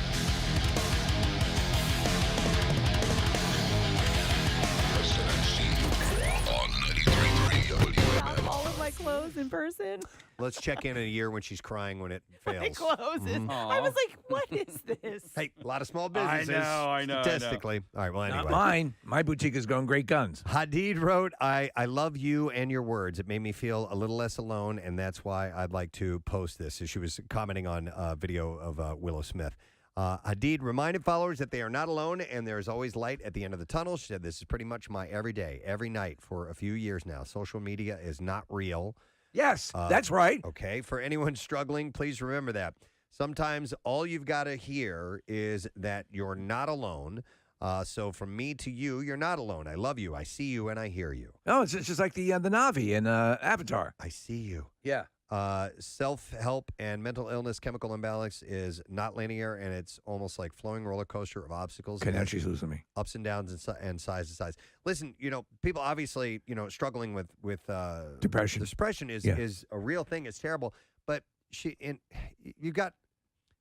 All of my clothes in person. Let's check in a year when she's crying when it fails. My clothes. Mhm. I was like, what is this? Hey, a lot of small businesses. I know. Statistically. All right, well, anyway. Not mine. My boutique is going great guns. Hadid wrote, I love you and your words. It made me feel a little less alone, and that's why I'd like to post this. She was commenting on a video of Willow Smith. Hadid reminded followers that they are not alone and there is always light at the end of the tunnel. She said, this is pretty much my everyday, every night for a few years now. Social media is not real. Yes, that's right. Okay, for anyone struggling, please remember that. Sometimes all you've got to hear is that you're not alone. So from me to you, you're not alone. I love you. I see you and I hear you. No, it's just like the Na'vi in Avatar. I see you. Yeah. Self-help and mental illness, chemical imbalance is not linear, and it's almost like flowing roller coaster of obstacles. Okay, now she's losing me. Ups and downs and size to size. Listen, people obviously, struggling with depression. Depression is a real thing. It's terrible, but you've got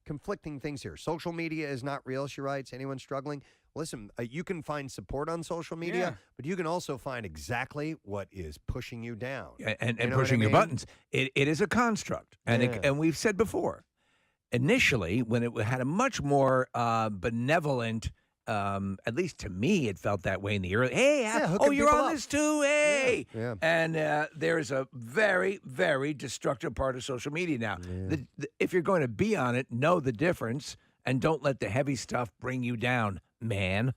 conflicting things here. Social media is not real, she writes. Anyone struggling? Listen, you can find support on social media, but you can also find exactly what is pushing you down. And You know pushing what I your mean? buttons. It is a construct. And, and we've said before, initially, when it had a much more benevolent, at least to me, it felt that way in the early, hey, hooking you're people on up. this too, hey. Yeah. And there's a very, very destructive part of social media now. If you're going to be on it, know the difference and don't let the heavy stuff bring you down, man.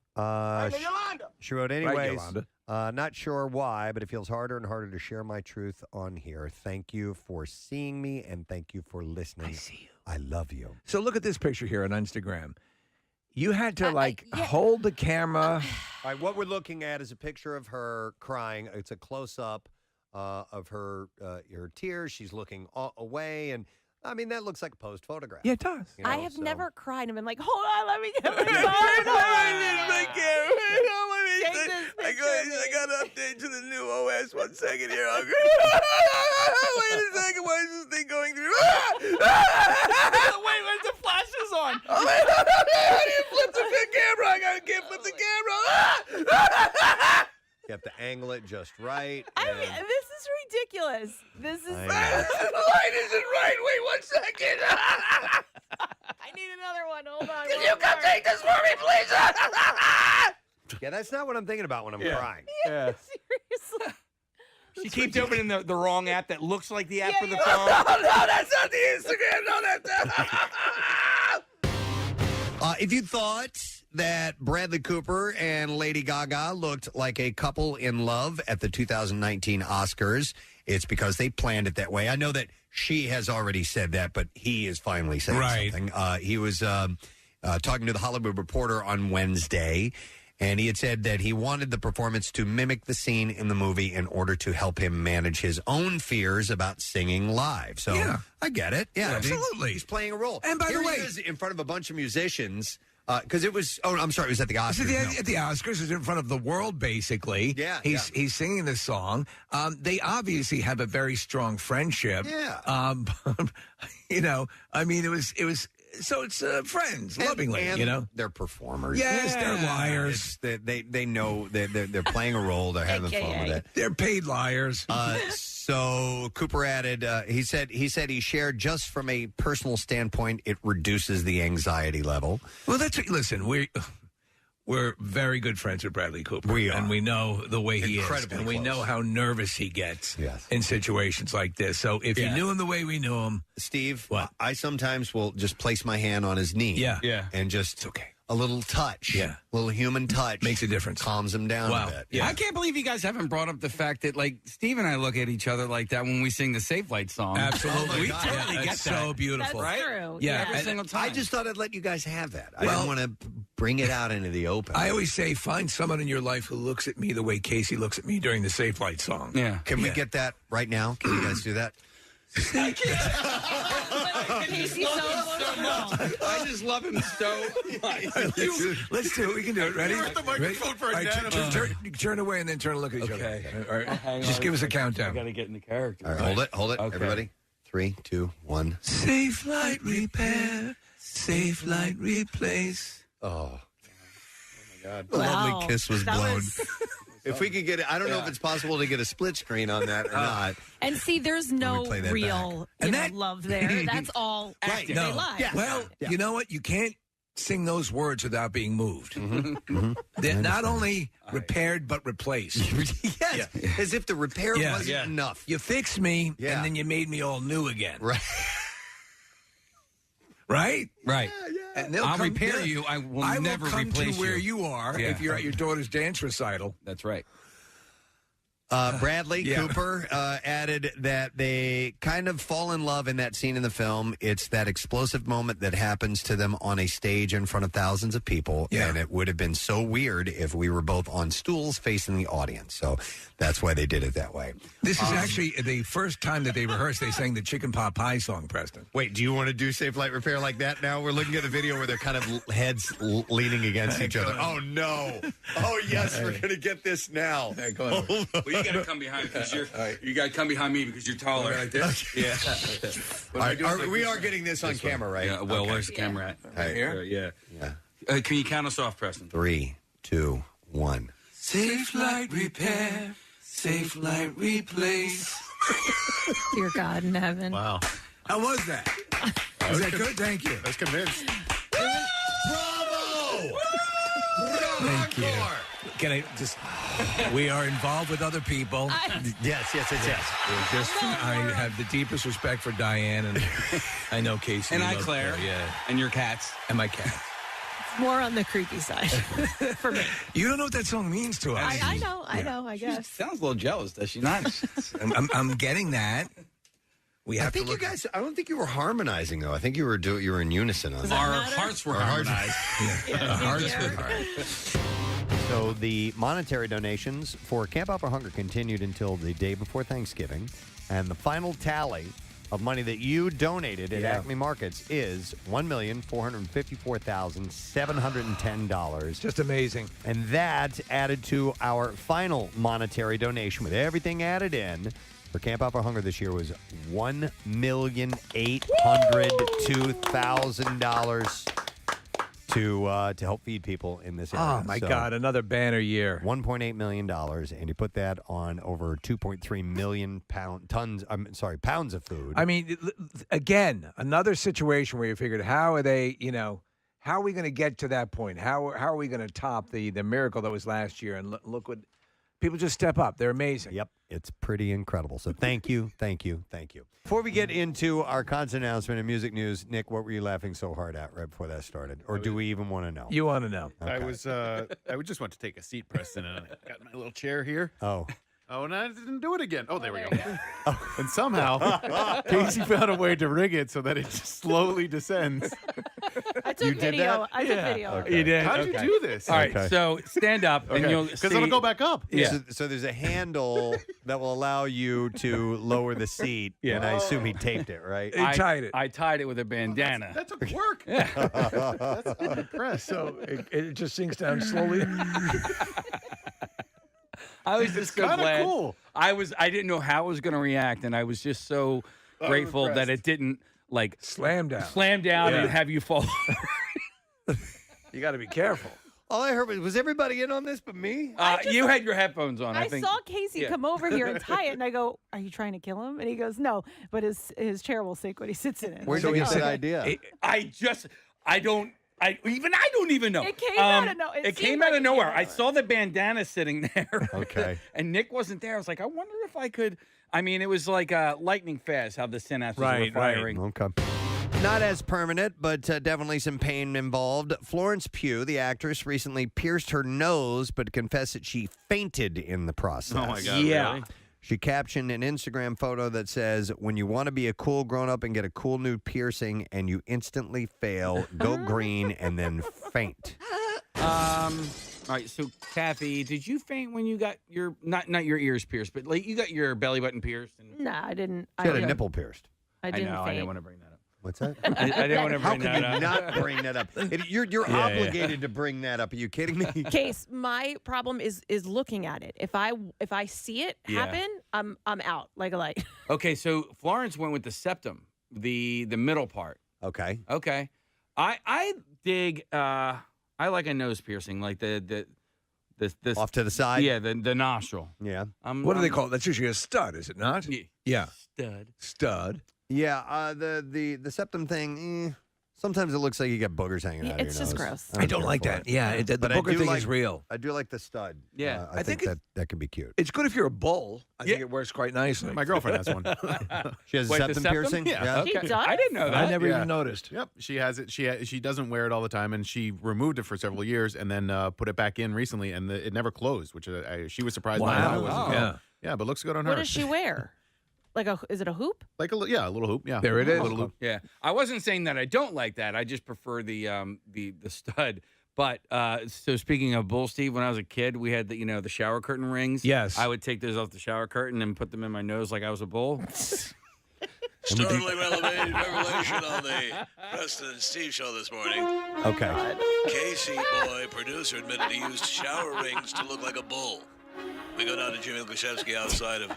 She wrote, Right, anyways, Yolanda. not sure why, but it feels harder and harder to share my truth on here. Thank you for seeing me, and thank you for listening. I see you. I love you. So look at this picture here on Instagram. You had to hold the camera. All right, what we're looking at is a picture of her crying. It's a close-up of her tears. She's looking away, and I mean, that looks like a posed photograph. Yeah, it does. I have never cried and been like, hold on, let me get my phone. I got an update to the new OS. 1 second here. Wait a second. Why is this thing going through? Wait, the flash is on. How do you flip the camera? I can't flip the camera. You have to angle it just right. I mean, this is ridiculous. This is. The light isn't right. Wait 1 second. I need another one. Hold on. Can you come take this for me, please? Yeah, that's not what I'm thinking about when I'm crying. Yeah. Seriously. She keeps opening the wrong app that looks like the app for the phone. No, that's not the Instagram. No, that's. If you thought that Bradley Cooper and Lady Gaga looked like a couple in love at the 2019 Oscars, it's because they planned it that way. I know that she has already said that, but he is finally saying something. He was talking to the Hollywood Reporter on Wednesday, and he had said that he wanted the performance to mimic the scene in the movie in order to help him manage his own fears about singing live. So I get it. Yeah, absolutely. He's playing a role. And by the way, he is in front of a bunch of musicians. Because it was, I'm sorry, it was at the Oscars. At the Oscars, it's in front of the world, basically. Yeah, he's singing this song. They obviously have a very strong friendship. Yeah. I mean, it was So it's friends, lovingly, and they're performers. Yes, they're liars. They know they're playing a role. They're having fun with it. They're paid liars. So Cooper added, he said he shared just from a personal standpoint, it reduces the anxiety level. Well, listen, we're very good friends with Bradley Cooper. We are. And we know the way he is. Incredibly And we close. know how nervous he gets Yes. in situations like this. So if you knew him the way we knew him. Steve, I sometimes will just place my hand on his knee. Yeah. And just a little touch. Yeah. A little human touch. Makes a difference. Calms him down a bit. Yeah. I can't believe you guys haven't brought up the fact that, like, Steve and I look at each other like that when we sing the Safe Light song. Absolutely. We totally get that. So beautiful. That's right? true. Yeah. Every single time. I just thought I'd let you guys have that. I didn't want to bring it out into the open. I always say, find someone in your life who looks at me the way Casey looks at me during the Safe Light song. Yeah. Can we get that right now? Can you guys do that? Casey's so emotional. I just love him so much. Let's do it. We can do it. Ready? You're at the microphone for a turn away and then turn and look at each other. All right. Just give us a countdown. I got to get in the character. All right, hold it. Okay. Everybody. 3, 2, 1. Safe light repair. Safe light replace. Oh. my God. The lovely kiss was That blown. was- If we could get it, I don't know if it's possible to get a split screen on that or not. And see, there's no play that real love there. That's all acting. No. They lie. Well, you know what? You can't sing those words without being moved. They're not only repaired, but replaced. Yes. As if the repair wasn't enough. You fixed me, and then you made me all new again. Right. Right? Right. And they'll I'll come- repair they'll- you. I will I never come replace to where you. you are Yeah. if you're at your daughter's dance recital. That's right. Bradley Cooper added that they kind of fall in love in that scene in the film. It's that explosive moment that happens to them on a stage in front of thousands of people. Yeah. And it would have been so weird if we were both on stools facing the audience. So that's why they did it that way. This is actually the first time that they rehearsed. They sang the Chicken Pot Pie song, Preston. Wait, do you want to do Safe Light Repair like that now? We're looking at the video where they're kind of heads leaning against each other. Oh, no. Oh, yes, we're going to get this now. Go on. Well, you got to come behind because you got to come behind me because you're taller. Like this? Yeah. All right, we are getting this on camera, right? Yeah. Well, Okay. where's the camera at? Right here? Yeah. Yeah. Can you count us off, Preston? 3, 2, 1. Safe light repair, safe light replace. Dear God in heaven. Wow. How was that? Was that good? Thank you. I was convinced. Bravo! Thank you. Can I just? We are involved with other people. Yes. We're just, I have the deepest respect for Diane, and I know Casey. And you I, love Claire. her, yeah, And your cats. and my cat. More on the creepy side for me. You don't know what that song means to us. I know, I guess. Sounds a little jealous, does she not? I'm getting that. We have I think to you look. guys. I don't think you were harmonizing though. I think you were in unison on that. Our hearts were harmonized. Our hearts were So the monetary donations for Camp Out for Hunger continued until the day before Thanksgiving, and the final tally of money that you donated at Acme Markets is $1,454,710. Just amazing. And that added to our final monetary donation, with everything added in, for Camp Out for Hunger this year was $1,802,000 to help feed people in this area. Oh my God! Another banner year. $1.8 million, and you put that on over 2.3 million pounds of food. I mean, again, another situation where you figured, how are they? How are we going to get to that point? How are we going to top the miracle that was last year? And look what people just step up. They're amazing. Yep, it's pretty incredible. So thank you. Before we get into our concert announcement and music news, Nick, what were you laughing so hard at right before that started? Or do we even want to know? You want to know? I would just want to take a seat, Preston, and I got my little chair here. Oh, and I didn't do it again. Oh, there we go. And somehow, Casey found a way to rig it so that it just slowly descends. I took video. I took video. Okay. You did? How did you do this? All right, so stand up and you'll see. Because it'll go back up. Yeah. So there's a handle that will allow you to lower the seat, and I assume he taped it, right? He tied it. I tied it with a bandana. That took work. I'm impressed. So it just sinks down slowly. I was just so kinda glad. cool. I didn't know how I was going to react, and I was just so grateful that impressed. it didn't like slam down and have you fall. You got to be careful. All I heard was everybody in on this but me? You had your headphones on. I think. saw Casey Yeah. come over here and tie it, and I go, "Are you trying to kill him?" And he goes, "No, but his chair will sink when he sits in it." Where'd you get that idea? I don't even know. It came out of nowhere. It came out of nowhere. I saw the bandana sitting there. Okay. And Nick wasn't there. I was like, I wonder if I could. I mean, it was like lightning fast how the synapses were firing. Okay. Not as permanent, but definitely some pain involved. Florence Pugh, the actress, recently pierced her nose, but confessed that she fainted in the process. Oh, my God, really? She captioned an Instagram photo that says, "When you want to be a cool grown-up and get a cool new piercing and you instantly fail, go green and then faint." All right, so Kathy, did you faint when you got your not your ears pierced, but like you got your belly button pierced? Nah, I didn't. She had a nipple pierced. I didn't know. faint. I didn't want to bring that up. What's that? I didn't want to How bring can that you up. not bring that up? You're obligated to bring that up. Are you kidding me? Case, my problem is looking at it. If I see it happen, I'm out like a light. Okay, so Florence went with the septum, the middle part. Okay. Okay. I dig. I like a nose piercing, like the off to the side. Yeah, the nostril. Yeah. What do they call it? That's usually a stud, is it not? Yeah. Stud. Yeah, the septum thing, sometimes it looks like you got boogers hanging out of your nose. It's just gross. I don't like that. Yeah, the But I booger do thing like- is real. I do like the stud. Yeah. I think that can be cute. It's good if you're a bull. I think it works quite nicely. My girlfriend has one. She has Wait, a the septum septum? piercing? Yeah. She does? I didn't know that. I never even noticed. Yep, she has it. She doesn't wear it all the time, and she removed it for several years, and then put it back in recently, and it never closed, which she was surprised by. Wow. I was. Yeah. Yeah, but looks good on her. What does she wear? Is it a hoop? Like a little hoop. Yeah, There it is. A little hoop. Yeah, I wasn't saying that I don't like that. I just prefer the stud. But so speaking of bull, Steve, when I was a kid, we had the shower curtain rings. Yes. I would take those off the shower curtain and put them in my nose like I was a bull. Startling revelation on the Preston and Steve show this morning. Okay. Casey Boy, producer, admitted he used shower rings to look like a bull. We go down to Jimmy Lukaschewski outside of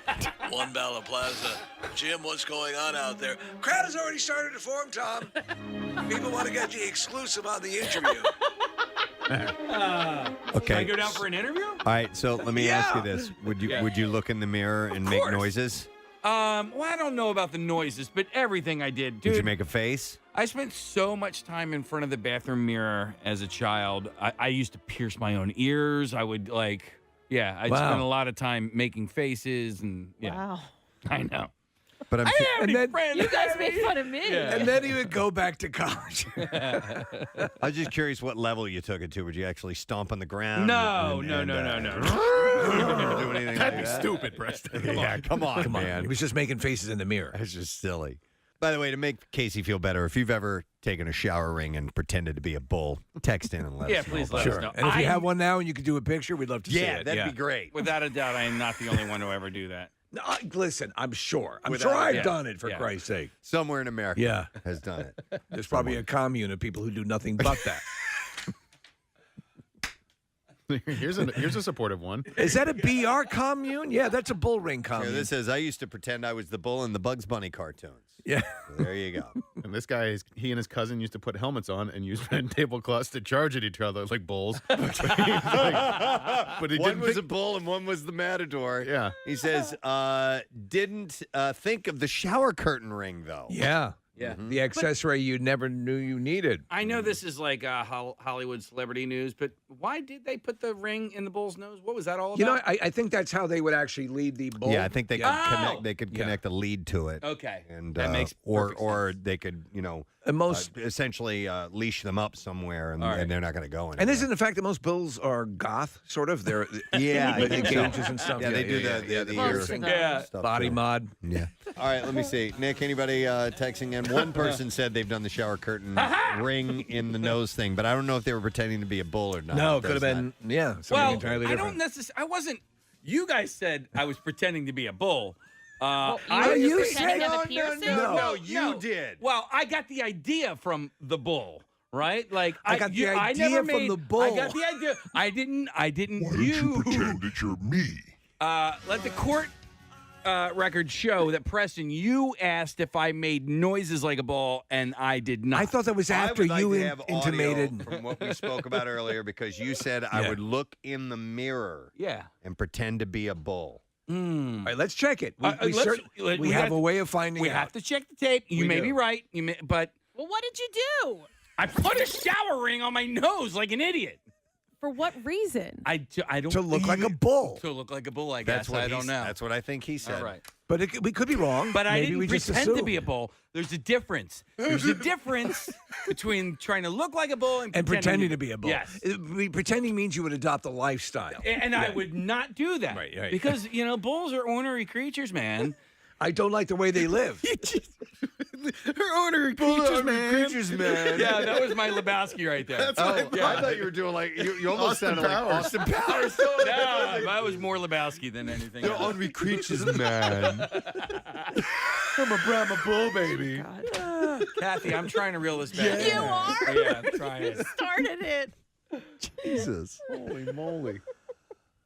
One Ballot Plaza. Jim, what's going on out there? Crowd has already started to form, Tom. People want to get the exclusive on the interview. Okay. Can I go down for an interview? All right, so let me ask you this. Would you look in the mirror and make noises? Well, I don't know about the noises, but everything I did, dude. Did you make a face? I spent so much time in front of the bathroom mirror as a child. I used to pierce my own ears. I would I'd spend a lot of time making fases and Wow. I know. But I'm You guys make fun of me. Yeah. And then he would go back to college. I was just curious what level you took it to. Would you actually stomp on the ground? No. Do anything That'd like be that? stupid, Preston. Yeah, come on, man. He was just making faces in the mirror. That's just silly. By the way, to make Casey feel better, if you've ever taken a shower ring and pretended to be a bull, text in and let us know. Please about let it. us know. And if you have one now and you could do a picture, we'd love to see Yeah, it. that'd be great. Without a doubt, I am not the only one to ever do that. No, listen, I'm sure. I'm Without sure a I've doubt. done it, for Yeah. Christ's sake. Somewhere in America Yeah. has done it. There's probably a commune of people who do nothing but that. Here's a supportive one. Is that a BR commune? Yeah, that's a bull ring Here, commune. this says, I used to pretend I was the bull in the Bugs Bunny cartoons. Yeah. So there you go. And this guy, he and his cousin used to put helmets on and use red tablecloths to charge at each other like bulls. But he One didn't was think- a bull and one was the matador. Yeah. He says, didn't think of the shower curtain ring, though. Yeah. Yeah. The accessory you never knew you needed. I know this is like Hollywood celebrity news, but why did they put the ring in the bull's nose? What was that all about? You know, I think that's how they would actually lead the bull. Yeah, I think they could connect. They could Yeah. connect a lead to it. Okay. And That makes or perfect or they could And most essentially leash them up somewhere, and, All right. and they're not going to go anywhere. and isn't the fact that most bulls are goth, sort of? They're Yeah, I with think so. cages and stuff. Yeah, they do the the ear piercing. stuff Body too. mod. Yeah. All right, let me see. Nick, anybody texting in? One person said they've done the shower curtain ring in the nose thing, but I don't know if they were pretending to be a bull or not. No, it could have That's been, something Well, entirely I different. don't necessarily. I wasn't. You guys said I was pretending to be a bull. Are you said saying no, you did. Well, I got the idea from the bull, right? Like I got the I idea never from made- the bull. I got the idea. I didn't. Why don't you pretend that you're me? Let the court records show that, Preston, you asked if I made noises like a bull, and I did not. I thought that was after I would you like to have intimated. audio from what we spoke about earlier, because you said I would look in the mirror and pretend to be a bull. All right, let's check it. We have have a way of finding We out. have to check the tape. You may be right. But Well, what did you do? I put a shower ring on my nose like an idiot. For what reason? I don't To look like a bull. To look like a bull, I guess. I don't know. That's what I think he said. All right. But we could be wrong. But I Maybe didn't we just pretend to assumed. be a bull. There's a difference. There's a difference between trying to look like a bull and pretending to be a bull. Yes. Pretending means you would adopt a lifestyle. And I would not do that. Right. Because, bulls are ornery creatures, man. I don't like the way they live. Her ornery creatures, man. Yeah, that was my Lebowski right there. That's what I thought you were doing like you almost Austin sounded Powers. like Austin Powers. No, that was more Lebowski than anything. They're else. ornery creatures, man. I'm a Brahma bull, baby. Kathy, I'm trying to reel this back. You are? Yeah, I'm trying. Started it. Jesus. Holy moly.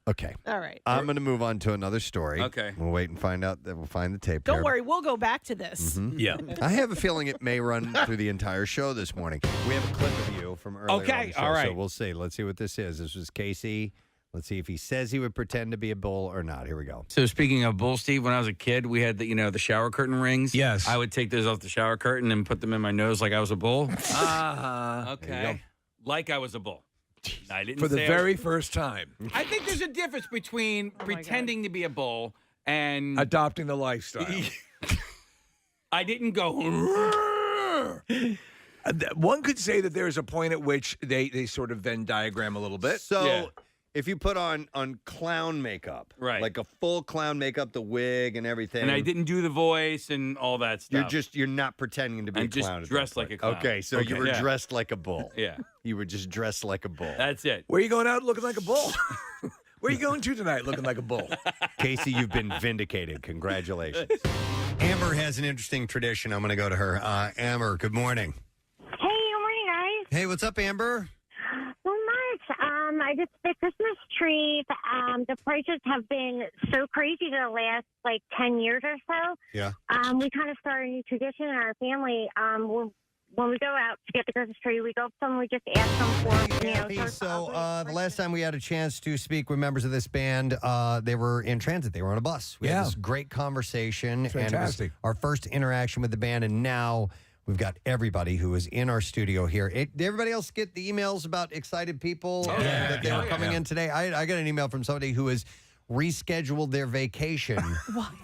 Okay. All right. I'm going to move on to another story. Okay. We'll wait and find out that we'll find the tape. Don't here. worry, we'll go back to this. Yeah. I have a feeling it may run through the entire show this morning. We have a clip of you from earlier on the show, all right. so we'll see. Let's see what this is. This was Casey. Let's see if he says he would pretend to be a bull or not. Here we go. So speaking of bull, Steve, when I was a kid, we had the shower curtain rings. Yes. I would take those off the shower curtain and put them in my nose like I was a bull. Okay. Like I was a bull. I didn't For the say very first time. I think there's a difference between pretending to be a bull and Adopting the lifestyle. I didn't go. One could say that there's a point at which they sort of Venn diagram a little bit. So if you put on clown makeup, Right. like a full clown makeup, the wig and everything, And I didn't do the voice and all that stuff. you're not pretending to be I'm a just clown. at that dressed like point. a clown. Okay, so you Okay, were yeah. dressed like a bull. Yeah. You were just dressed like a bull. That's it. Where are you going out looking like a bull? Where are you going to tonight looking like a bull? Casey, you've been vindicated. Congratulations. Amber has an interesting tradition. I'm going to go to her. Amber, good morning. Hey, good morning, guys. Hey, what's up, Amber? Not much. I just the Christmas trees. The prices have been so crazy the last 10 years or so. Yeah. We kind of started a new tradition in our family. When we go out to get the Christmas tree, we go up to them. We just ask them for So the last time we had a chance to speak with members of this band, they were in transit. They were on a bus. We had this great conversation. And it was Fantastic. our first interaction with the band, and now we've got everybody who is in our studio here. Did everybody else get the emails about excited people that they were coming in today? I got an email from somebody who has rescheduled their vacation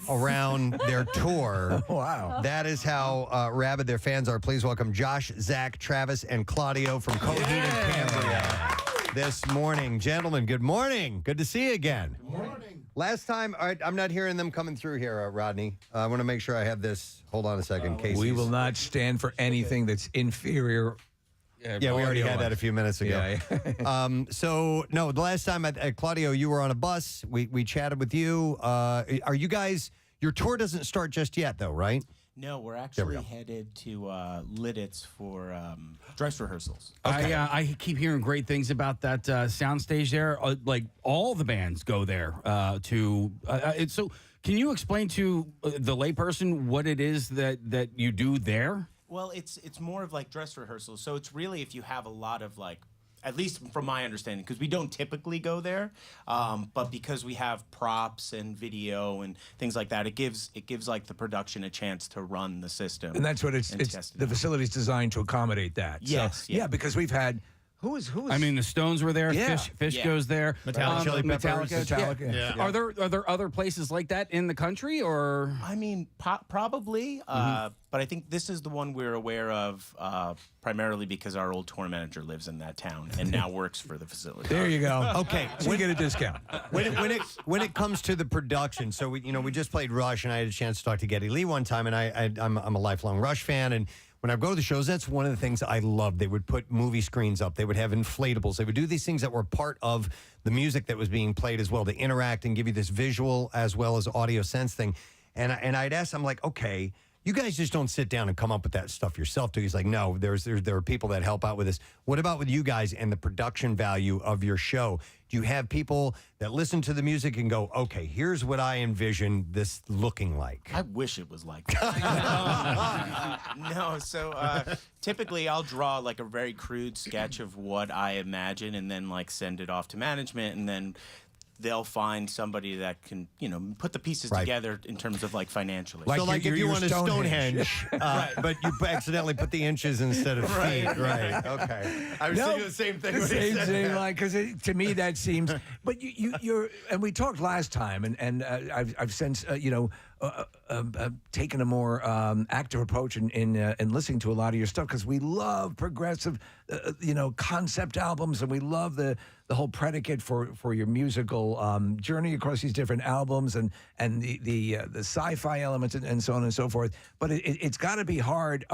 around their tour. Wow. That is how rabid their fans are. Please welcome Josh, Zach, Travis, and Claudio from Coheed and Cambria this morning. Gentlemen, good morning. Good to see you again. Good morning. Last time, all right, I'm not hearing them coming through here, Rodney. I want to make sure I have this. Hold on a second, Casey. We will not stand for anything that's inferior. Yeah, we already had that a few minutes ago. Yeah. So, no, the last time, Claudio, you were on a bus. We chatted with you. Are you guys, your tour doesn't start just yet, though, right? No, we're we actually go. headed to Lidditz for dress rehearsals. I keep hearing great things about that soundstage there. Like all the bands go there so can you explain to the layperson what it is that you do there? Well, it's more of like dress rehearsals. So it's really if you have a lot of at least from my understanding, because we don't typically go there, but because we have props and video and things like that, it gives like the production a chance to run the system. And that's what it's test it the out. facility's designed to accommodate that. Yes, So, yeah. because we've had who is I mean, the Stones were there. Yeah. Fish goes there. Metallica. Chili Peppers. Metallica. Yeah. Are there other places like that in the country, or? I mean, probably, but I think this is the one we're aware of primarily because our old tour manager lives in that town and now works for the facility. There you go. Okay, So we get a discount. When it comes to the production, so we just played Rush, and I had a chance to talk to Geddy Lee one time, and I'm a lifelong Rush fan, and when I go to the shows, that's one of the things I love. They would put movie screens up. They would have inflatables. They would do these things that were part of the music that was being played as well, to interact and give you this visual as well as audio sense thing. And I'd ask, I'm like, okay, You guys just don't sit down and come up with that stuff yourself, do you? He's like, no, there are people that help out with this. What about with you guys and the production value of your show? Do you have people that listen to the music and go, okay, here's what I envision this looking like? I wish it was like that. No, so typically I'll draw like a very crude sketch of what I imagine and then like send it off to management, and then they'll find somebody that can, put the pieces together in terms of like financially. So like if you want a Stonehenge, but you accidentally put the inches instead of feet. Right. Okay. I was thinking the same thing. The same thing, like, because to me that seems. But you're, and we talked last time, and I've since taken a more active approach in listening to a lot of your stuff, because we love progressive, concept albums, and we love the whole predicate for your musical journey across these different albums and the sci-fi elements and so on and so forth. But it's got to be hard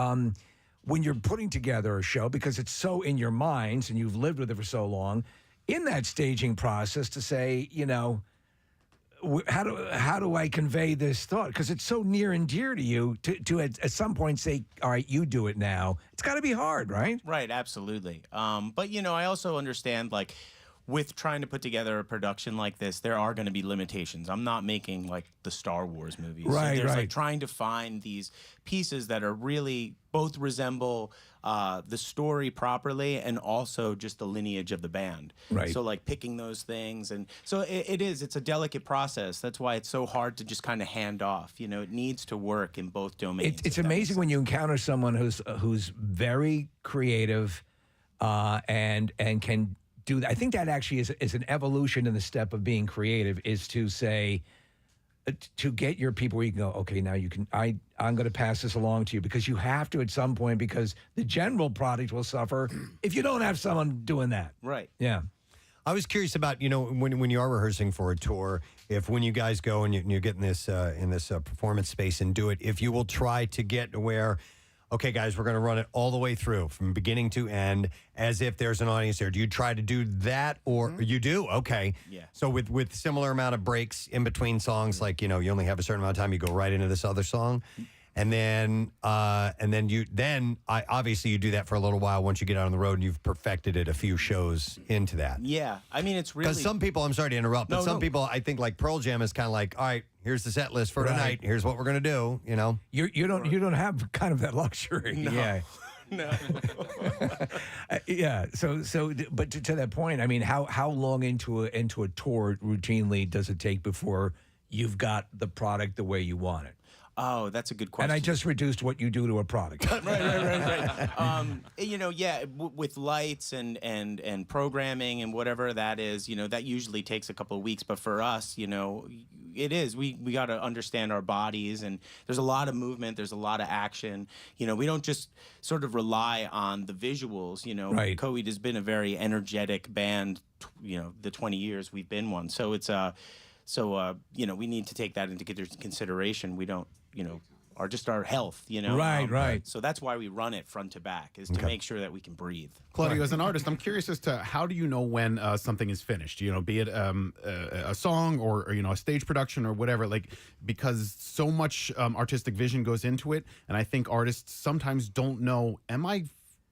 when you're putting together a show, because it's so in your minds and you've lived with it for so long, in that staging process, to say, how do I convey this thought? Because it's so near and dear to you to at some point say, all right, you do it now. It's got to be hard, right? Right, absolutely. But, I also understand, like, with trying to put together a production like this, there are going to be limitations. I'm not making, like, the Star Wars movies. Right, so there's, right. like, trying to find these pieces that are really both resemble the story properly and also just the lineage of the band. Right. So, like, picking those things. And so it's a delicate process. That's why it's so hard to just kind of hand off. It needs to work in both domains. It's amazing when you encounter someone who's very creative and can do that. I think that actually is an evolution in the step of being creative, is to say, to get your people where you can go, okay, now you can, I'm going to pass this along to you, because you have to at some point, because the general product will suffer if you don't have someone doing that. Right. Yeah. I was curious about, when you are rehearsing for a tour, if when you guys go and you get in this performance space and do it, if you will try to get to where, okay, guys, we're going to run it all the way through from beginning to end as if there's an audience there. Do you try to do that, or you do? Okay. Yeah. So with similar amount of breaks in between songs, like, you only have a certain amount of time, you go right into this other song. And then obviously you do that for a little while once you get out on the road and you've perfected it a few shows into that. Yeah. I mean, it's really... Because some people, I'm sorry to interrupt, but some No. people, I think, like Pearl Jam is kind of like, all right, here's the set list for tonight. Here's what we're going to do, You don't have kind of that luxury. No. Yeah. No. Yeah. So, but to that point, I mean, how long into a tour routinely does it take before you've got the product the way you want it? Oh, that's a good question. And I just reduced what you do to a product. right. With lights and programming and whatever that is, that usually takes a couple of weeks. But for us, it is. We got to understand our bodies, and there's a lot of movement. There's a lot of action. We don't just sort of rely on the visuals. Right. Coheed has been a very energetic band, the 20 years we've been one. So it's we need to take that into consideration. We don't, are just our health, Right. So that's why we run it front to back, is to make sure that we can breathe. Claudio, as an artist, I'm curious as to how do you know when something is finished? Be it a song or a stage production or whatever. Like, because so much artistic vision goes into it, and I think artists sometimes don't know, am I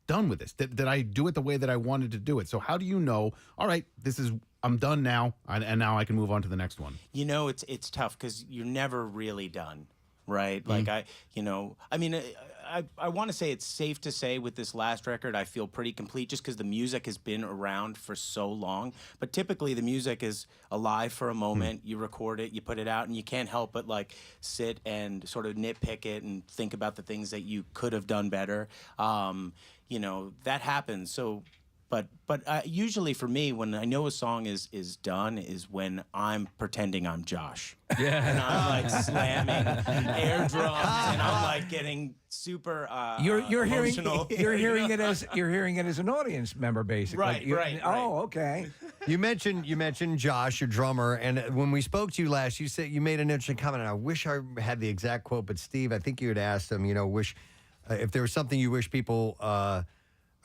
done with this? Did I do it the way that I wanted to do it? So how do you know, all right, I'm done now, and now I can move on to the next one? It's tough because you're never really done, right? Like I want to say it's safe to say with this last record, I feel pretty complete just because the music has been around for so long. But typically the music is alive for a moment. You record it, you put it out, and you can't help but like sit and sort of nitpick it and think about the things that you could have done better. That happens. So, but usually for me, when I know a song is done, is when I'm pretending I'm Josh. Yeah. And I'm like slamming air drums, and I'm like getting super You're emotional. hearing it as an audience member, basically. Right, right. Oh, okay. You mentioned Josh, your drummer, and when we spoke to you last, you said you made an interesting comment. And I wish I had the exact quote, but Steve, I think you had asked him, wish if there was something you wish people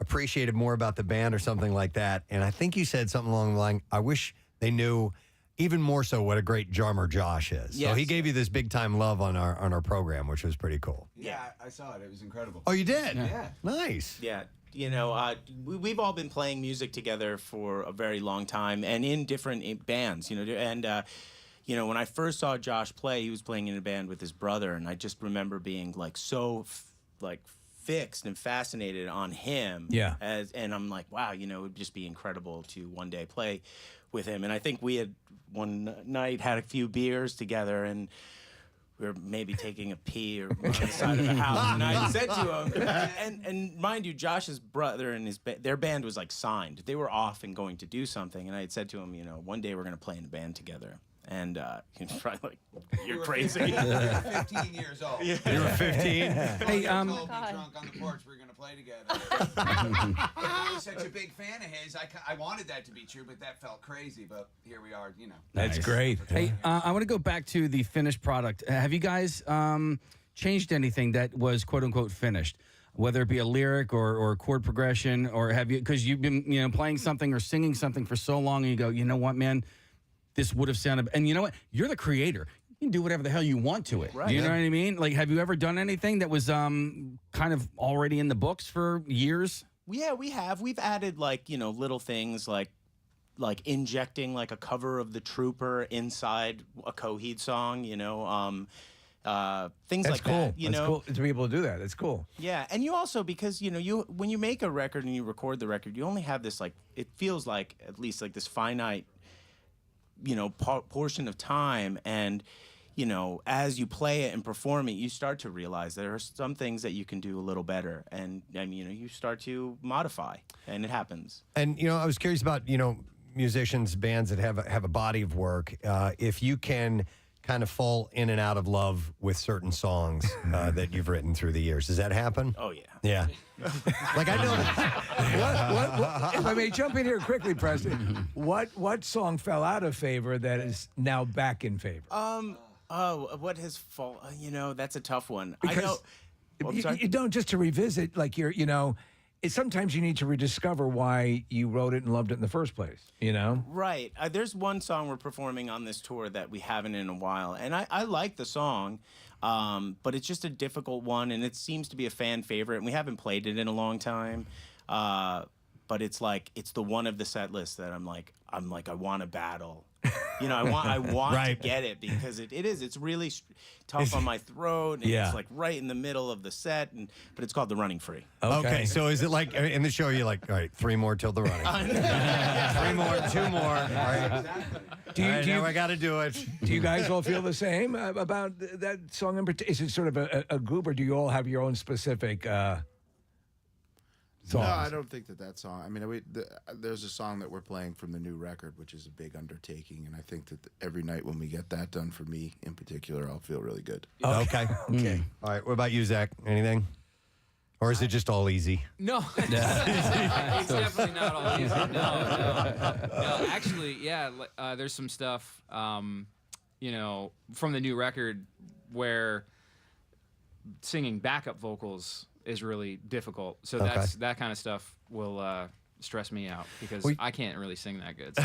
appreciated more about the band or something like that. And I think you said something along the line, I wish they knew even more so what a great drummer Josh is. So Yes. he gave you this big time love on our program, which was pretty cool. Yeah, I saw it. It was incredible. Oh, you did? Yeah. Nice. Yeah. You know, we've all been playing music together for a very long time and in different bands, you know, and, you know, when I first saw Josh play, he was playing in a band with his brother, and I just remember being like so fixed and fascinated on him. Yeah. And I'm like, wow, you know, it would just be incredible to one day play with him. And I think we had one night had a few beers together, and we were maybe taking a pee or on the side of the house, and I said to him, and mind you, Josh's brother and their band was like signed. They were off and going to do something, and I had said to him, you know, one day we're going to play in a band together. And he was probably like, "You're crazy." You were 15 years old. Yeah. You were 15? Hey, told me drunk on the porch we were going to play together. I was such a big fan of his. I wanted that to be true, but that felt crazy. But here we are, you know. That's great. Hey, I want to go back to the finished product. Have you guys changed anything that was quote unquote finished? Whether it be a lyric or chord progression, or have you, because you've been playing something or singing something for so long, and you go, you know what, man, this would have sounded, and you know what, you're the creator. You can do whatever the hell you want to it. Right. Do you know what I mean? Like, have you ever done anything that was kind of already in the books for years? Yeah, we have. We've added little things like injecting like a cover of The Trooper inside a Coheed song, things like that. That's cool to be able to do that. That's cool. Yeah, and you also, because when you make a record and you record the record, you only have this it feels like at least like this finite portion of time, and as you play it and perform it, you start to realize there are some things that you can do a little better, and you start to modify, and it happens. And I was curious about musicians, bands that have a body of work. If you can kind of fall in and out of love with certain songs that you've written through the years, does that happen? Oh yeah. Yeah. Like I know. What, if I may jump in here quickly, Preston, what song fell out of favor that is now back in favor? What has fallen? That's a tough one. Because you don't, just to revisit, like sometimes you need to rediscover why you wrote it and loved it in the first place, Right. There's one song we're performing on this tour that we haven't in a while, and I like the song, but it's just a difficult one, and it seems to be a fan favorite, and we haven't played it in a long time. But it's the one of the set list that I'm like I want to battle. I want right. to get it, because it's really tough on my throat, and it's like right in the middle of the set, but it's called The Running Free. Okay, so is it like in the show you're like, all right, 3 more till the running. 3 more, 2 more. All right. Exactly. I got to do it. Do you guys all feel the same about that song in particular? Is it sort of a group, or do you all have your own specific songs? No, I don't think that song. I mean, there's a song that we're playing from the new record, which is a big undertaking, and I think that every night when we get that done, for me in particular, I'll feel really good. Okay. Okay. All right. What about you, Zach? Anything? Or is it just all easy? No, it's definitely not all easy. No, actually, yeah. There's some stuff, from the new record where singing backup vocals is really difficult. So that kind of stuff will stress me out, because I can't really sing that good. So.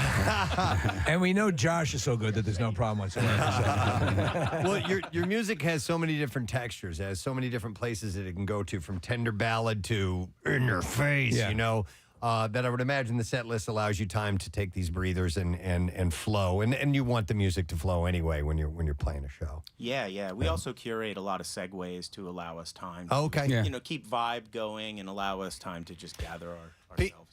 And we know Josh is so good that there's no problem whatsoever. Well, your music has so many different textures, it has so many different places that it can go to, from tender ballad to in your face, that I would imagine the set list allows you time to take these breathers and flow, and you want the music to flow anyway when you're playing a show. Yeah. We also curate a lot of segues to allow us time to, Okay. Yeah. Keep vibe going and allow us time to just gather ourselves.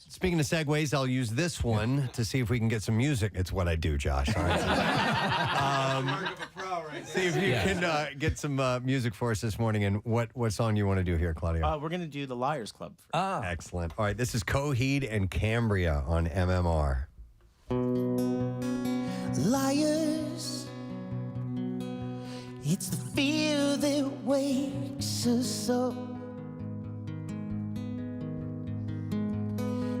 Speaking of segues, I'll use this one to see if we can get some music. It's what I do, Josh. All right. See if you can get some music for us this morning. And what song you want to do here, Claudio? We're going to do the Liars Club. Excellent. All right, this is Coheed and Cambria on MMR. Liars, it's the fear that wakes us up.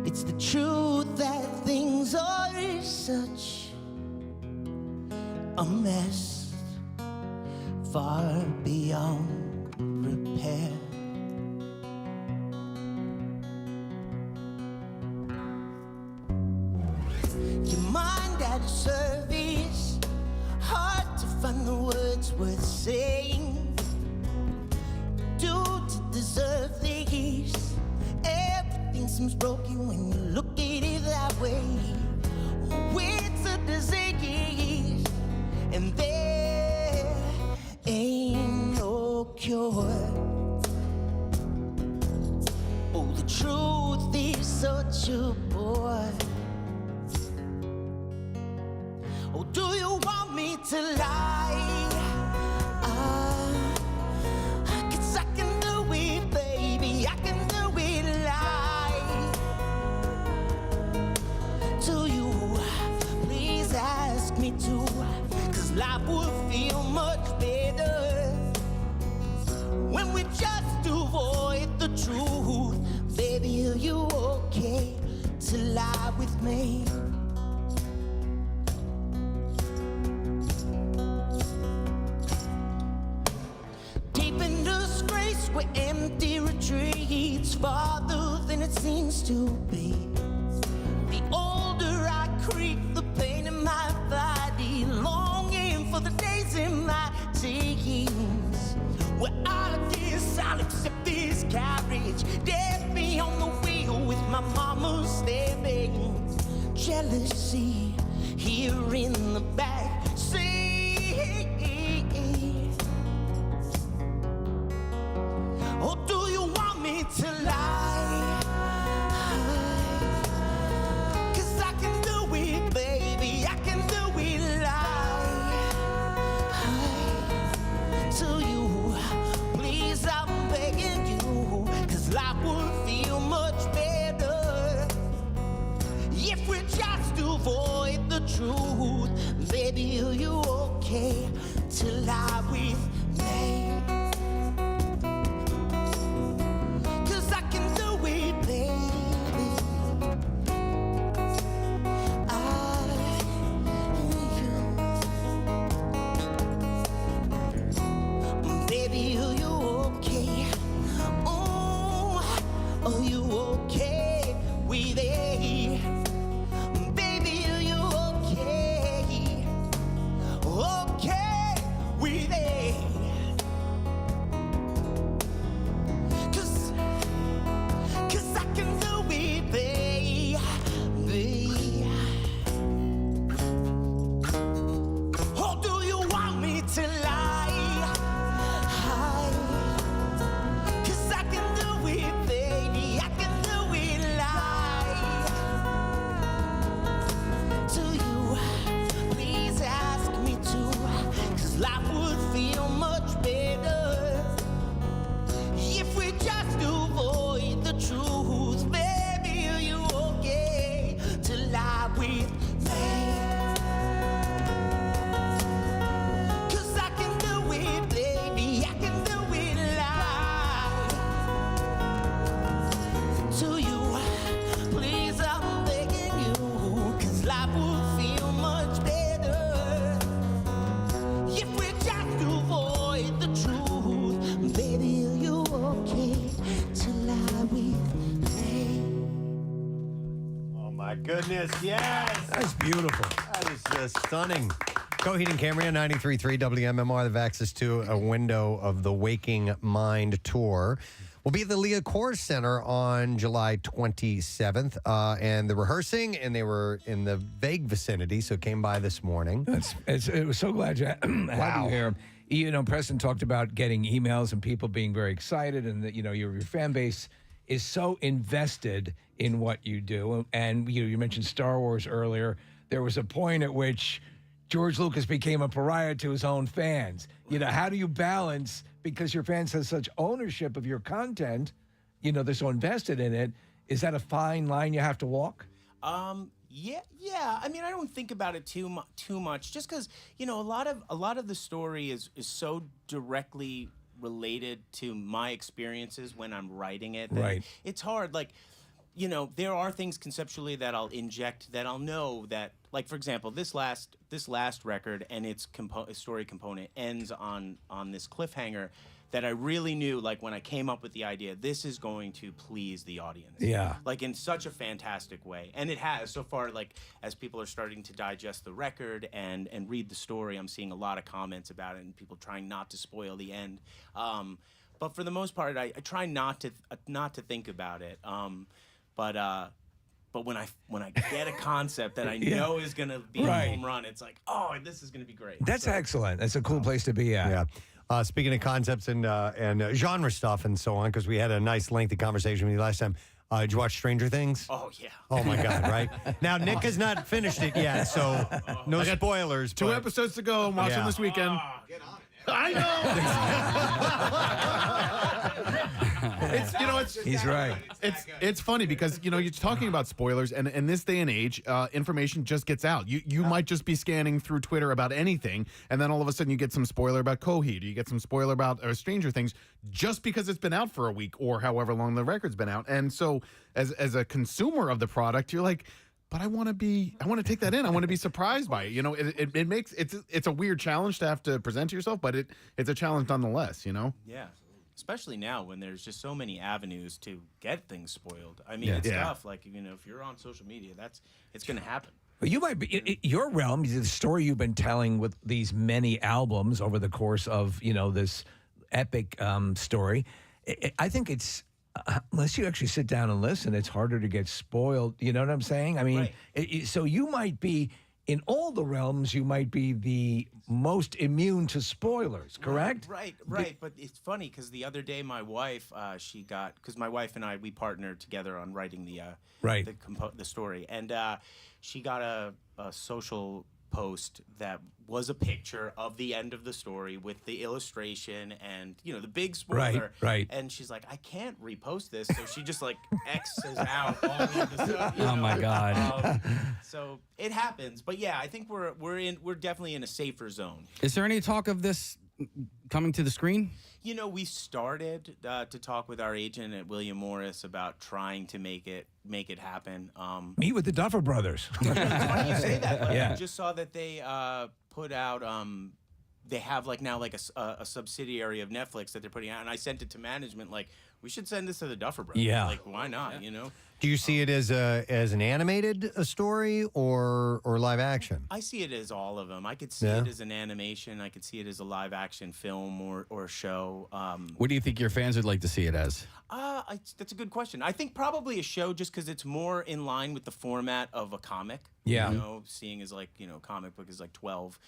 It's the truth that things are such a mess, far beyond repair. Your mind at service the words worth saying. Do to deserve these. Everything seems broken when you look at it that way. Oh, it's a disease, and there ain't no cure. Oh, the truth is such a bore. Oh, do you want me to lie? 'Cause I can do it, baby. I can do it lie. Do you please ask me to? 'Cause life would feel much better when we just avoid the truth. Baby, are you okay to lie with me? Deep in disgrace, where empty retreats farther than it seems to be. The older I creep, the pain in my body, longing for the days in my teens, where I guess I'll accept this carriage, dead me on the wheel with my mama stabbing. Jealousy here in the back seat. Or do you want me to lie? 'Cause I can do it, baby. I can do it lie. To you, please, I'm begging you. 'Cause life would feel much better if we just avoid the truth. Baby, are you okay to lie with me? 'Cause I can do it, baby. Baby, are you okay? Oh, are you okay with it? Baby, are you okay? Okay with it? 'Cause I can do it, baby. Or do you want me to lie? 'Cause I can do it, baby. I can do it lie. To you, please ask me to. 'Cause life would feel much better if we just avoid the truth. Baby, are you okay to lie with me? 'Cause I can do it, baby. I can do it lie. To you, please, I'm begging you. 'Cause life would feel much better if we just avoid the truth. Baby, are you okay to lie with me? Oh my goodness, yes. That's beautiful. That is just stunning. Coheed and Cambria, 93.3 WMMR. They've access to a window of the Waking Mind Tour. We'll be at the Leah Kors Center on July 27th. And they're rehearsing, and they were in the vague vicinity, so came by this morning. It was so glad you had you here. You know, Preston talked about getting emails and people being very excited, and that, you know, your fan base is so invested in what you do. And you mentioned Star Wars earlier. There was a point at which George Lucas became a pariah to his own fans. You know, how do you balance, because your fans have such ownership of your content, you know, they're so invested in it. Is that a fine line you have to walk? Yeah. I mean, I don't think about it too much, just because, you know, a lot of the story is so directly related to my experiences when I'm writing it. Right. It's hard. Like, you know, there are things conceptually that I'll inject that I'll know that, like, for example, this last record and its story component ends on this cliffhanger that I really knew, like when I came up with the idea, this is going to please the audience. Yeah. Like in such a fantastic way. And it has so far, like as people are starting to digest the record and read the story, I'm seeing a lot of comments about it and people trying not to spoil the end. But for the most part, I try not to think about it. But when I get a concept that I know is going to be a home run, it's like, oh, this is going to be great. That's excellent. That's a cool place to be at. Yeah. Speaking of concepts and genre stuff and so on, because we had a nice lengthy conversation with you last time. Did you watch Stranger Things? Oh, yeah. Oh, my God, right? Now, Nick has not finished it yet, so no spoilers. 2 episodes to go. I'm watching this weekend. Get on it. I know. He's right. It's funny because you're talking about spoilers, and in this day and age, information just gets out. You might just be scanning through Twitter about anything, and then all of a sudden you get some spoiler about Coheed, or you get some spoiler about Stranger Things, just because it's been out for a week or however long the record's been out. And so, as a consumer of the product, you're like, but I want to take that in. I want to be surprised by it. It makes it's a weird challenge to have to present to yourself, but it's a challenge nonetheless. Yeah. Especially now when there's just so many avenues to get things spoiled. I mean, it's tough. Like, if you're on social media, it's going to happen. But you might be your realm, the story you've been telling with these many albums over the course of this epic story. I think it's unless you actually sit down and listen, it's harder to get spoiled. You know what I'm saying? I mean, so you might be. In all the realms, you might be the most immune to spoilers, correct? Right. But it's funny because the other day my wife, because my wife and I, we partnered together on writing the story. And she got a social post that was a picture of the end of the story with the illustration and the big spoiler. Right. And she's like, I can't repost this, so she just like X's out all of the stuff. Oh my God. So it happens, but yeah, I think we're definitely in a safer zone. Is there any talk of this coming to the screen? We started to talk with our agent at William Morris about trying to make it happen. Meet with the Duffer Brothers. It's funny you say that. Yeah. I just saw that they put out. They have a subsidiary of Netflix that they're putting out, and I sent it to management. Like, we should send this to the Duffer Brothers. Yeah. Like, why not? Do you see it as an animated story or live action? I see it as all of them. I could see it as an animation. I could see it as a live action film or show. What do you think your fans would like to see it as? That's a good question. I think probably a show, just because it's more in line with the format of a comic. Yeah. Seeing as comic book is like 12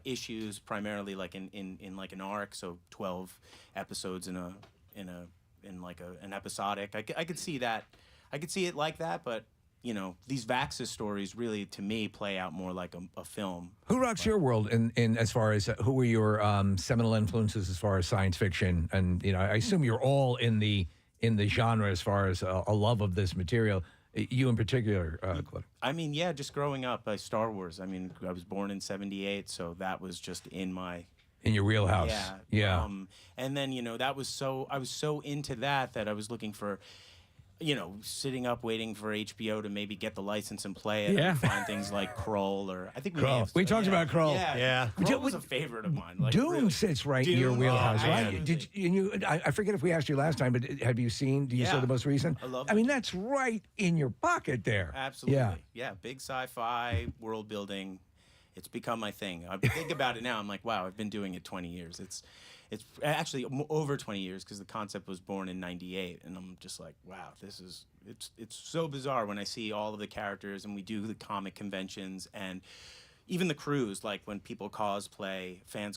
issues, primarily like in like an arc, so 12 episodes in an episodic. I could see that. I could see it like that, but these Vaxxas stories really, to me, play out more like a film. Who rocks your world in as far as who were your seminal influences as far as science fiction? And I assume you're all in the genre as far as a love of this material. You in particular, Cliff. I mean, yeah, just growing up, Star Wars. I mean, I was born in '78, so that was just in your wheelhouse. Yeah. And then I was so into that I was looking for. Sitting up waiting for HBO to maybe get the license and play it. And find things like Krull, or I think we talked about Krull. Yeah. Krull was a favorite of mine. Like, Dune really. sits right in your wheelhouse, right? I forget if we asked you last time, but have you seen? Do you see the most recent? I mean, that's right in your pocket there. Absolutely. Yeah. Big sci-fi world building. It's become my thing. I think about it now. I'm like, wow, I've been doing it 20 years. It's actually over 20 years because the concept was born in '98, and I'm just like, wow, it's so bizarre when I see all of the characters and we do the comic conventions and even the crews, like when fans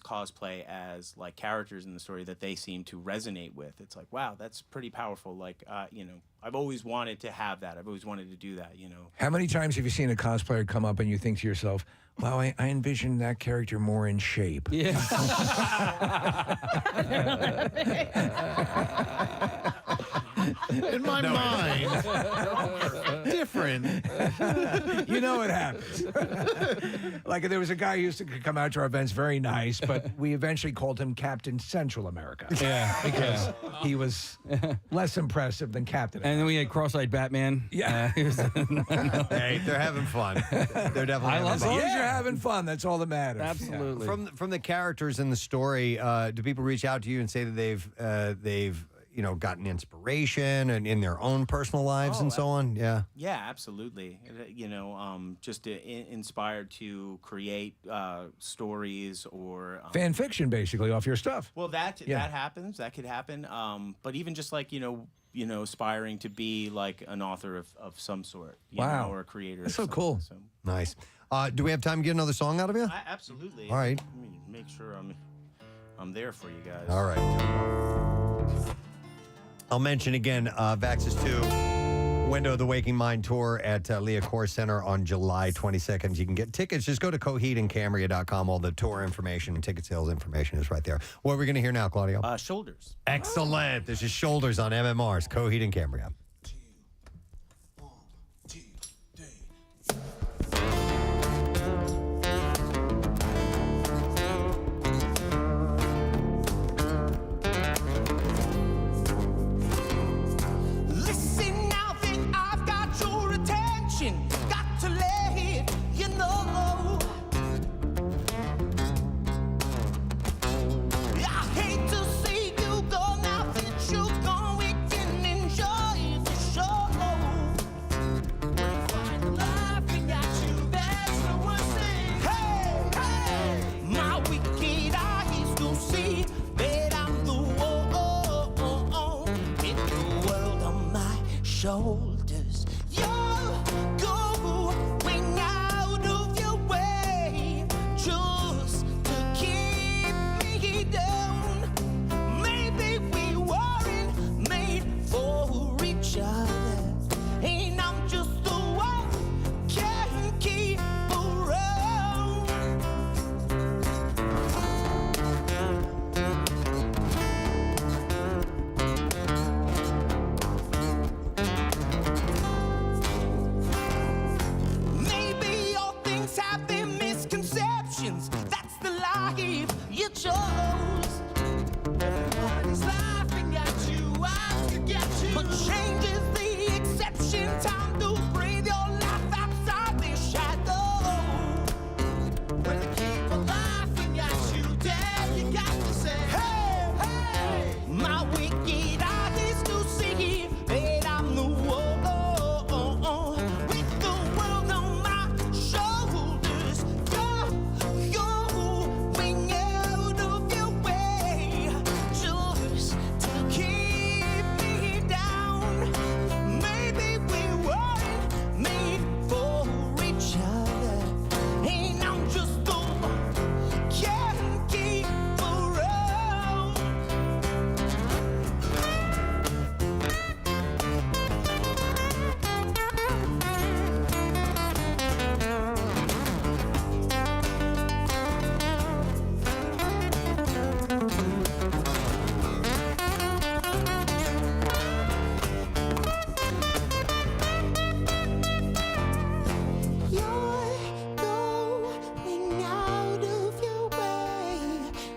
cosplay as like characters in the story that they seem to resonate with. It's like, wow, that's pretty powerful. Like, I've always wanted to have that. I've always wanted to do that. How many times have you seen a cosplayer come up and you think to yourself, wow, I envision that character more in shape? Yeah. In my mind, different. You know what happens. Like there was a guy who used to come out to our events, very nice, but we eventually called him Captain Central America. Yeah, because he was less impressive than Captain. And then we had Cross-Eyed Batman. Yeah. Hey, they're having fun. They're definitely having as fun. long as you're having fun, that's all that matters. Absolutely. From the characters in the story, do people reach out to you and say that they've gotten inspiration and in their own personal lives and so on? Yeah. Yeah, absolutely. Just inspired to create stories or fan fiction, basically, off your stuff. Well, that happens. That could happen. But even just like aspiring to be like an author of some sort. Wow. Or a creator. That's of so cool. So. Nice. Do we have time to get another song out of you? Absolutely. All right. Let me make sure I'm there for you guys. All right. I'll mention again, Vaxxas 2, Window of the Waking Mind tour at Leah Core Center on July 22nd. You can get tickets. Just go to CoheedandCambria.com. All the tour information and ticket sales information is right there. What are we going to hear now, Claudio? Shoulders. Excellent. This is Shoulders on MMR's Coheed and Cambria. Listen now, think I've got your attention. Got to let you know. I hate to see you go now that you're gone. We can enjoy the show. We're fine laughing at you. That's no one saying, hey, hey. My wicked eyes do see that I'm the one in the world on my shoulders. You go going out of your way just to keep me down. Maybe we weren't made for each other, and I'm just the one can't keep around. Maybe all things have been misconceptions. That's the life you chose. Everybody's laughing at you, I forget you. But change is the exception. Time to breathe your life outside the shadow. When they keep on laughing at you, then you got to say, hey, hey. My wicked eyes to see that I'm the one with the world on my shoulders. You're going out of your way just to keep me down. Maybe we weren't made for each other, and I'm just the one can't keep around. You're going out of your way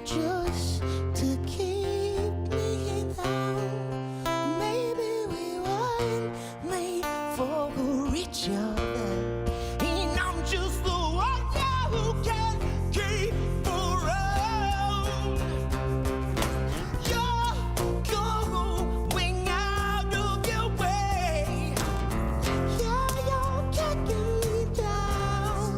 just to keep me down. Maybe we weren't made for each other, and I'm just the one who can keep around. You're going out of your way. Yeah, you're kicking me down.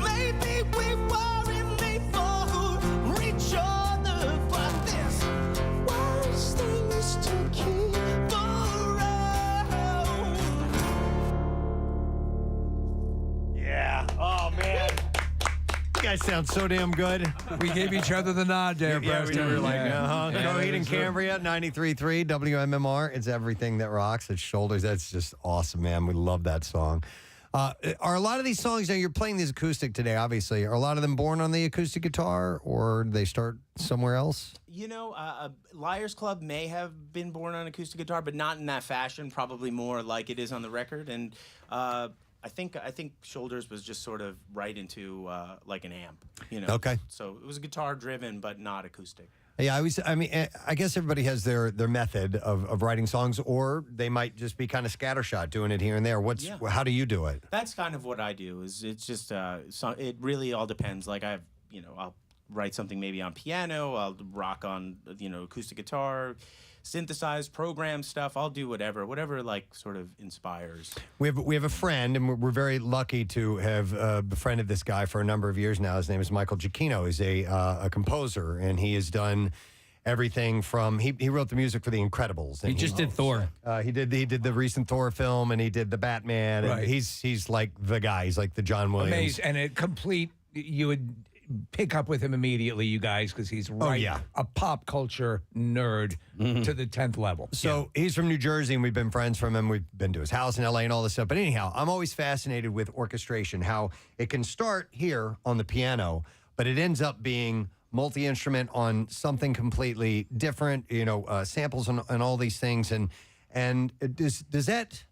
Maybe we weren't made for each other, but this worst thing is to keep around. Yeah. Oh, man. You guys sound so damn good. We gave each other the nod there, Yeah, we Preston. were like, Yeah. Coheed and Cambria, 93.3 WMMR. It's everything that rocks. It's Shoulders. That's just awesome, man. We love that song. Are a lot of these songs, now you're playing these acoustic today, obviously, are a lot of them born on the acoustic guitar or they start somewhere else? You know, Liars Club may have been born on acoustic guitar, but not in that fashion. Probably more like it is on the record. And I think Shoulders was just sort of right into like an amp. You know. Okay. So it was guitar driven, but not acoustic. Yeah, I guess everybody has their method of writing songs, or they might just be kind of scattershot, doing it here and there. How do you do it? That's kind of what I do. It's just it really all depends. Like I'll write something maybe on piano. I'll rock on acoustic guitar, synthesized program stuff. I'll do whatever like sort of inspires. We have a friend, and we're very lucky to have befriended this guy for a number of years now. His name is Michael Giacchino. He's a composer, and he has done everything from he wrote the music for The Incredibles. He just did Thor. He did the recent Thor film, and he did the Batman. And Right. he's like the guy. He's like the John Williams. Amazing. And a complete, you would pick up with him immediately, you guys, because he's a pop culture nerd to the 10th level. So he's from New Jersey, and we've been friends from him. We've been to his house in L.A. and all this stuff. But anyhow, I'm always fascinated with orchestration, how it can start here on the piano, but it ends up being multi-instrument on something completely different, samples and all these things. And does that...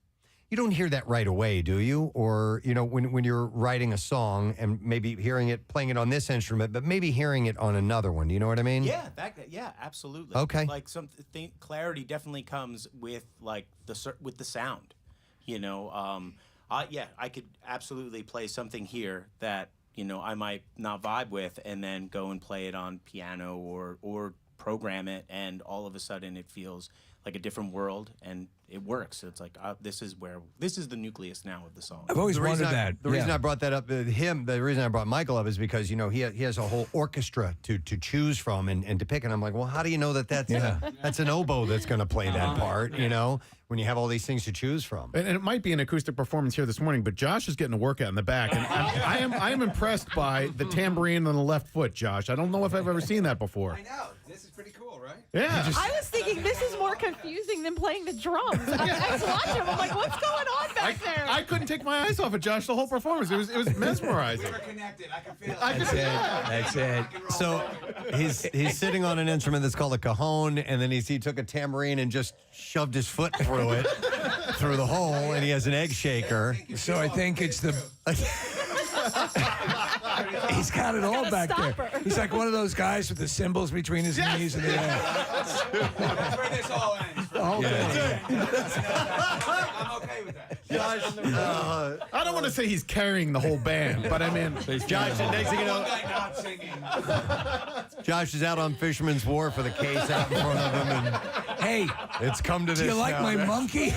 You don't hear that right away, do you? Or, when you're writing a song and maybe playing it on this instrument, but maybe hearing it on another one. Do you know what I mean? Yeah, absolutely. Okay. Like clarity definitely comes with like with the sound. I could absolutely play something here that I might not vibe with, and then go and play it on piano or program it, and all of a sudden it feels like a different world, and it works. So it's like this is the nucleus now of the song. I've always wondered that. The reason I brought that up, the reason I brought Michael up is because he has a whole orchestra to choose from and to pick, and I'm like, well, how do you know that's an oboe that's going to play that part? When you have all these things to choose from. And it might be an acoustic performance here this morning, but Josh is getting a workout in the back, and I am impressed by the tambourine on the left foot, Josh. I don't know if I've ever seen that before. I know. This is pretty cool, right? Yeah. I was thinking this is more confusing than playing the drums. I was watching him. I'm like, what's going on back there? I couldn't take my eyes off of Josh the whole performance. It was mesmerizing. We're connected. I can feel it. That's it. So he's sitting on an instrument that's called a cajon, and then he took a tambourine and just shoved his foot through it, through the hole, and he has an egg shaker. So I think it's the... He's got it all back there. He's like one of those guys with the cymbals between his knees and the air. That's where this all ends. I'm okay with that. Josh, I don't want to say he's carrying the whole band, but I mean, Josh, next thing you know, Not singing. Josh is out on Fisherman's Wharf with a case out in front of him, and hey, it's come to this. Do you like now. my monkey?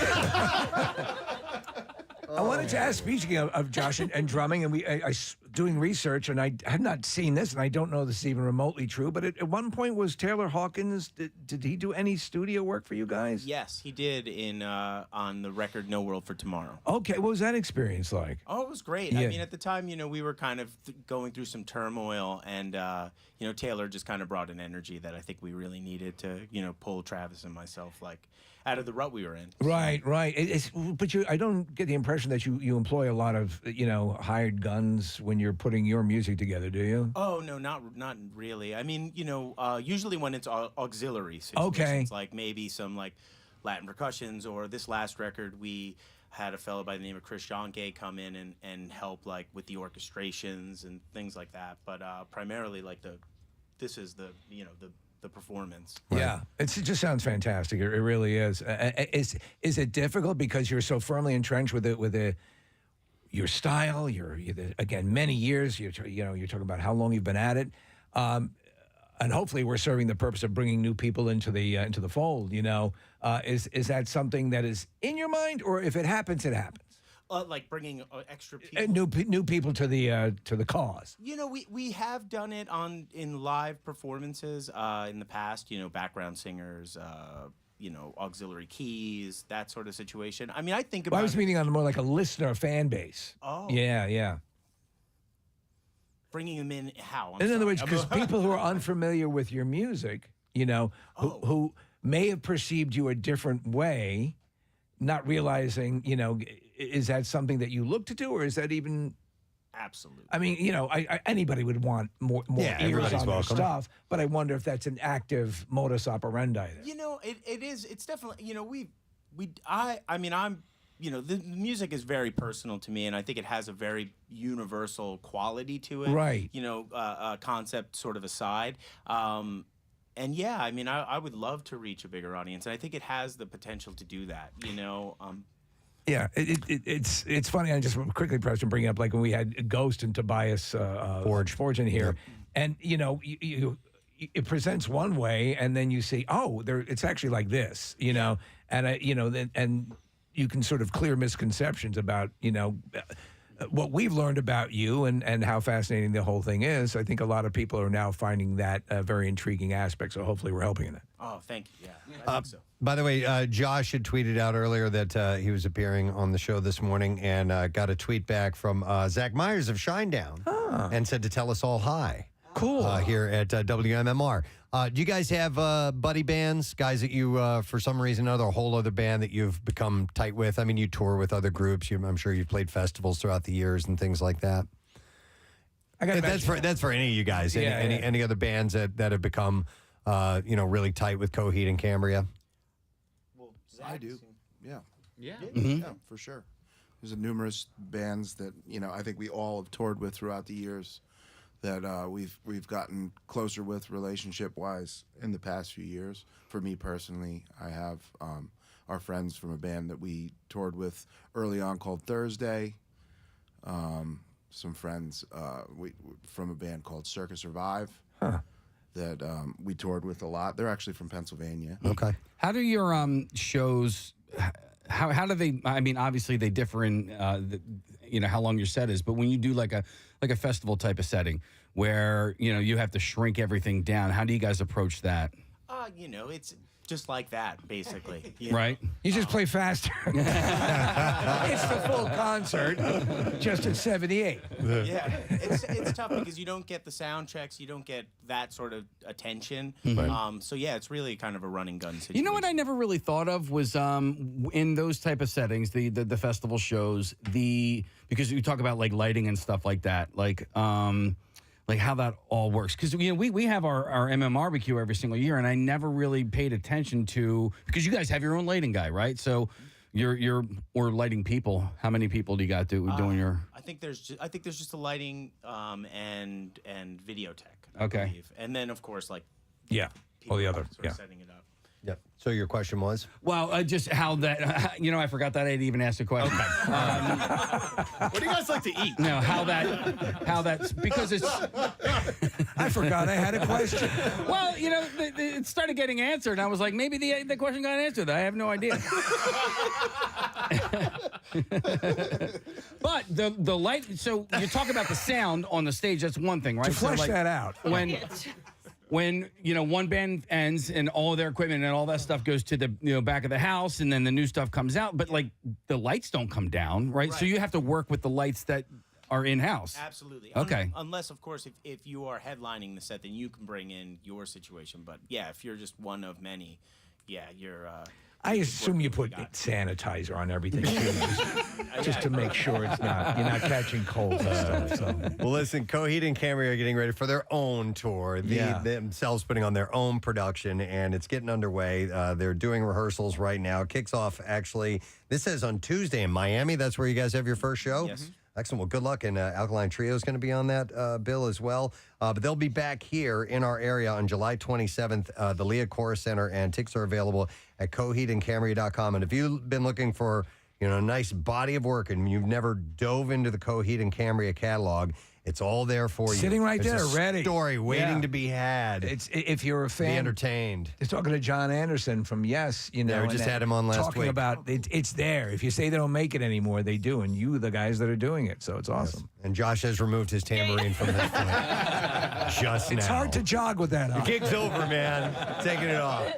I wanted to ask, speaking of Josh and drumming, and I doing research, and I had not seen this, and I don't know this is even remotely true, but at one point was Taylor Hawkins, did he do any studio work for you guys? Yes, he did on the record No World for Tomorrow. Okay, what was that experience like? Oh, it was great. Yeah. I mean, at the time, we were kind of going through some turmoil, and Taylor just kind of brought an energy that I think we really needed to, pull Travis and myself out of the rut we were in. Right. But I don't get the impression that you employ a lot of hired guns when you're putting your music together, do you? Oh no, not really. I mean, usually when it's auxiliary situations, Okay. like maybe some like Latin percussions, or this last record we had a fellow by the name of Chris Jonke come in and help like with the orchestrations and things like that. But primarily like this is the performance. Yeah, it just sounds fantastic. It really is. Is it difficult because you're so firmly entrenched with your style? Again, many years. You're talking about how long you've been at it, and hopefully we're serving the purpose of bringing new people into the fold. Is that something that is in your mind, or if it happens, it happens? Like bringing extra people, new people to the cause. We have done it in live performances in the past. Background singers, auxiliary keys, that sort of situation. I mean, I think about. I was meaning on more like a listener fan base. Oh, yeah. Bringing them in how? In other words, because people who are unfamiliar with your music, who may have perceived you a different way. not realizing, is that something that you look to do, or is that even? Absolutely. I mean, anybody would want more ears on their stuff, but I wonder if that's an active modus operandi there. It is. It's definitely. I'm. The music is very personal to me, and I think it has a very universal quality to it. Right. Concept sort of aside. And yeah, I would love to reach a bigger audience, and I think it has the potential to do that. Yeah, it's funny. I just quickly, Preston, bring up like when we had Ghost and Tobias Forge in here, and it presents one way, and then you see, it's actually like this, and and you can sort of clear misconceptions about what we've learned about you and how fascinating the whole thing is. I think a lot of people are now finding that a very intriguing aspect. So hopefully we're helping in that. Oh, thank you. Yeah, I think so. By the way, Josh had tweeted out earlier that he was appearing on the show this morning and got a tweet back from Zach Myers of Shinedown and said to tell us all hi. Cool. Here at WMMR. Do you guys have buddy bands, guys that you, for some reason or another, a whole other band that you've become tight with? I mean, you tour with other groups. I'm sure you've played festivals throughout the years and things like that. That's for any of you guys. Any other bands that have become, really tight with Coheed and Cambria? Well, I do. Yeah. Yeah. Yeah, for sure. There's numerous bands that I think we all have toured with throughout the years that we've gotten closer with relationship-wise in the past few years. For me personally, I have our friends from a band that we toured with early on called Thursday. Some friends from a band called Circus Survive that we toured with a lot. They're actually from Pennsylvania. Okay. How do your shows? How do they? I mean, obviously they differ in how long your set is, but when you do like a festival type of setting where you have to shrink everything down, how do you guys approach that? It's just like that, basically. Right? You just play faster. It's the full concert, just at 78. Yeah, it's tough because you don't get the sound checks, you don't get that sort of attention. So yeah, it's really kind of a running gun situation. You know what I never really thought of was in those type of settings, the festival shows, because you talk about like lighting and stuff like that, like how that all works. Because we have our MMRBQ every single year, and I never really paid attention to, because you guys have your own lighting guy, right? So or lighting people. How many people do you got doing your? I think there's just a lighting and video tech. I Okay. believe. And then of course all the other sort of setting it up. Yep. So your question was? Well, just how that, I forgot that I'd even asked a question. What do you guys like to eat? No, how that's, because it's. I forgot I had a question. Well, it started getting answered, and I was like, maybe the question got answered. I have no idea. But the light, so you talk about the sound on the stage, that's one thing, right? To flesh that out. When one band ends and all their equipment and all that stuff goes to the back of the house, and then the new stuff comes out, but like the lights don't come down, right? So you have to work with the lights that are in house. Absolutely. Okay. Unless of course if you are headlining the set, then you can bring in your situation. But yeah, if you're just one of many, you're. I assume you put sanitizer on everything too, just to make sure you're not catching colds and stuff. So. Well, listen, Coheed and Cambria are getting ready for their own tour. Themselves putting on their own production, and it's getting underway. They're doing rehearsals right now. Kicks off, actually, this says on Tuesday in Miami. That's where you guys have your first show? Yes. Excellent. Well, good luck. And Alkaline Trio is going to be on that bill as well. But they'll be back here in our area on July 27th, the Leah Chorus Center, and tickets are available at coheedandcambria.com. And if you've been looking for a nice body of work and you've never dove into the Coheed and Cambria catalog, it's all there for you. Sitting right there, ready. Story waiting to be had. It's if you're a fan, be entertained. Just talking to John Anderson from Yes, we just had him on last talking week. about it's there. If you say they don't make it anymore, they do, and you, the guys that are doing it. So it's awesome. Yes. And Josh has removed his tambourine from his foot just now. It's hard to jog with that on. The gig's over, man. Taking it off.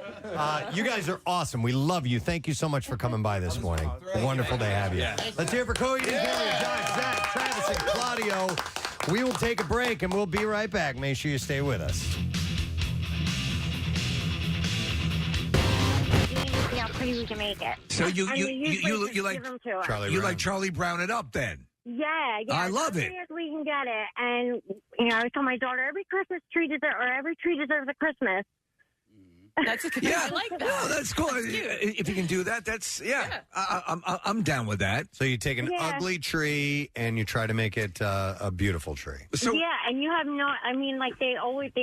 You guys are awesome. We love you. Thank you so much for coming by this morning. Wonderful to have you. Let's hear it for Coheed and Cambria, Josh, Zach, Travis, and Claudio. We will take a break, and we'll be right back. Make sure you stay with us. city we can make it. So And we usually just like give them to her. like Charlie Brown it up then? Yeah. I love it. As we can get it, and I tell my daughter every Christmas tree deserves, or every tree deserves a Christmas. That's a good. Yeah, I like that. No, that's cool. If you can do that, I'm down with that. So you take an Yeah. ugly tree and you try to make it a beautiful tree. Yeah, and you have no. I mean, like they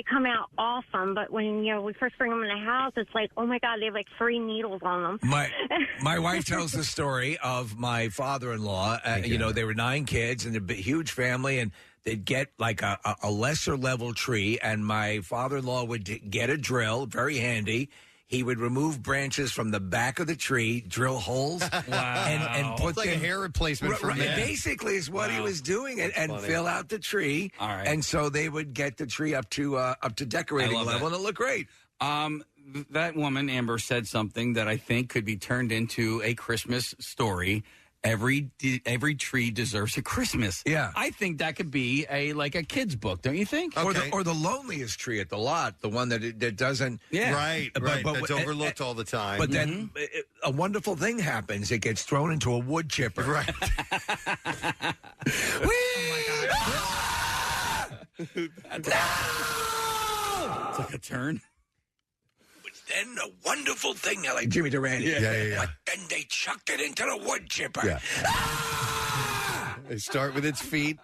come out awesome, but when we first bring them in the house, it's like, oh my god, they have like 3 needles on them. My wife tells the story of my father-in-law. They were 9 kids and a huge family, and they'd get like a lesser level tree, and my father-in-law would get a drill, very handy. He would remove branches from the back of the tree, drill holes, and put It's like a hair replacement for men. Basically, is what he was doing, and fill out the tree. All right. And so they would get the tree up to decorating I love level, it. and it looked great. That woman, Amber, said something that I think could be turned into a Christmas story. Every tree deserves a Christmas. Yeah, I think that could be a kid's book, don't you think? Or the loneliest tree at the lot, the one that doesn't. Yeah, right. That's overlooked all the time. But then a wonderful thing happens. It gets thrown into a wood chipper. Right. It's like a turn. Then a wonderful thing, like Jimmy Durante. Yeah. But then they chucked it into the wood chipper. Yeah. They start with its feet.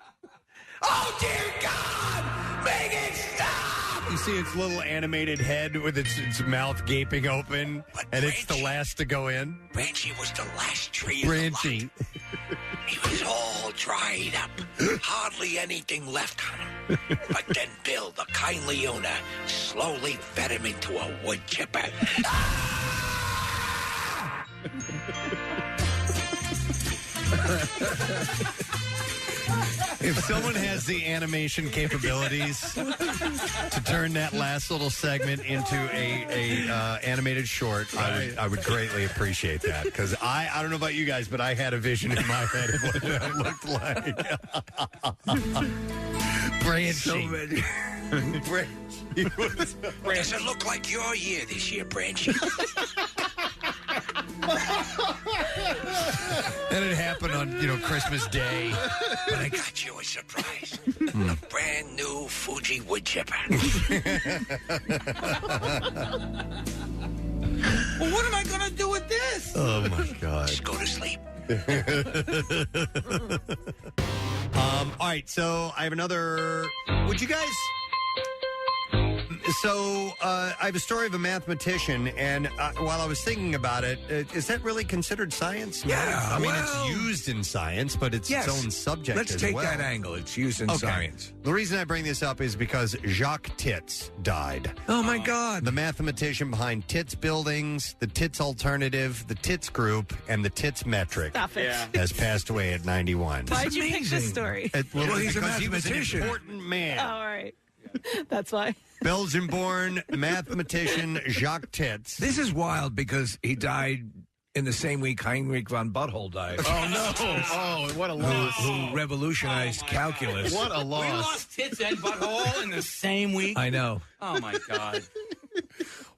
Oh, dear God! Make it stop! You see its little animated head with its mouth gaping open, and it's the last to go in. Branchy was the last tree. Branchy. He was all dried up. Hardly anything left on him. But then Bill, the kindly owner, slowly fed him into a wood chipper. If someone has the animation capabilities to turn that last little segment into a animated short, I would greatly appreciate that. Because I don't know about you guys, but I had a vision in my head of what that looked like. Branchy. Does it look like your year this year, Branchy? And it happened on, Christmas Day. But I got you a surprise. A brand new Fuji wood chipper. Well, what am I going to do with this? Oh, my God. Just go to sleep. All right, so I have another. Would you guys? So I have a story of a mathematician, and while I was thinking about it, is that really considered science? Yeah, I mean, it's used in science, but it's its own subject. Let's as take well. that angle. It's used in science. The reason I bring this up is because Jacques Tits died. Oh my God! The mathematician behind Tits Buildings, the Tits Alternative, the Tits Group, and the Tits Metric Stop it. Yeah. has passed away at 91. Why'd you pick this story? Well, he's a because he was an mathematician. important man. Oh, all right. That's why. Belgian-born mathematician Jacques Tits. This is wild because he died in the same week Heinrich von Butthole died. Oh, no. Oh, what a loss. Who revolutionized calculus. What a loss. We lost Tits and Butthole in the same week. I know. Oh, my God.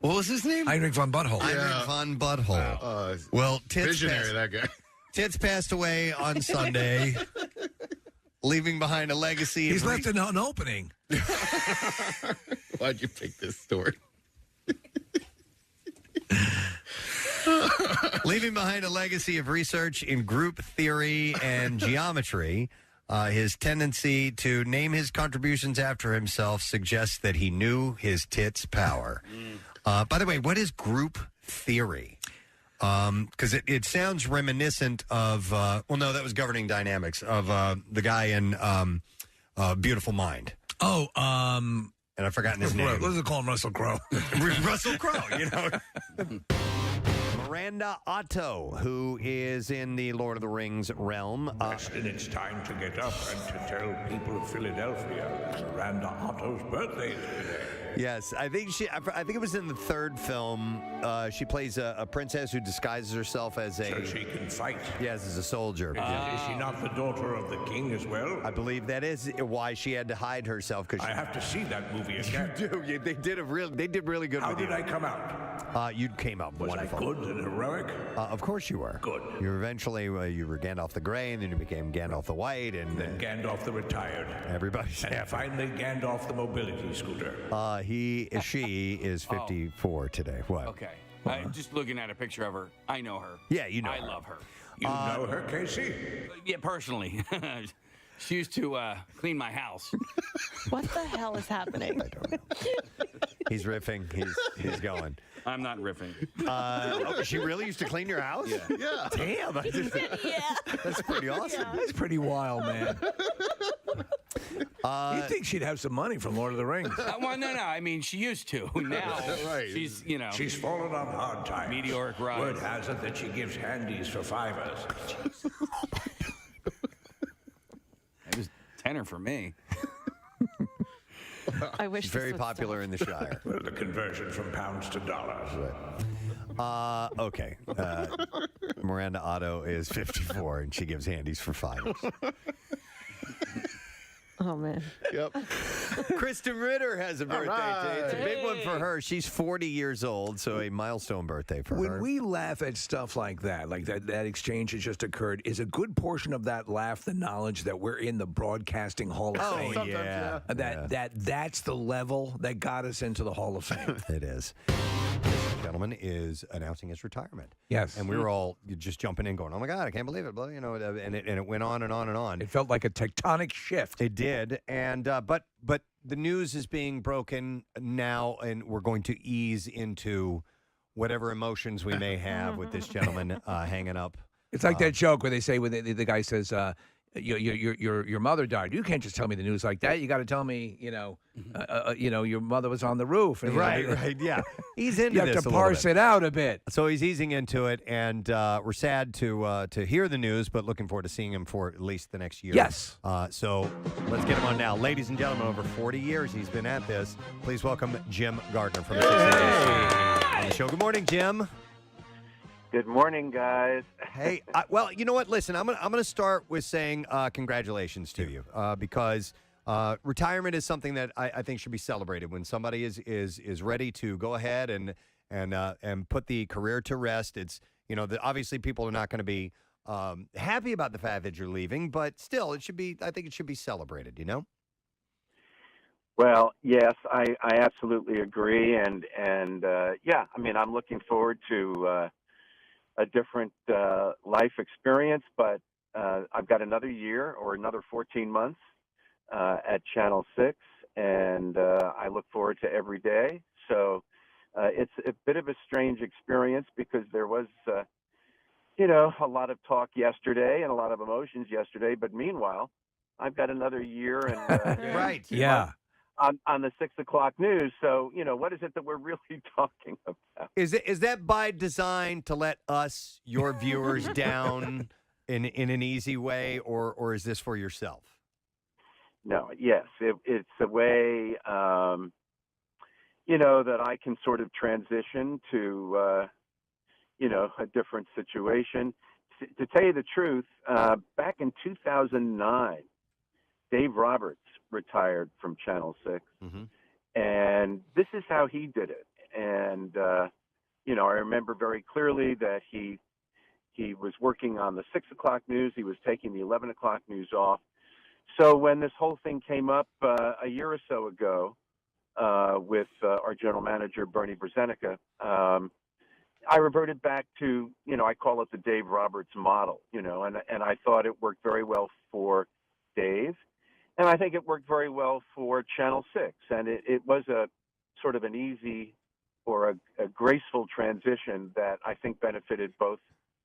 What was his name? Heinrich von Butthole. Heinrich von Butthole. Well, Tits Visionary, that guy. Tits passed away on Sunday, leaving behind a legacy. He's left an opening. Why'd you pick this story? Leaving behind a legacy of research in group theory and geometry. His tendency to name his contributions after himself suggests that he knew his tits' power. By the way, what is group theory? Because it sounds reminiscent of, no, that was governing dynamics, of the guy in Beautiful Mind. Oh, and I've forgotten his name. Let's call him Russell Crowe. Russell Crowe, Miranda Otto, who is in the Lord of the Rings realm. Preston, it's time to get up and to tell people of Philadelphia it's Miranda Otto's birthday today. Yes, I think it was in the third film. She plays a princess who disguises herself as So she can fight. Yes, as a soldier. Is she not the daughter of the king as well? I believe that is why she had to hide herself. I have to see that movie again. You do. They did really good. How with did you. I come out? You came up Was wonderful. I good and heroic? Of course you were. Good. You eventually you were Gandalf the Grey, and then you became Gandalf the White, and Then Gandalf the retired. everybody's And finally Gandalf the mobility scooter. She is 54 today. What? Okay. I'm just looking at a picture of her. I know her. Yeah, you know I her. love her. You know her, Casey? Yeah, personally. She used to clean my house. What the hell is happening? He's riffing. He's going. I'm not riffing. She really used to clean your house? Yeah. Damn. That's pretty awesome. That's pretty wild, man. You'd think she'd have some money from Lord of the Rings. Well, no. I mean, she used to. Now she's, She's fallen on hard times. Meteoric rise. Word has it that she gives handies for fivers. It was tenor for me. I wish She's very this would popular in the Shire. Well, the conversion from pounds to dollars. Okay. Miranda Otto is 54, and she gives handies for $5. Oh, man. Yep. Kristen Ritter has a birthday today. It's a big one for her. She's 40 years old, so a milestone birthday for When her. we laugh at stuff like that exchange that just occurred, is a good portion of that laugh the knowledge that we're in the Broadcasting Hall of Fame? Oh, yeah. That's the level that got us into the Hall of Fame. It is. This gentleman is announcing his retirement. Yes. And we were all just jumping in going, oh, my God, I can't believe it. Blah, and it went on and on and on. It felt like a tectonic shift. It did. And but the news is being broken now, and we're going to ease into whatever emotions we may have with this gentleman hanging up. It's like that joke where they say when the guy says, your mother died. You can't just tell me the news like that. You got to tell me, your mother was on the roof. And, Right, yeah. He's into you this have to a little parse bit. it out a bit. So he's easing into it, and we're sad to hear the news, but looking forward to seeing him for at least the next year. Yes. So let's get him on now. Ladies and gentlemen, over 40 years he's been at this. Please welcome Jim Gardner from on the show. Good morning, Jim. Good morning, guys. Hey, well, you know what? Listen, I'm gonna start with saying congratulations to you because retirement is something that I think should be celebrated. When somebody is ready to go ahead and put the career to rest, it's obviously people are not going to be happy about the fact that you're leaving, but still, I think it should be celebrated. Well, yes, I absolutely agree, and yeah, I mean, I'm looking forward to a different life experience, but I've got another year or another 14 months at Channel 6, and I look forward to every day. So it's a bit of a strange experience because there was, a lot of talk yesterday and a lot of emotions yesterday, but meanwhile, I've got another year and right, yeah. On the 6 o'clock news. So, what is it that we're really talking about? Is that by design to let us, your viewers, down in an easy way, or is this for yourself? No, yes, it's a way, that I can sort of transition to, a different situation. To tell you the truth, back in 2009, Dave Roberts retired from Channel 6, and this is how he did it. And I remember very clearly that he was working on the 6 o'clock news. He was taking the 11 o'clock news off. So when this whole thing came up a year or so ago with our general manager Bernie Brzezinski, I reverted back to I call it the Dave Roberts model. And I thought it worked very well for Dave. And I think it worked very well for Channel 6. And it was a sort of an easy or a graceful transition that I think benefited both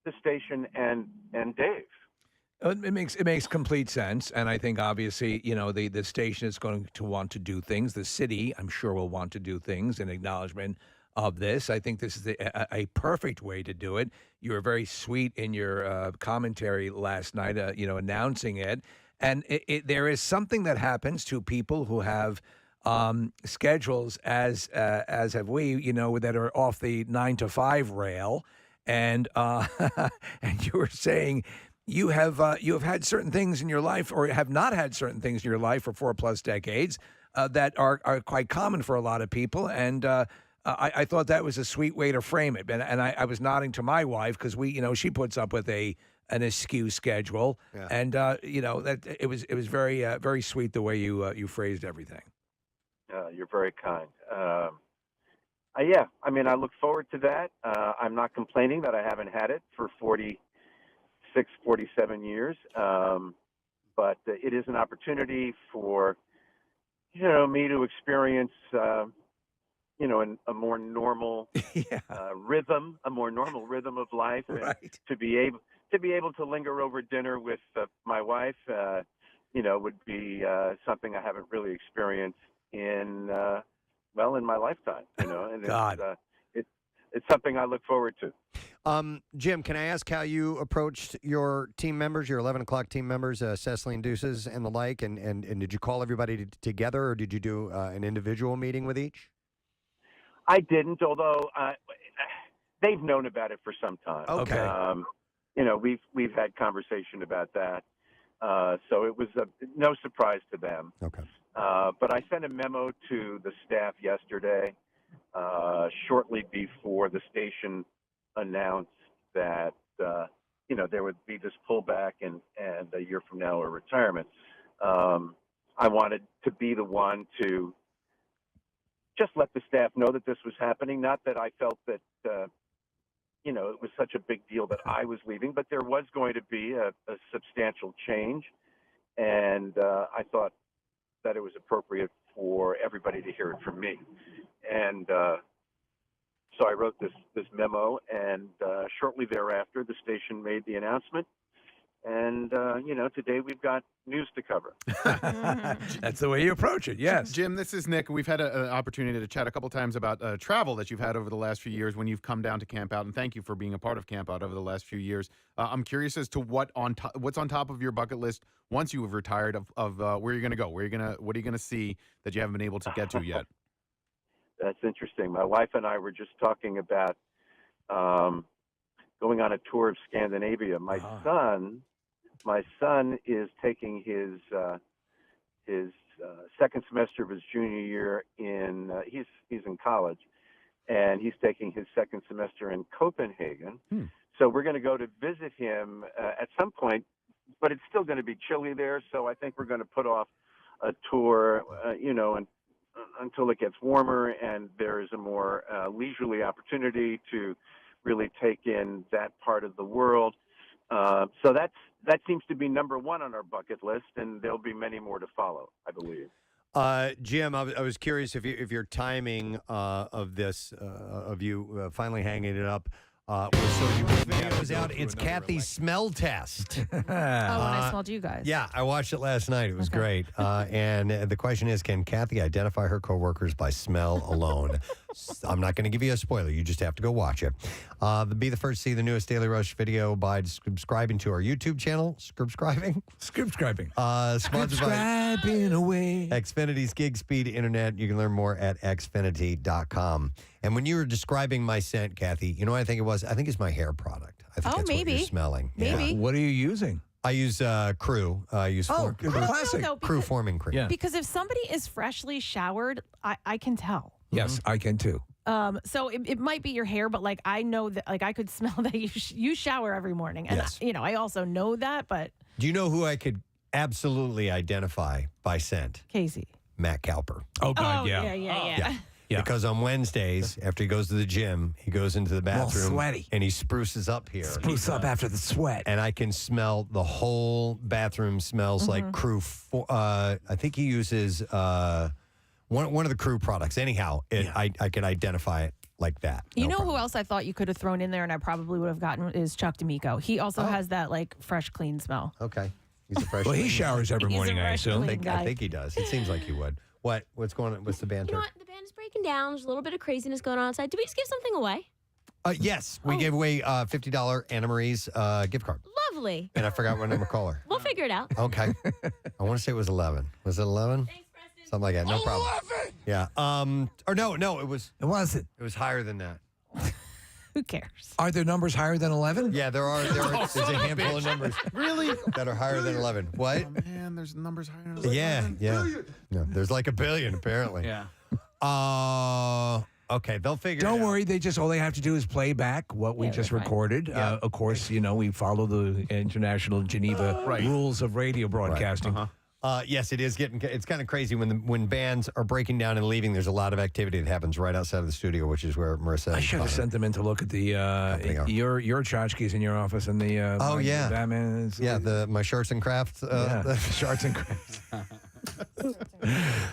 the station and Dave. It makes complete sense. And I think obviously, the station is going to want to do things. The city, I'm sure, will want to do things in acknowledgement of this. I think this is a perfect way to do it. You were very sweet in your commentary last night, announcing it. And there is something that happens to people who have schedules, as have we, that are off the 9 to 5 rail. And and you were saying you have had certain things in your life, or have not had certain things in your life for 4+ decades that are quite common for a lot of people. And I thought that was a sweet way to frame it, and I was nodding to my wife because she puts up with an askew schedule, and that it was very very sweet the way you phrased everything. You're very kind. Yeah, I mean, I look forward to that. I'm not complaining that I haven't had it for 46, 47 years, but it is an opportunity for me to experience. A more normal rhythm, a more normal rhythm of life, and to be able to linger over dinner with my wife, would be something I haven't really experienced in my lifetime. And it's something I look forward to. Jim, can I ask how you approached your team members, your 11 o'clock team members, Cecily and Deuces and the like, and did you call everybody together, or did you do an individual meeting with each? I didn't, although they've known about it for some time. Okay. We've had conversation about that, so it was no surprise to them. Okay. But I sent a memo to the staff yesterday, shortly before the station announced that there would be this pullback and a year from now a retirement. I wanted to be the one to just let the staff know that this was happening. Not that I felt that, it was such a big deal that I was leaving, but there was going to be a substantial change. And I thought that it was appropriate for everybody to hear it from me. And so I wrote this memo, and shortly thereafter, the station made the announcement. And, today we've got news to cover. That's the way you approach it, yes. Jim, this is Nick. We've had an opportunity to chat a couple times about travel that you've had over the last few years when you've come down to Camp Out, and thank you for being a part of Camp Out over the last few years. I'm curious as to what's on top of your bucket list once you have retired of where you're going to go. What are you going to see that you haven't been able to get to yet? That's interesting. My wife and I were just talking about going on a tour of Scandinavia. My son is taking his second semester of his junior year in he's in college, and he's taking his second semester in Copenhagen. So we're going to go to visit him at some point, but it's still going to be chilly there. So I think we're going to put off a tour, until it gets warmer and there is a more leisurely opportunity to really take in that part of the world. So that seems to be number one on our bucket list, and there'll be many more to follow, I believe. Jim, I was curious if your timing of this, of you finally hanging it up, so you video was out. It's Kathy's smell test. When I smelled you guys. Yeah, I watched it last night. It was great. And the question is, can Kathy identify her coworkers by smell alone? I'm not going to give you a spoiler. You just have to go watch it. Be the first to see the newest Daily Rush video by subscribing to our YouTube channel. Subscribing. Sponsored by Xfinity's Gig Speed Internet. You can learn more at xfinity.com. And when you were describing my scent, Kathy, you know what I think it was? I think it's my hair product. I think that's maybe. what you're smelling. Maybe. Yeah. What are you using? I use Crew. I use classic. Crew forming cream. Yeah. Because if somebody is freshly showered, I can tell. Yes, I can too. So it might be your hair, but I know that I could smell that you shower every morning, and Yes. I also know that. But Do you know who I could absolutely identify by scent? Casey. Matt Cowper. Oh God, yeah. Because on Wednesdays, after he goes to the gym, he goes into the bathroom sweaty. and he spruces up here. Spruce up after the sweat. And I can smell the whole bathroom smells like Crew. I think he uses one of the Crew products. Anyhow, I can identify it like that. You know who else I thought you could have thrown in there, and I probably would have gotten is Chuck D'Amico. He also has that fresh, clean smell. Okay. He's a fresh. Well, he showers every He's a morning, I fresh assume. clean guy. I think he does. It seems like he would. What's going on? What's the banter? You know what? The band is breaking down. There's a little bit of craziness going on outside. Did we just give something away? Yes, we gave away $50 Anna Marie's gift card. Lovely. And I forgot what number caller. We'll figure it out. Okay. I want to say it was 11. Was it 11? Thanks, Preston. Something like that. No problem. Yeah. Or no, it was. It wasn't. It was higher than that. Who cares? Are there numbers higher than 11? Yeah, there are. There's a handful of numbers. Really? That are higher than 11. What? Oh, man, there's numbers higher than 11. Yeah. No, there's like a billion apparently. Yeah. Okay, they'll figure it Don't out. worry. All they have to do is play back what we just recorded. Of course, we follow the international Geneva rules of radio broadcasting. Yes, it is it's kind of crazy when bands are breaking down and leaving. There's a lot of activity that happens right outside of the studio, which is where Marissa. I should have sent them in to look at the your tchotchkes in your office and the Batman. My Sharks and Crafts. The Sharks and Crafts.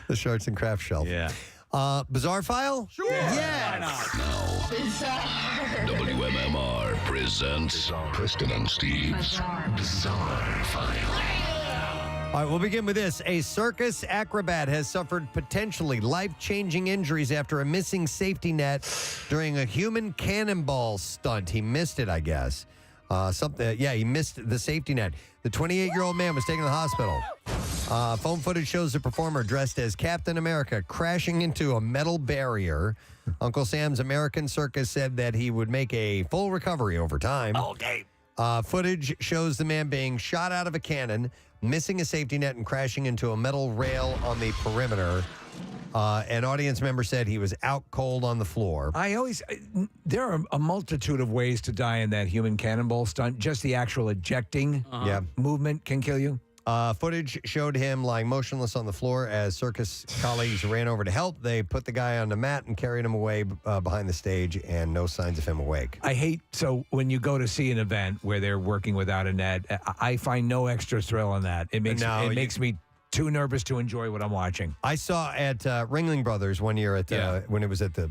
The Sharks and Crafts shelf. Yeah. Bizarre file? Sure. Yes. WMMR presents Preston and Steve's Bizarre File. All right, we'll begin with this. A circus acrobat has suffered potentially life-changing injuries after a missing safety net during a human cannonball stunt. He missed it, I guess. He missed the safety net. The 28-year-old man was taken to the hospital. Phone footage shows the performer dressed as Captain America crashing into a metal barrier. Uncle Sam's American Circus said that he would make a full recovery over time. Okay. Footage shows the man being shot out of a cannon, missing a safety net, and crashing into a metal rail on the perimeter. An audience member said he was out cold on the floor. There are a multitude of ways to die in that human cannonball stunt. Just the actual ejecting movement can kill you. Footage showed him lying motionless on the floor as circus colleagues ran over to help. They put the guy on the mat and carried him away behind the stage, and no signs of him awake. So when you go to see an event where they're working without a net, I find no extra thrill in that. It makes me too nervous to enjoy what I'm watching. I saw at Ringling Brothers one year when it was at it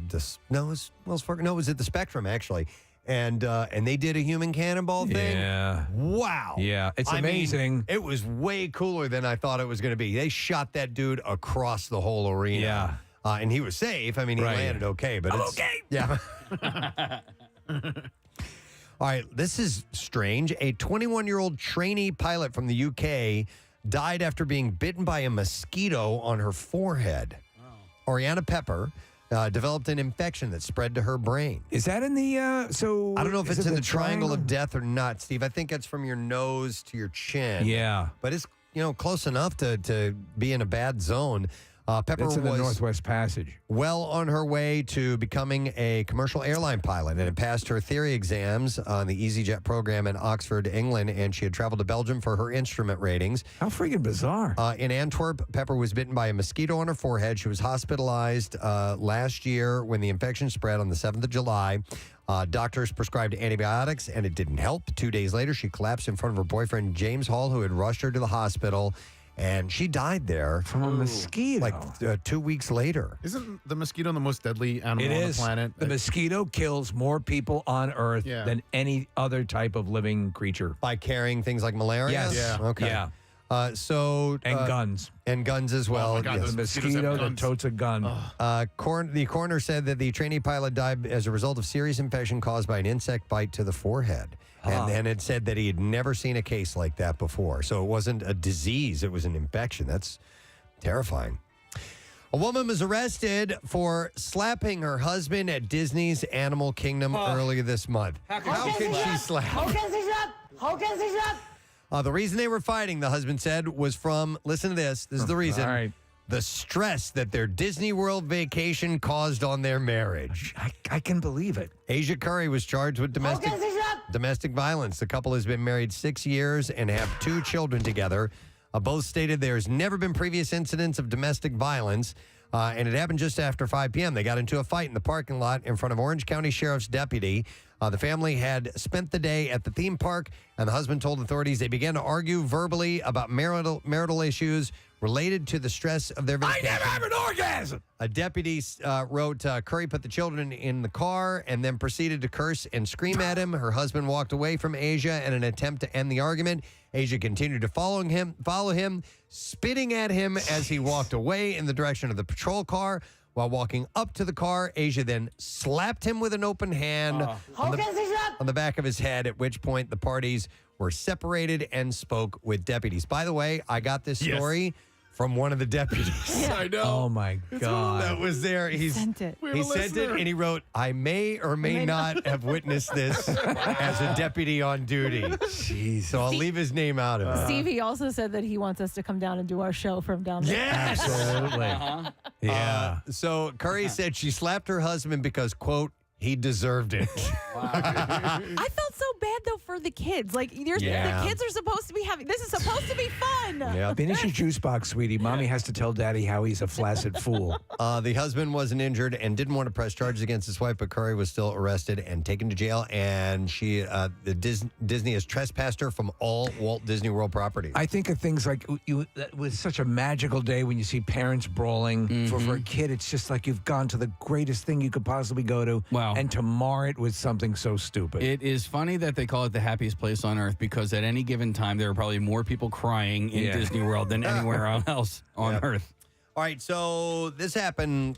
was Wells Fargo. No, it was at the Spectrum actually. And they did a human cannonball thing. Yeah. Wow. Yeah, it's amazing. I mean, it was way cooler than I thought it was going to be. They shot that dude across the whole arena. Yeah. And he was safe. I mean, he landed okay. But I'm it's okay. Yeah. All right, this is strange. A 21-year-old trainee pilot from the UK died after being bitten by a mosquito on her forehead. Oriana Pepper developed an infection that spread to her brain. Is that in the I don't know if it's in the triangle of death or not, Steve. I think it's from your nose to your chin. Yeah. But it's close enough to be in a bad zone. Pepper It's in the was Northwest Passage. well on her way to becoming a commercial airline pilot and had passed her theory exams on the EasyJet program in Oxford, England, and she had traveled to Belgium for her instrument ratings. How freaking bizarre. In Antwerp, Pepper was bitten by a mosquito on her forehead. She was hospitalized last year when the infection spread on the 7th of July. Doctors prescribed antibiotics, and it didn't help. 2 days later, she collapsed in front of her boyfriend, James Hall, who had rushed her to the hospital. And she died there from a mosquito. Like 2 weeks later. Isn't the mosquito the most deadly animal on the planet? The mosquito kills more people on Earth than any other type of living creature. By carrying things like malaria? Yes. Yeah. Okay. Yeah. And guns. And guns as well. Oh my God, yes. those Mosquito that totes a gun. The coroner said that the trainee pilot died as a result of serious infection caused by an insect bite to the forehead. And it said that he had never seen a case like that before. So it wasn't a disease, it was an infection. That's terrifying. A woman was arrested for slapping her husband at Disney's Animal Kingdom earlier this month. How could she slap? The reason they were fighting, the husband said, was from, listen to this is the reason, All right. the stress that their Disney World vacation caused on their marriage. I can believe it. Asia Curry was charged with domestic violence. The couple has been married 6 years and have 2 children together. Both stated there's never been previous incidents of domestic violence, and it happened just after 5 p.m. They got into a fight in the parking lot in front of Orange County Sheriff's deputy. The family had spent the day at the theme park, and the husband told authorities they began to argue verbally about marital issues related to the stress of their vacation. I never have an orgasm! A deputy wrote, Curry put the children in the car and then proceeded to curse and scream at him. Her husband walked away from Asia in an attempt to end the argument. Asia continued to follow him, spitting at him as he walked away in the direction of the patrol car. While walking up to the car, Asia then slapped him with an open hand on the back of his head, at which point the parties were separated and spoke with deputies. By the way, I got this story from one of the deputies. Yeah. I know. Oh my God. That was there. He sent it. He sent it and he wrote, I may or may not have witnessed this as a deputy on duty. Jeez. So I'll leave his name out of it. Steve, he also said that he wants us to come down and do our show from down there. Yes! Absolutely. Yeah. So Curry said she slapped her husband because, quote, he deserved it. I felt so bad though for the kids. Like the kids are supposed to be having. This is supposed to be fun. Yeah. Finish your juice box, sweetie. Mommy has to tell Daddy how he's a flaccid fool. The husband wasn't injured and didn't want to press charges against his wife, but Curry was still arrested and taken to jail. And she, Disney has trespassed her from all Walt Disney World properties. I think of things like that was such a magical day when you see parents brawling. For a kid, it's just like you've gone to the greatest thing you could possibly go to. Wow. And to mar it with something so stupid. It is funny that they call it the happiest place on earth because at any given time there are probably more people crying in Disney World than anywhere else on earth. All right, so this happened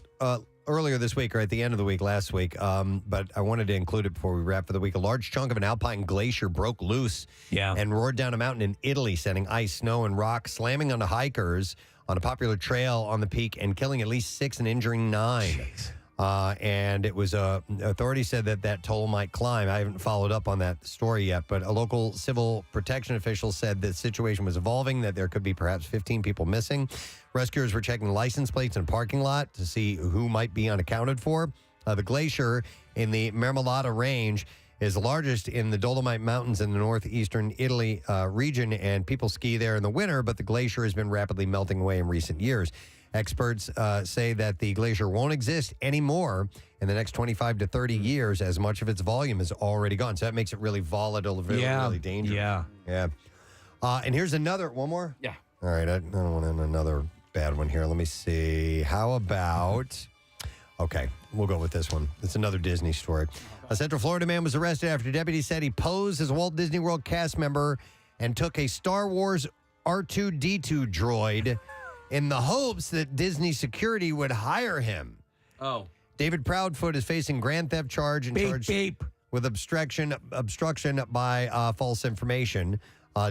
earlier this week or at the end of the week last week, but I wanted to include it before we wrap for the week. A large chunk of an alpine glacier broke loose and roared down a mountain in Italy, sending ice, snow, and rock slamming onto hikers on a popular trail on the peak and killing at least 6 and injuring 9. Jeez. And it was authorities said that toll might climb. I haven't followed up on that story yet, but a local civil protection official said the situation was evolving, that there could be perhaps 15 people missing. Rescuers were checking license plates in a parking lot to see who might be unaccounted for. The glacier in the Marmolada Range is the largest in the Dolomite Mountains in the northeastern Italy region, and people ski there in the winter, but the glacier has been rapidly melting away in recent years. Experts say that the glacier won't exist anymore in the next 25 to 30 years, as much of its volume is already gone. So that makes it really volatile, really dangerous. Yeah. And here's one more? Yeah. All right, I don't want another bad one here. Let me see. How about... Okay, we'll go with this one. It's another Disney story. A Central Florida man was arrested after deputies said he posed as a Walt Disney World cast member and took a Star Wars R2-D2 droid in the hopes that Disney security would hire him. Oh. David Proudfoot is facing grand theft charge and charged with obstruction by false information.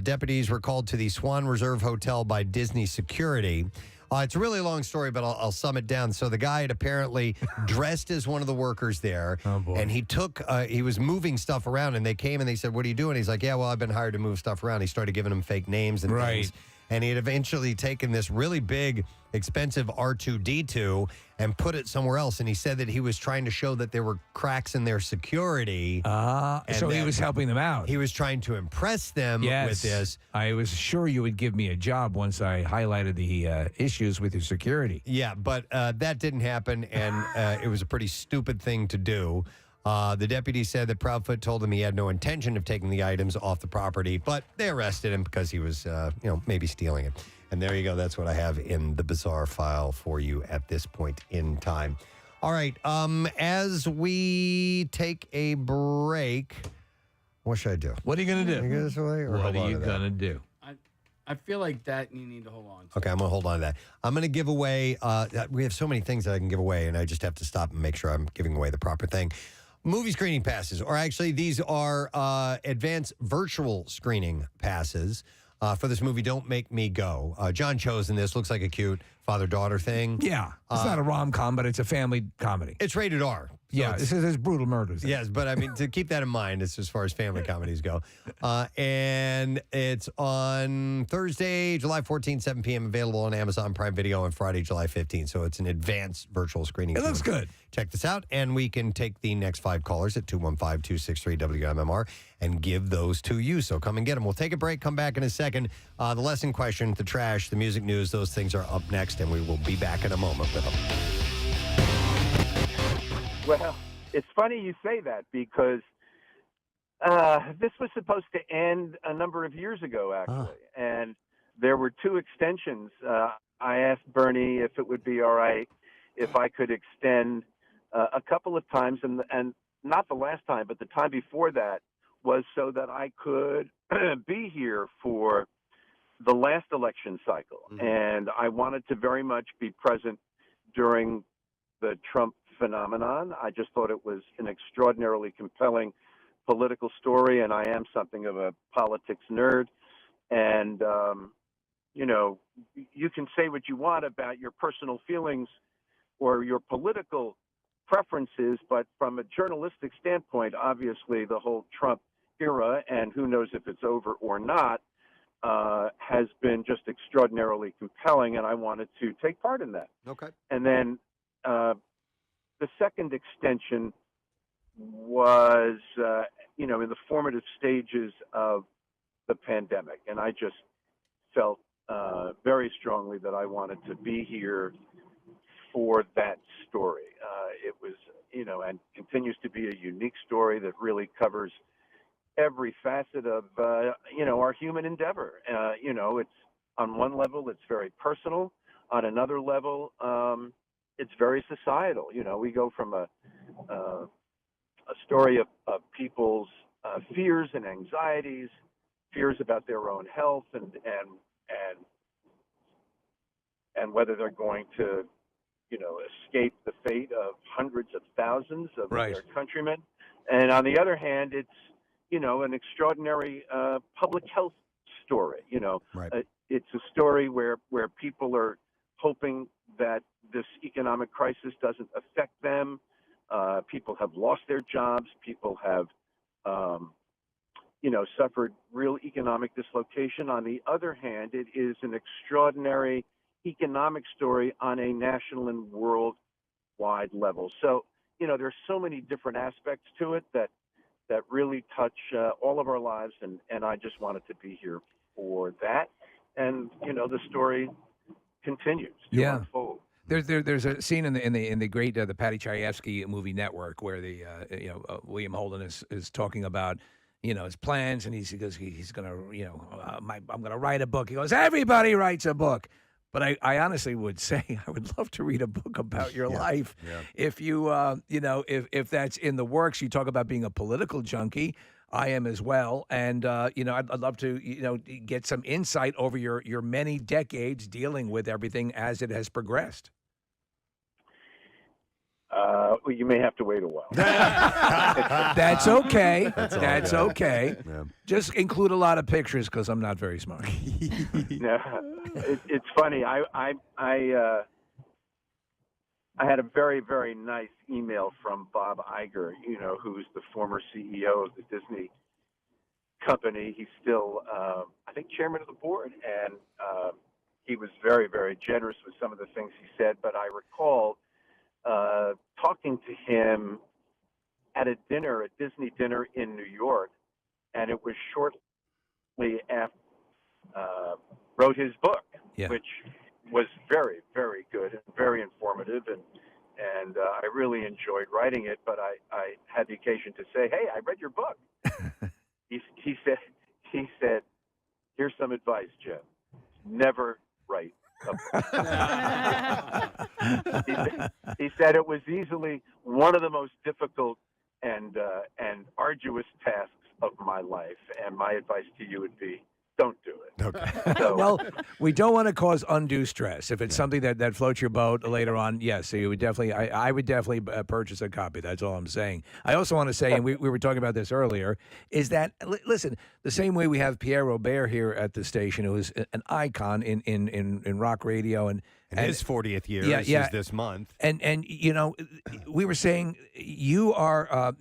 Deputies were called to the Swan Reserve Hotel by Disney security. It's a really long story, but I'll sum it down. So the guy had apparently dressed as one of the workers there, and he was moving stuff around, and they came and they said, "What are you doing?" He's like, "Yeah, well, I've been hired to move stuff around." He started giving them fake names and things. And he had eventually taken this really big, expensive R2-D2 and put it somewhere else. And he said that he was trying to show that there were cracks in their security. So he was helping them out. He was trying to impress them with this. I was sure you would give me a job once I highlighted the issues with your security. Yeah, but that didn't happen, and it was a pretty stupid thing to do. The deputy said that Proudfoot told him he had no intention of taking the items off the property, but they arrested him because he was, maybe stealing it. And there you go. That's what I have in the bizarre file for you at this point in time. All right. As we take a break, what should I do? What are you going to do? What are you going to do? I feel like that you need to hold on to. Okay, I'm going to hold on to that. I'm going to give away, we have so many things that I can give away, and I just have to stop and make sure I'm giving away the proper thing. Movie screening passes, or actually these are advanced virtual screening passes for this movie, Don't Make Me Go. John chose in this. Looks like a cute father-daughter thing. Yeah. It's not a rom-com, but it's a family comedy. It's rated R. So Yeah, there's brutal murders. Yes, but I mean, to keep that in mind, it's as far as family comedies go. And it's on Thursday, July 14th, 7 p.m., available on Amazon Prime Video, on Friday, July 15th. So it's an advanced virtual screening. It looks good. Check this out, and we can take the next 5 callers at 215-263-WMMR and give those to you. So come and get them. We'll take a break, come back in a second. The lesson question, the trash, the music news, those things are up next, and we will be back in a moment with them. Well, it's funny you say that because this was supposed to end a number of years ago, actually. And there were 2 extensions. I asked Bernie if it would be all right if I could extend a couple of times, and not the last time, but the time before that was so that I could be here for the last election cycle. Mm-hmm. And I wanted to very much be present during the Trump phenomenon. I just thought it was an extraordinarily compelling political story, and I am something of a politics nerd. And you know, you can say what you want about your personal feelings or your political preferences, but from a journalistic standpoint, obviously the whole Trump era, and who knows if it's over or not, has been just extraordinarily compelling, and I wanted to take part in that. Okay. And then the second extension was, you know, in the formative stages of the pandemic, and I just felt very strongly that I wanted to be here for that story. It was, you know, and continues to be a unique story that really covers every facet of, you know, our human endeavor. You know, it's on one level, it's very personal. On another level, it's very societal. You know, we go from a story of people's fears and anxieties, fears about their own health, and whether they're going to, you know, escape the fate of hundreds of thousands of their countrymen. And on the other hand, it's, you know, an extraordinary public health story. You know, it's a story where people are hoping that this economic crisis doesn't affect them. People have lost their jobs. People have, you know, suffered real economic dislocation. On the other hand, it is an extraordinary economic story on a national and worldwide level. So, you know, there's so many different aspects to it that really touch all of our lives, and I just wanted to be here for that. And, you know, the story continues to unfold. There's a scene in the great the Patty Chayefsky movie Network where the William Holden is talking about, you know, his plans, and he goes he's gonna, you know, I'm gonna write a book. He goes, everybody writes a book. But I honestly would say I would love to read a book about your life. Yeah. If you, you know, if that's in the works. You talk about being a political junkie. I am as well. And, you know, I'd love to, you know, get some insight over your many decades dealing with everything as it has progressed. Well, you may have to wait a while. That's okay. That's good. okay. Yeah. Just include a lot of pictures because I'm not very smart. No, it's funny. I had a very, very nice email from Bob Iger, you know, who's the former CEO of the Disney company. He's still, I think, chairman of the board, and he was very, very generous with some of the things he said. But I recall talking to him at a Disney dinner in New York, and it was shortly after wrote his book, which was very, very good and very informative, and I really enjoyed writing it. But I had the occasion to say, "Hey, I read your book." he said, "Here's some advice, Jim. Never write a book." he said it was easily one of the most difficult and arduous tasks of my life, and my advice to you would be, don't do it. Okay. So, Well, we don't want to cause undue stress. If it's something that floats your boat later on, yes, so you would definitely, I would definitely purchase a copy. That's all I'm saying. I also want to say, and we were talking about this earlier, is that, listen, the same way we have Pierre Robert here at the station, who is an icon in rock radio, and his 40th year is this month. And you know, we were saying you are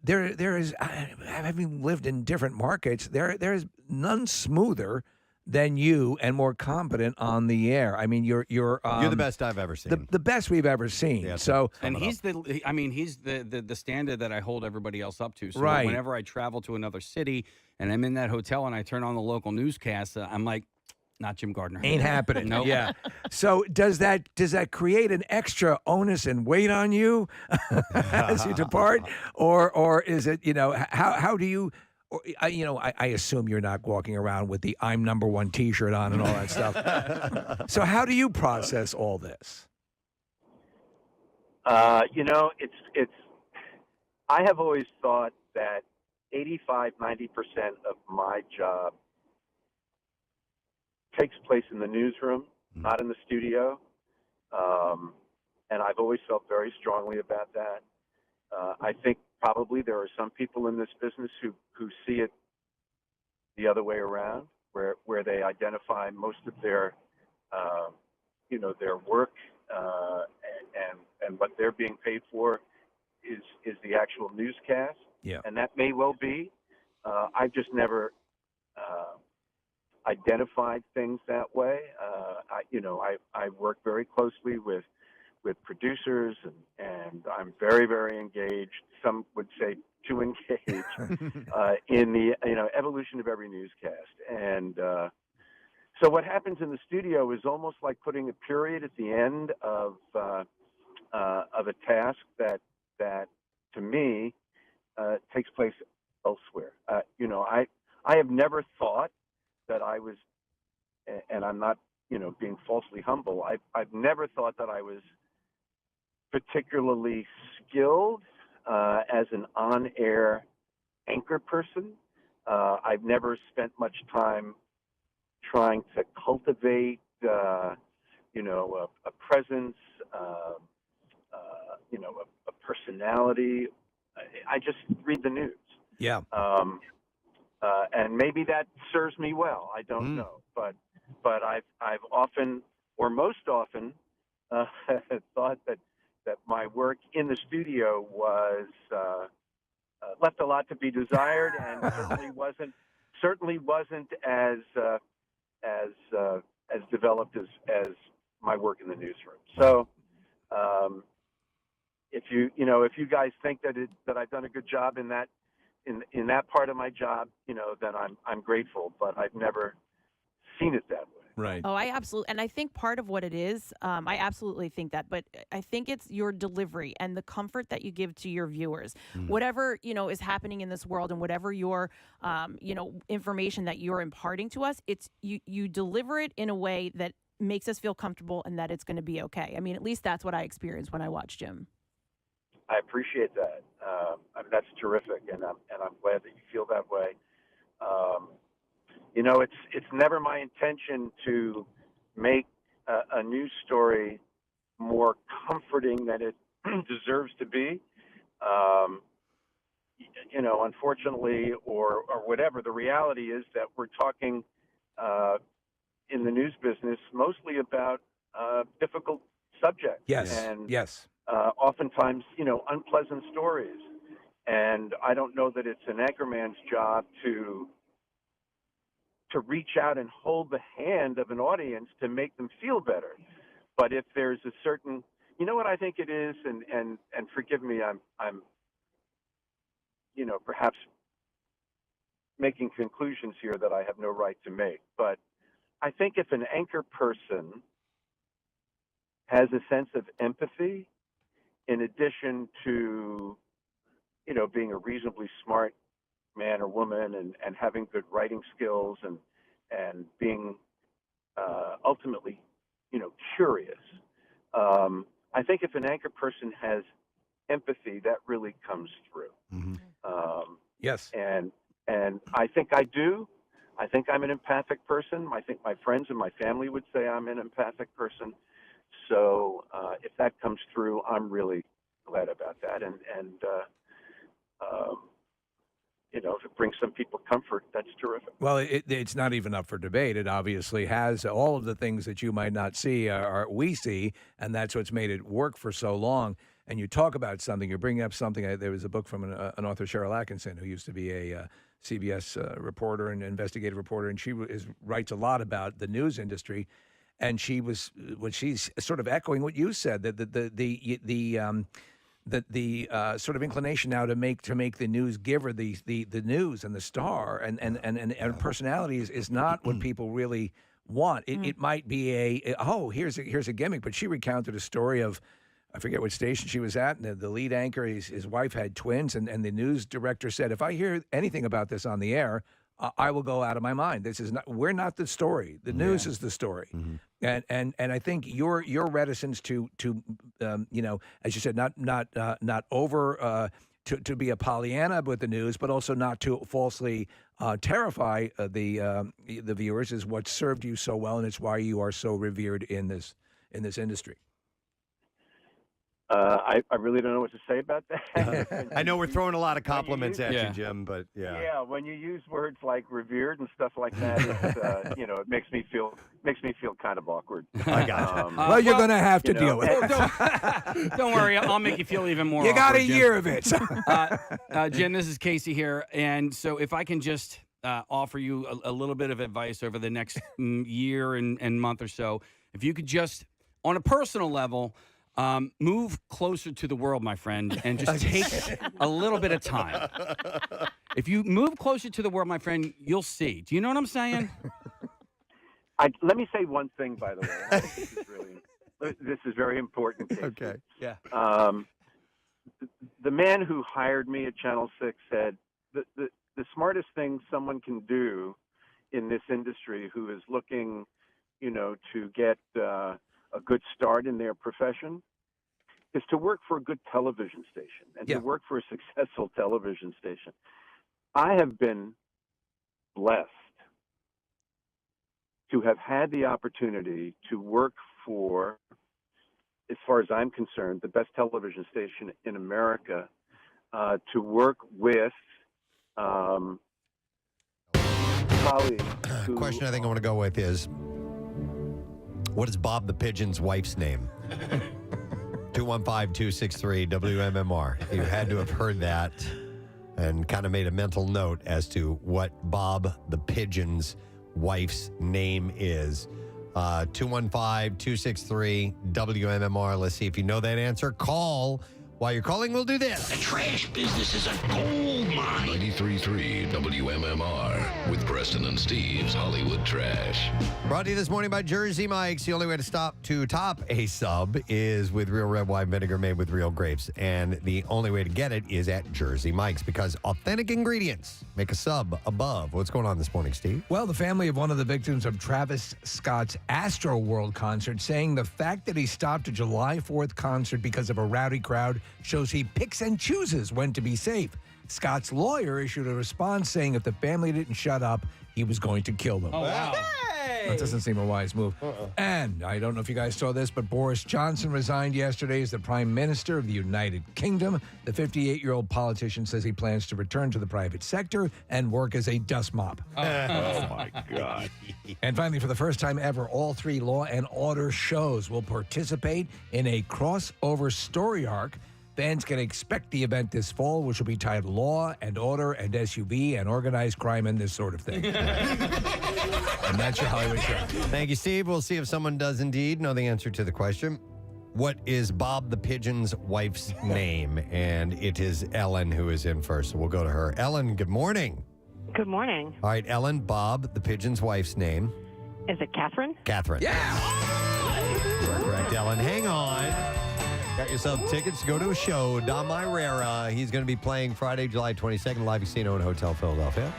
there is, having lived in different markets, there is none smoother than you and more competent on the air. I mean, you're the best I've ever seen. The best we've ever seen. Yeah, so and he's the standard that I hold everybody else up to. So Right. whenever I travel to another city and I'm in that hotel and I turn on the local newscast, I'm like, not Jim Gardner. ain't happening. Nope. Yeah. So does that create an extra onus and weight on you as you depart, or is it, you know, how do you? Or, you know, I assume you're not walking around with the "I'm number one" T-shirt on and all that stuff. So how do you process all this? You know, it's. I have always thought that 85-90% of my job takes place in the newsroom, not in the studio, and I've always felt very strongly about that. I think probably there are some people in this business who see it the other way around, where they identify most of their, their work and what they're being paid for is the actual newscast. Yeah. And that may well be. I've just never identified things that way. I work very closely with producers, and I'm very, very engaged. Some would say too engaged in the evolution of every newscast. And so what happens in the studio is almost like putting a period at the end of a task that to me takes place elsewhere. I have never thought that I was, and I'm not being falsely humble. I've never thought that I was particularly skilled as an on-air anchor person. I've never spent much time trying to cultivate, a presence, a personality. I just read the news. Yeah. And maybe that serves me well. I don't know, but I've often, or most often, thought that my work in the studio was left a lot to be desired, and certainly wasn't as developed as my work in the newsroom. So, if you guys think that I've done a good job in that part of my job, then I'm grateful, but I've never seen it that way. Right. Oh, I absolutely, and I think part of what it is, I absolutely think that, but I think it's your delivery and the comfort that you give to your viewers. Whatever, is happening in this world and whatever your, information that you're imparting to us, it's you deliver it in a way that makes us feel comfortable and that it's going to be okay. I mean, at least that's what I experienced when I watched Jim. I appreciate that. That's terrific, and I'm glad that you feel that way. It's never my intention to make a news story more comforting than it deserves to be. Unfortunately, or whatever, the reality is that we're talking in the news business mostly about difficult subjects. Yes. And yes. Oftentimes, unpleasant stories. And I don't know that it's an anchorman's job to reach out and hold the hand of an audience to make them feel better. But if there's a certain, what I think it is, and forgive me, I'm perhaps making conclusions here that I have no right to make. But I think if an anchor person has a sense of empathy, in addition to, being a reasonably smart man or woman and having good writing skills and being ultimately, curious. I think if an anchor person has empathy, that really comes through. Yes. And I think I do. I think I'm an empathic person. I think my friends and my family would say I'm an empathic person. So if that comes through, I'm really glad about that. And if it brings some people comfort, that's terrific. Well, it's not even up for debate. It obviously has all of the things that you might not see, we see, and that's what's made it work for so long. And you talk about something, you're bringing up something. There was a book from an author, Cheryl Atkinson, who used to be a CBS reporter and investigative reporter, and she writes a lot about the news industry. And she's sort of echoing what you said, that the sort of inclination now to make the news giver the news and the star and personality is not what people really want. It might be here's a gimmick, but she recounted a story of, I forget what station she was at, and the lead anchor, his wife had twins, and the news director said, if I hear anything about this on the air, I will go out of my mind. We're not the story. The news is the story. And I think your reticence to as you said, not over to be a Pollyanna with the news, but also not to falsely terrify the viewers is what served you so well, and it's why you are so revered in this industry. I really don't know what to say about that. I know we're throwing a lot of compliments at Yeah. you, Jim, but yeah. Yeah, when you use words like revered and stuff like that, it's, it makes me feel kind of awkward. I got you. Well, you're going to have to deal with it. Don't worry, I'll make you feel even more. You got a awkward, Jim. year of it. Jim, this is Casey here, and so if I can just offer you a little bit of advice over the next year and month or so, if you could just, on a personal level, move closer to the world, my friend, and just take a little bit of time. If you move closer to the world, my friend, you'll see. Do you know what I'm saying? Let me say one thing, by the way. I think this is very important. Casey. Okay. Yeah. The man who hired me at Channel 6 said the smartest thing someone can do in this industry who is looking, to get a good start in their profession is to work for a good television station and to work for a successful television station. I have been blessed to have had the opportunity to work for, as far as I'm concerned, the best television station in America, to work with colleagues. Question I think I want to go with is, what is Bob the Pigeon's wife's name? 215-263-WMMR. You had to have heard that and kind of made a mental note as to what Bob the Pigeon's wife's name is. 215-263-WMMR. Let's see if you know that answer. Call. While you're calling, we'll do this. The trash business is a gold mine. 93.3 WMMR with Preston and Steve's Hollywood Trash. Brought to you this morning by Jersey Mike's. The only way to top a sub is with real red wine vinegar made with real grapes. And the only way to get it is at Jersey Mike's because authentic ingredients make a sub above. What's going on this morning, Steve? Well, the family of one of the victims of Travis Scott's Astro World concert saying the fact that he stopped a July 4th concert because of a rowdy crowd shows he picks and chooses when to be safe. Scott's lawyer issued a response saying if the family didn't shut up, he was going to kill them. Oh, wow. That doesn't seem a wise move. And I don't know if you guys saw this, but Boris Johnson resigned yesterday as the Prime Minister of the United Kingdom. The 58-year-old politician says he plans to return to the private sector and work as a dust mop. Oh, my God. And finally, for the first time ever, all three Law and Order shows will participate in a crossover story arc. Fans can expect the event this fall, which will be titled Law and Order and SUV and Organized Crime and this sort of thing. And that's your Hollywood show. Thank you, Steve. We'll see if someone does indeed know the answer to the question. What is Bob the Pigeon's wife's name? And it is Ellen who is in first. So we'll go to her. Ellen, good morning. Good morning. All right, Ellen, Bob the Pigeon's wife's name. Is it Catherine? Catherine. Yeah! You are correct, Ellen. Hang on. Got yourself tickets to go to a show. Don Myrera. He's going to be playing Friday, July 22nd, Live Casino and Hotel Philadelphia.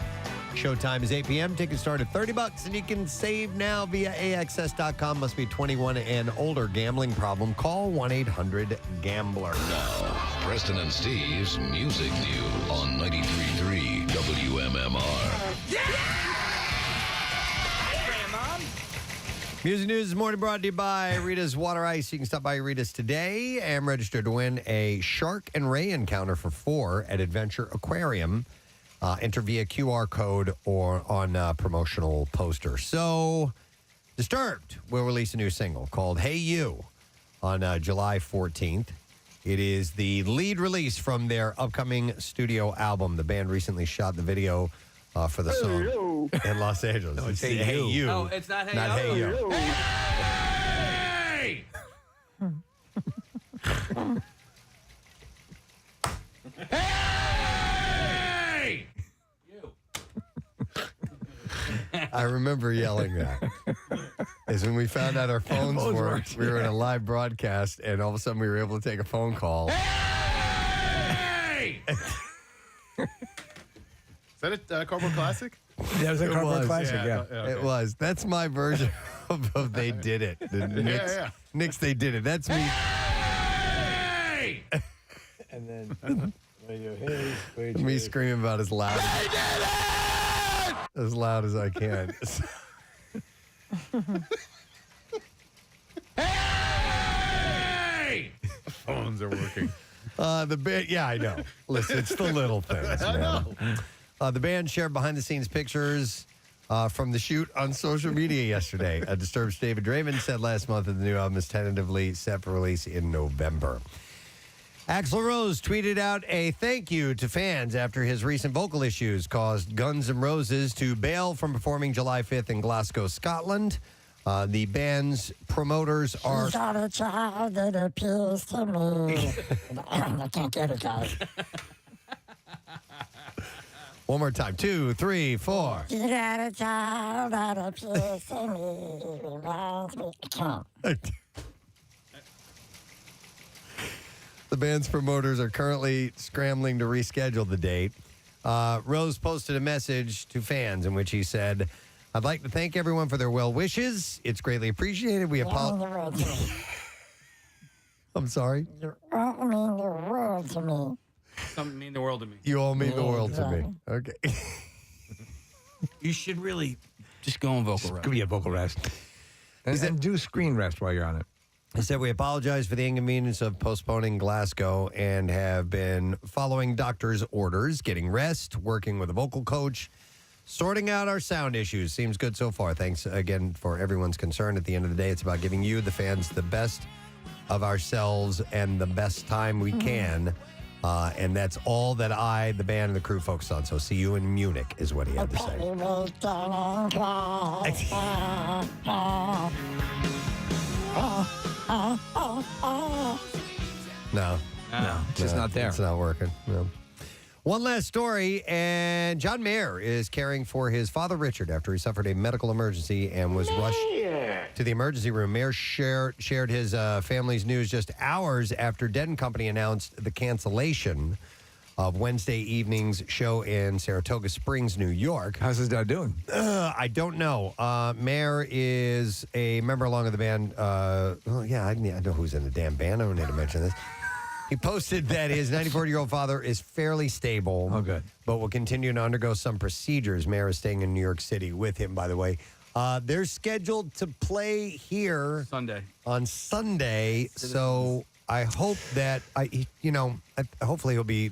Showtime is 8 p.m. Tickets start at $30, and you can save now via AXS.com. Must be 21 and older. Gambling problem? Call 1-800-GAMBLER. Now, Preston and Steve's Music News on 93.3 WMMR. Music News this morning brought to you by Rita's Water Ice. You can stop by Rita's today and register to win a shark and ray encounter for 4 at Adventure Aquarium. Enter via QR code or on promotional poster. So, Disturbed will release a new single called Hey You on July 14th. It is the lead release from their upcoming studio album. The band recently shot the video for the song in Los Angeles. No, it's Hey You. You. Oh, it's not Hey Not Yo. Hey You. Hey! I remember yelling that. Is when we found out our phones worked. We were in a live broadcast, and all of a sudden we were able to take a phone call. Hey! Is that a Cardboard Classic? Yeah, it was a Cardboard Classic, yeah. Okay. It was. That's my version of They Did It. Nick's They Did It. That's me. Hey! And then Me screaming about as loud as I can. Hey! phones are working. The band, yeah, I know. Listen, it's the little things, I man. know. The band shared behind-the-scenes pictures from the shoot on social media yesterday. Disturbed's David Draymond said last month that the new album is tentatively set for release in November. Axl Rose tweeted out a thank you to fans after his recent vocal issues caused Guns N' Roses to bail from performing July 5th in Glasgow, Scotland. The band's promoters are... She's got a child that appeals to me. I can't get it, guys. One more time. 2, 3, 4. She got a child that appeals to me. Reminds me. I can't. The band's promoters are currently scrambling to reschedule the date. Rose posted a message to fans in which he said, I'd like to thank everyone for their well wishes. It's greatly appreciated. We apologize. I'm sorry? You all mean the world to me. Something mean the world to me. You all mean the world to me. Okay. You should really just go on vocal rest. Give me a vocal rest. And do screen rest while you're on it. He said, we apologize for the inconvenience of postponing Glasgow and have been following doctor's orders, getting rest, working with a vocal coach, sorting out our sound issues. Seems good so far. Thanks again for everyone's concern. At the end of the day, it's about giving you, the fans, the best of ourselves and the best time we can. And that's all that I, the band, and the crew focus on. So see you in Munich is what he had to say. No, it's just not there. It's not working. No. One last story, and John Mayer is caring for his father, Richard, after he suffered a medical emergency and was rushed to the emergency room. Mayer shared his family's news just hours after Dead & Company announced the cancellation of Wednesday evening's show in Saratoga Springs, New York. How's his dad doing? I don't know. Mayer is a member along with the band. I know who's in the damn band. I don't need to mention this. He posted that his 94-year-old father is fairly stable. Oh, good. But will continue to undergo some procedures. Mayer is staying in New York City with him, by the way. They're scheduled to play here on Sunday. So I hope that hopefully he'll be.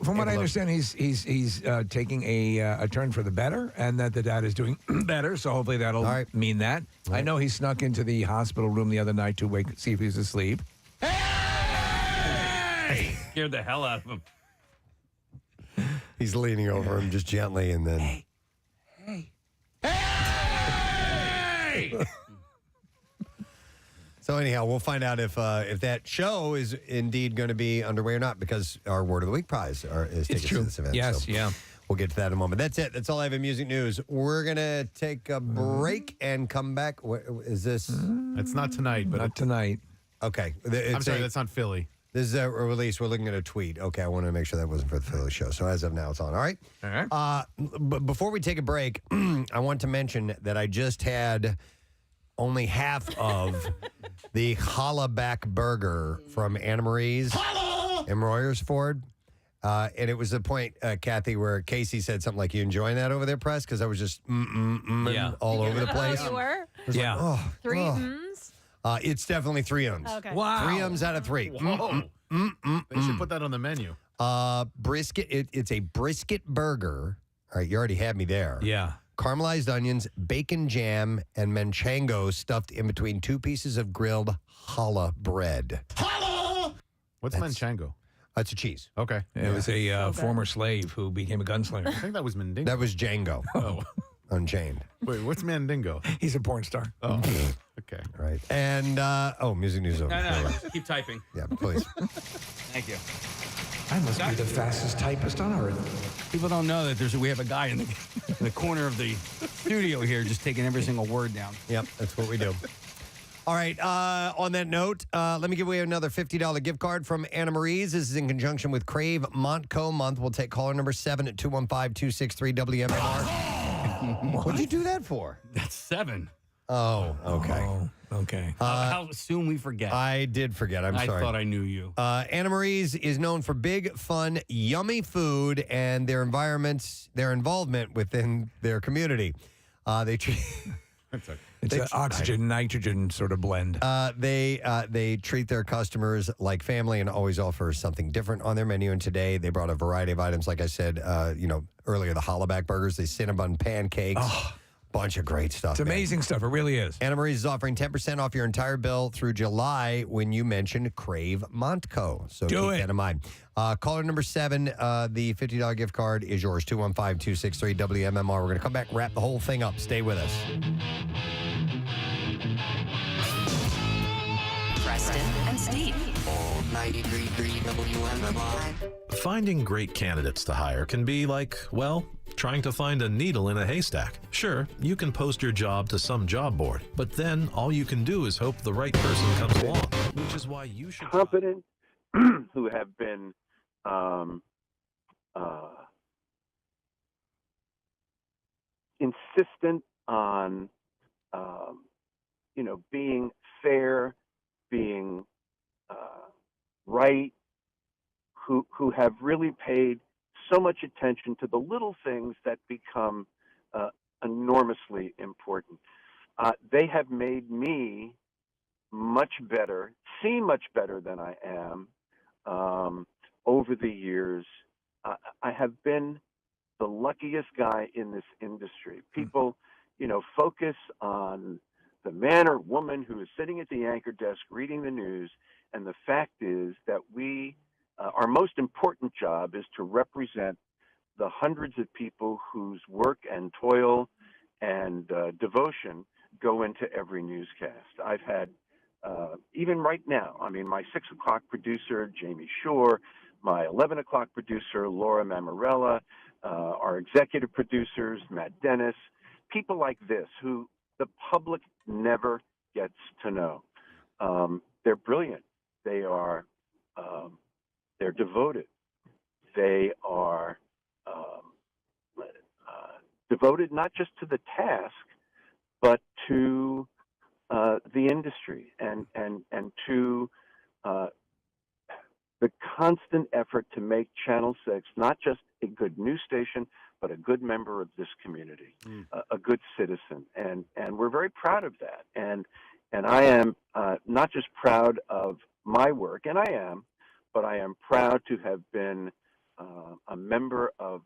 From what I understand, he's taking a turn for the better, and that the dad is doing better. So hopefully that'll mean that. I know he snuck into the hospital room the other night to see if he was asleep. Scared the hell out of him. He's leaning over him just gently, and then. Hey! So anyhow, we'll find out if that show is indeed going to be underway or not, because our Word of the Week prize is tickets to this event. Yes, so we'll get to that in a moment. That's it. That's all I have in music news. We're going to take a break and come back. What, is this? It's not tonight, but not tonight. Okay. I'm sorry, that's not Philly. This is a release. We're looking at a tweet. Okay, I wanted to make sure that wasn't for the Philly show. So as of now, it's on. All right? All right. But before we take a break, I want to mention that I just had only half of the Holla Back Burger from Anna Marie's in Royersford. And it was the point, Kathy, where Casey said something like, you enjoying that over there, Press? Because I was just all over the place. Oh, you were? Yeah. Like, Three mms? It's definitely 3 ums. Okay. Wow. 3 ums out of 3. Whoa. They should put that on the menu. Brisket. It's a brisket burger. All right, you already had me there. Yeah. Caramelized onions, bacon jam, and manchego stuffed in between 2 pieces of grilled challah bread. What's manchego? That's a cheese. Okay. It was a former slave who became a gunslinger. I think that was Mandingo. That was Django. Oh. Unchained. Wait, what's Mandingo? He's a porn star. Oh, okay. All right. And, music news over. No, keep typing. Yeah, please. Thank you. I must be the fastest typist on earth. People don't know that we have a guy in the corner of the studio here just taking every single word down. Yep, that's what we do. All right, on that note, let me give away another $50 gift card from Anna Marie's. This is in conjunction with Crave Montco Month. We'll take caller number 7 at 215-263-WMMR. What'd you do that for? That's 7. Oh, okay. Oh, okay. How soon we forget. I did forget. I'm sorry. I thought I knew you. Anna Marie's is known for big, fun, yummy food and their involvement within their community. They It's an oxygen-nitrogen sort of blend. They treat their customers like family and always offer something different on their menu. And today they brought a variety of items. Like I said, earlier, the hollaback burgers, the Cinnabon pancakes. Bunch of great stuff. It's amazing stuff. It really is. Anna Marie's is offering 10% off your entire bill through July when you mention Crave Montco. So keep that in mind. Caller number 7, the $50 gift card is yours. 215-263-WMMR. We're going to come back and wrap the whole thing up. Stay with us. Preston and Steve. 93.3 WMMR. Finding great candidates to hire can be like, well, trying to find a needle in a haystack. Sure, you can post your job to some job board, but then all you can do is hope the right person comes along, which is why you should... Competent, who have been insistent on, being fair, being right, who have really paid so much attention to the little things that become enormously important. They have made me much better, seem much better than I am over the years. I have been the luckiest guy in this industry. People, focus on the man or woman who is sitting at the anchor desk reading the news, and the fact is that our most important job is to represent the hundreds of people whose work and toil and devotion go into every newscast. I've had, even right now, my 6 o'clock producer, Jamie Shore, my 11 o'clock producer, Laura Mamarella, our executive producers, Matt Dennis, people like this who the public never gets to know. They're brilliant. They are they're devoted. They are devoted not just to the task, but to the industry and to the constant effort to make Channel 6 not just a good news station, but a good member of this community, a good citizen. And we're very proud of that. And I am not just proud of my work, and I am, but I am proud to have been a member of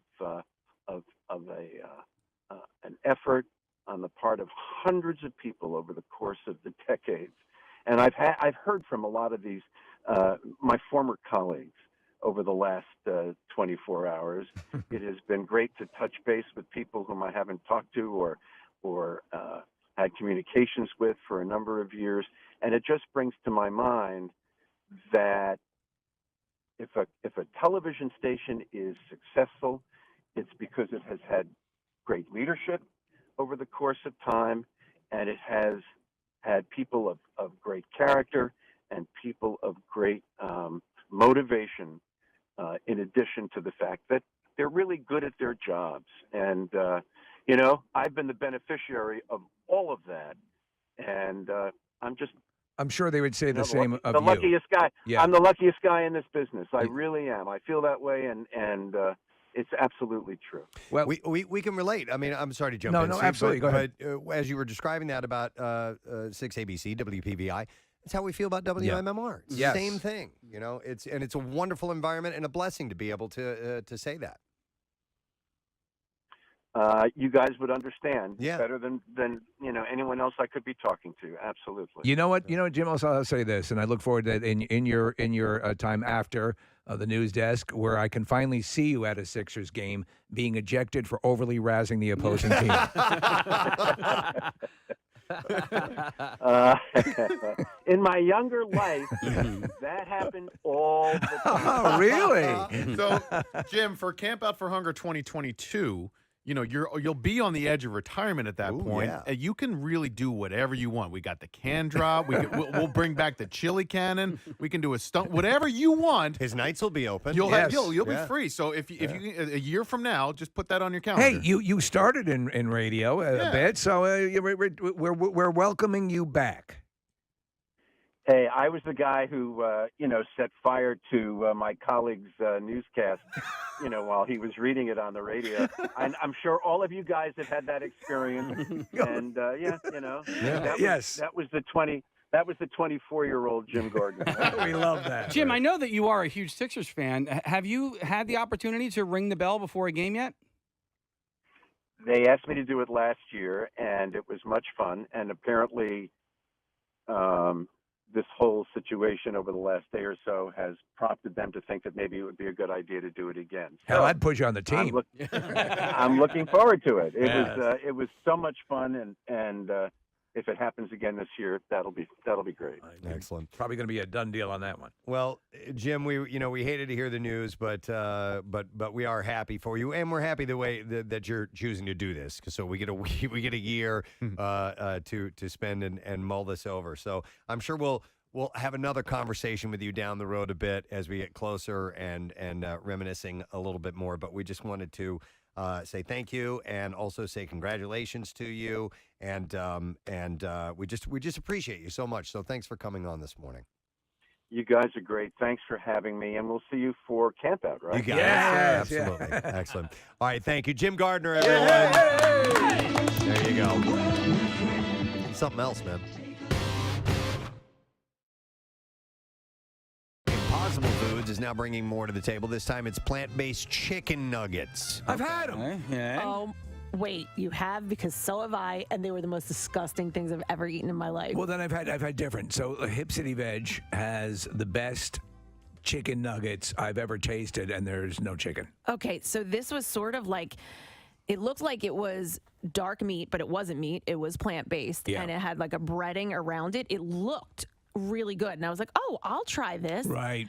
an effort on the part of hundreds of people over the course of the decades. And I've heard from a lot of these my former colleagues over the last 24 hours. It has been great to touch base with people whom I haven't talked to or had communications with for a number of years, and it just brings to my mind that if a television station is successful, it's because it has had great leadership over the course of time, and it has had people of great character and people of great motivation, in addition to the fact that they're really good at their jobs. And, I've been the beneficiary of all of that. And I'm sure they would say the same of the you. luckiest guy. Yeah. I'm the luckiest guy in this business. I really am. I feel that way, and it's absolutely true. Well, we can relate. I'm sorry to jump in. No, Steve, absolutely. Go ahead. But as you were describing that about 6ABC, WPVI, that's how we feel about WMMR. It's the same thing. It's a wonderful environment and a blessing to be able to say that. You guys would understand better than anyone else I could be talking to. Absolutely. You know what, Jim? I'll say this, and I look forward to that in your time after the news desk, where I can finally see you at a Sixers game being ejected for overly razzing the opposing team. In my younger life, that happened all the time. Oh, really? So, Jim, for Camp Out for Hunger 2022, you'll be on the edge of retirement at that point. yeah. You can really do whatever you want. We got the can drop. We'll bring back the chili cannon. We can do a stunt. Whatever you want. His nights will be open. You'll be free. So if you a year from now, just put that on your calendar. Hey, you started in radio a bit, so we're welcoming you back. Hey, I was the guy who, set fire to my colleague's newscast, while he was reading it on the radio. I'm sure all of you guys have had that experience. And that was the 24-year-old Jim Gordon. We love that. Jim, I know that you are a huge Sixers fan. Have you had the opportunity to ring the bell before a game yet? They asked me to do it last year, and it was much fun. And apparently, this whole situation over the last day or so has prompted them to think that maybe it would be a good idea to do it again. Hell, I'd put you on the team. I'm looking forward to it. It was so much fun, and if it happens again this year, that'll be great. Excellent. Probably going to be a done deal on that one. Well, Jim, we hated to hear the news, but we are happy for you, and we're happy the way that you're choosing to do this. So we get a year to spend and mull this over. So I'm sure we'll have another conversation with you down the road a bit as we get closer and reminiscing a little bit more. But we just wanted to say thank you and also say congratulations to you, and we just appreciate you so much. So thanks for coming on this morning. You guys are great. Thanks for having me, and we'll see you for campout, right? You got it. Absolutely. Excellent. All right, thank you, Jim Gardner, everyone. There you go. Something else, man. Impossible Foods is now bringing more to the table. This time it's plant-based chicken nuggets. I've had them. Oh, wait, you have? Because so have I, and they were the most disgusting things I've ever eaten in my life. Well, then I've had different. So Hip City Veg has the best chicken nuggets I've ever tasted, and there's no chicken. Okay, so this was sort of like, it looked like it was dark meat, but it wasn't meat. It was plant-based, and it had like a breading around it. It looked really good, and I was like, oh, I'll try this. Right.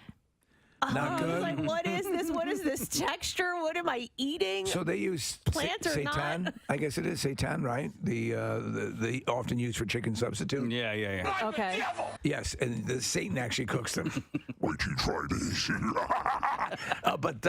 Not good. I was like, what is this? What is this texture? What am I eating? So they use plant or seitan. not? I guess it is seitan, right? The often used for chicken substitute. Yeah. Okay. Yes, and the Satan actually cooks them. Wait till you try this. But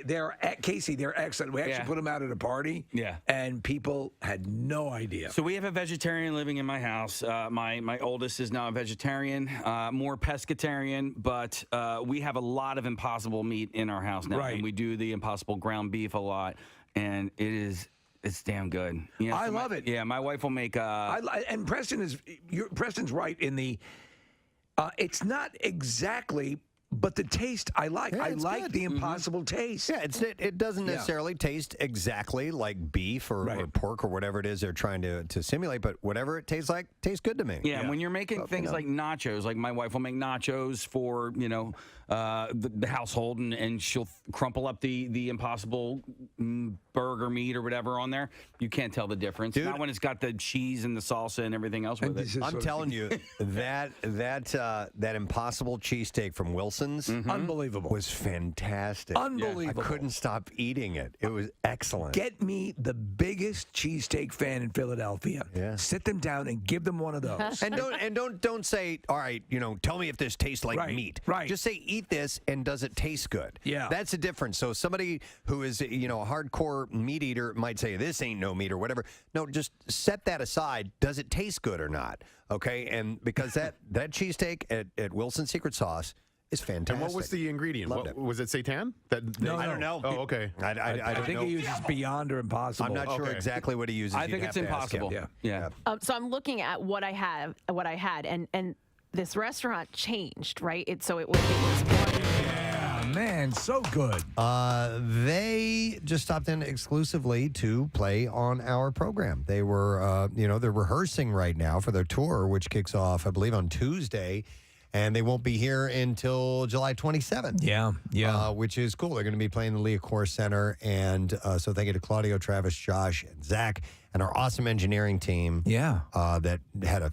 they're Casey. They're excellent. We actually put them out at a party. Yeah. And people had no idea. So we have a vegetarian living in my house. My oldest is now a vegetarian, more pescatarian, but we have a lot of Impossible meat in our house now. Right. And we do the Impossible ground beef a lot, and it's damn good. I love it. Yeah, my wife will make and Preston's right in the it's not exactly, but the taste I like. Yeah, I it's like good. the Impossible taste. Yeah, it doesn't necessarily taste exactly like beef or pork or whatever it is they're trying to simulate, but whatever it tastes like tastes good to me. Yeah, and when you're making things like nachos, like my wife will make nachos for the household, and she'll crumple up the Impossible burger meat or whatever on there. You can't tell the difference. Dude. Not when it's got the cheese and the salsa and everything else with it. I'm telling you, that Impossible cheesesteak from Wilson's, unbelievable, was fantastic. Unbelievable. I couldn't stop eating it. It was excellent. Get me the biggest cheesesteak fan in Philadelphia. Yeah. Sit them down and give them one of those. and don't say, all right, tell me if this tastes like meat. Right. Just say, eat this, and does it taste good? Yeah. That's the difference. So somebody who is a hardcore meat eater might say this ain't no meat or whatever. No, just set that aside. Does it taste good or not? Okay, and because that cheesesteak at Wilson's Secret Sauce is fantastic. And what was the ingredient? Loved it. Was it seitan? No, I don't know. Oh, okay. I don't think know. he uses Beyond or Impossible. I'm not sure exactly what he uses. I think it's Impossible. Yeah. So I'm looking at what I had, and this restaurant changed, right? It was Man, so good. They just stopped in exclusively to play on our program. They were, they're rehearsing right now for their tour, which kicks off, I believe, on Tuesday, and they won't be here until July 27th. Yeah. Which is cool. They're going to be playing the Leacore Center, and so thank you to Claudio, Travis, Josh, and Zach, and our awesome engineering team. Yeah. That had a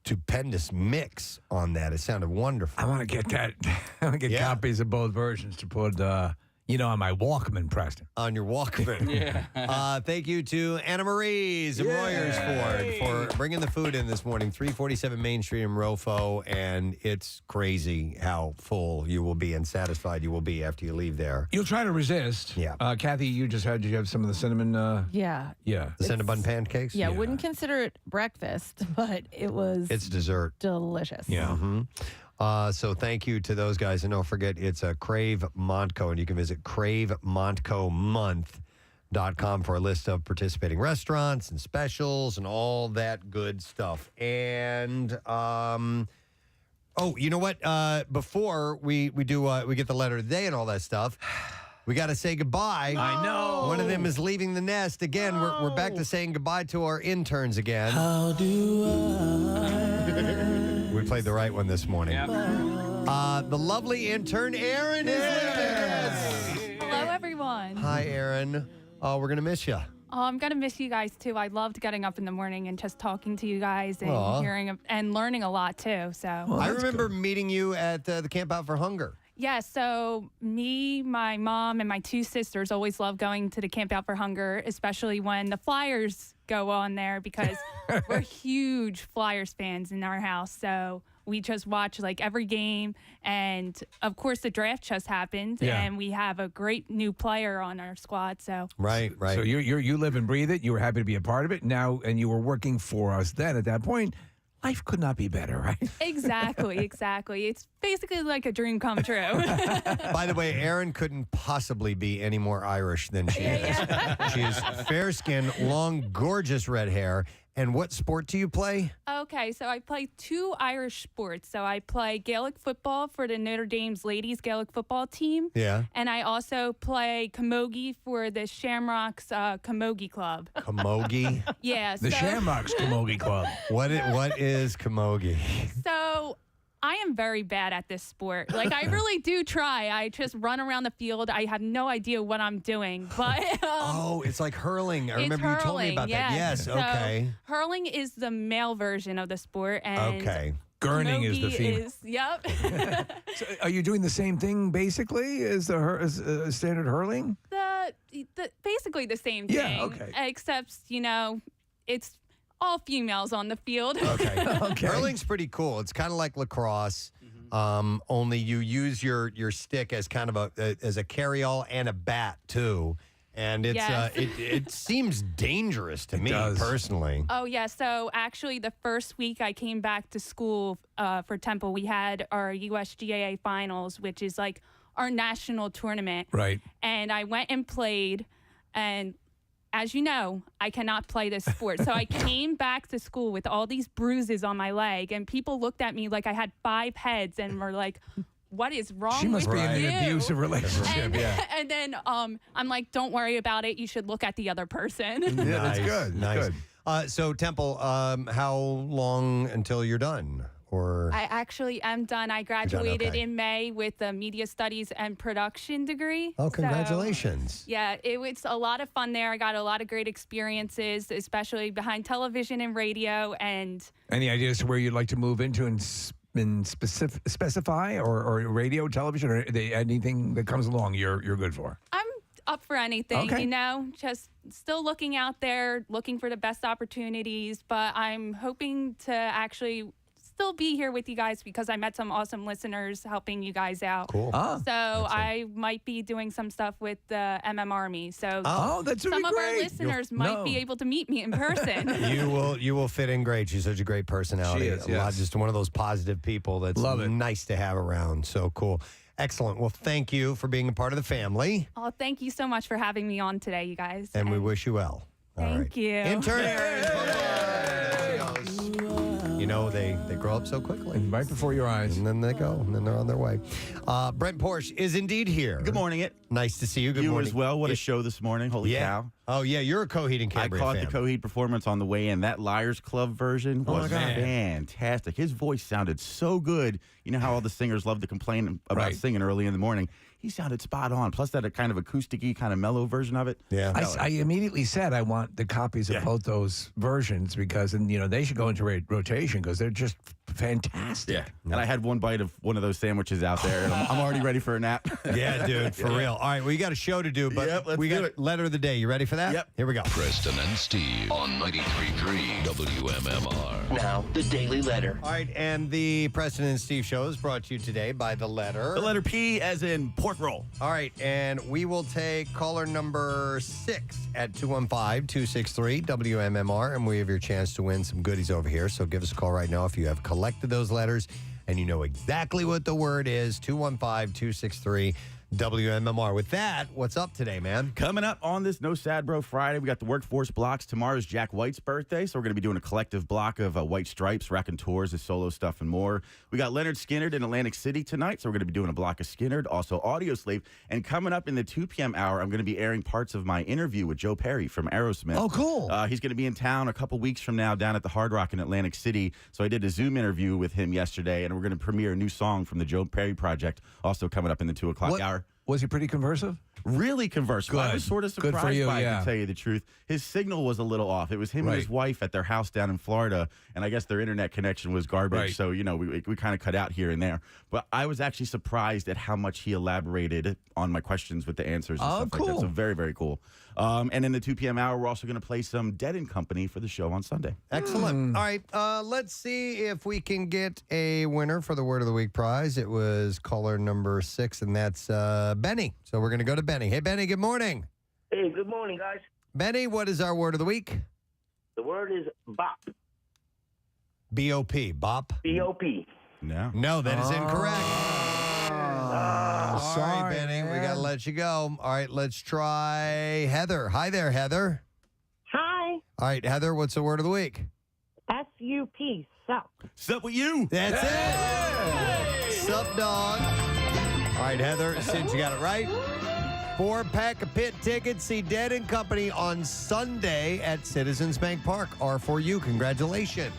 stupendous mix on that. It sounded wonderful. I want to get that. I want to get copies of both versions to put. On my Walkman, Preston. On your Walkman. Yeah. Thank you to Anna Marie's and Royersford for bringing the food in this morning. 347 Main Street in Rofo, and it's crazy how full you will be and satisfied you will be after you leave there. You'll try to resist. Yeah. Kathy, did you have some of the cinnamon? Yeah. Yeah. The cinnamon pancakes? Yeah, wouldn't consider it breakfast, but it was. It's dessert. Delicious. Yeah. Mm-hmm. So thank you to those guys. And don't forget, it's a Crave Montco, and you can visit cravemontcomonth.com for a list of participating restaurants and specials and all that good stuff. And, you know what? Before we get the letter of the day and all that stuff, we got to say goodbye. I know. One of them is leaving the nest. Again, we're back to saying goodbye to our interns again. How we played the right one this morning. The lovely intern, Aaron, is leaving us. Hello, everyone. Hi, Aaron. We're going to miss you. I'm going to miss you guys, too. I loved getting up in the morning and just talking to you guys and hearing and learning a lot, too. So I remember meeting you at the Camp Out for Hunger. Yeah, so me, my mom, and my two sisters always love going to the Camp Out for Hunger, especially when the Flyers go on there because we're huge Flyers fans in our house. So we just watch like every game. And of course, the draft just happened, and we have a great new player on our squad. So right. So you live and breathe it. You were happy to be a part of it now, and you were working for us then. At that point, life could not be better, right? Exactly. It's basically like a dream come true. By the way, Erin couldn't possibly be any more Irish than she is. She is fair skin, long, gorgeous red hair. And what sport do you play? Okay, so I play two Irish sports. So I play Gaelic football for the Notre Dame's ladies Gaelic football team. Yeah. And I also play camogie for the Shamrocks Camogie Club. Camogie? Yeah. The Shamrocks Camogie Club. What is camogie? So I am very bad at this sport. Like, I really do try. I just run around the field. I have no idea what I'm doing. But it's like hurling. I remember you told me about that. Yes, So okay. hurling is the male version of the sport. And okay. Gurning is the camogie female. Yep. So are you doing the same thing, basically, as the standard hurling? Basically the same thing. Yeah, okay. Except, it's all females on the field. Okay. Hurling's pretty cool. It's kind of like lacrosse, only you use your stick as kind of as a carry-all and a bat too. And it's Yes. it seems dangerous to me does. personally. Oh, yeah. So actually, the first week I came back to school for Temple, we had our USGAA finals, which is like our national tournament. Right. And I went and played, and as you know, I cannot play this sport. So I came back to school with all these bruises on my leg, and people looked at me like I had 5 heads and were like, what is wrong She must with be in you? an abusive relationship. And then I'm like, don't worry about it. You should look at the other person. Yeah, that's good. Nice. That's good. So Temple, how long until you're done? Or I actually am done. I graduated okay. in May with a media studies and production degree. Oh, So, congratulations. yeah, it was a lot of fun there. I got a lot of great experiences, especially behind television and radio. And Any ideas to where you'd like to move into and specify or radio, television, or anything that comes along you're good for? I'm up for anything, Okay. just still looking out there, looking for the best opportunities. But I'm hoping to actually still be here with you guys because I met some awesome listeners helping you guys out. Cool. So I might be doing some stuff with the Army. So that's some really of our great. listeners might be able to meet me in person. You will fit in great. She's such a great personality. She is, A lot, yes. just one of those positive people that's Love it. nice to have around. So cool. Excellent. Well, thank you for being a part of the family, Oh, thank you so much for having me on today, you guys. and we wish you well. All right. Thank you. Intern Aaron. You know, they grow up so quickly. Right before your eyes. And then they go, and then they're on their way. Brent Porsche is indeed here. Good morning, it. Nice to see you. Good You morning. as well. What a show this morning. Holy cow. Oh, yeah, you're a Coheed and I Cambria caught fan. the Coheed performance on the way in. That Liars Club version Oh, my was God. fantastic. His voice sounded so good. You know how all the singers love to complain about singing early in the morning? He sounded spot on. Plus that kind of acoustic-y, kind of mellow version of it. Yeah. I immediately said I want the copies of both those versions because, and they should go into rotation because they're just fantastic. Yeah. And I had one bite of one of those sandwiches out there, and I'm already ready for a nap. Yeah, dude, for real. All right, well, you got a show to do, but we got letter of the day. You ready for that? Yep. Here we go. Preston and Steve on 93.3 WMMR. Now, the Daily Letter. All right, and the Preston and Steve show is brought to you today by the letter. The letter P as in pork roll. All right, and we will take caller number 6 at 215-263-WMMR, and we have your chance to win some goodies over here. So give us a call right now if you have collected those letters and you know exactly what the word is. 215-263-WMMR. With that, what's up today, man? Coming up on this No Sad Bro Friday, we got the workforce blocks. Tomorrow's Jack White's birthday, so we're going to be doing a collective block of White Stripes, Raconteurs, his solo stuff, and more. We got Leonard Skinnard in Atlantic City tonight, so we're going to be doing a block of Skinnard, also Audioslave. And coming up in the 2 p.m. hour, I'm going to be airing parts of my interview with Joe Perry from Aerosmith. Oh, cool. He's going to be in town a couple weeks from now down at the Hard Rock in Atlantic City. So I did a Zoom interview with him yesterday, and we're going to premiere a new song from the Joe Perry project, also coming up in the 2 o'clock hour. Was he pretty conversive? Really conversive. I was sort of Good surprised for you, by it, yeah. to tell you the truth. His signal was a little off. It was him and his wife at their house down in Florida, and I guess their internet connection was garbage. Right. So, we kind of cut out here and there. But I was actually surprised at how much he elaborated on my questions with the answers and stuff like that. So very, very cool. And in the 2 p.m. hour, we're also going to play some Dead & Company for the show on Sunday. Excellent. All right, let's see if we can get a winner for the Word of the Week prize. It was caller number 6, and that's Benny. So we're going to go to Benny. Hey, Benny, good morning. Hey, good morning, guys. Benny, what is our Word of the Week? The word is bop. B-O-P. Bop? B-O-P. No, that is incorrect. Sorry, Benny. We got to let you go. All right, let's try Heather. Hi there, Heather. Hi. All right, Heather, what's the Word of the Week? S-U-P. Sup. Sup with you. That's it. Sup, dog. All right, Heather, since you got it right, 4-pack of pit tickets. See Dead & Company on Sunday at Citizens Bank Park are for you. Congratulations.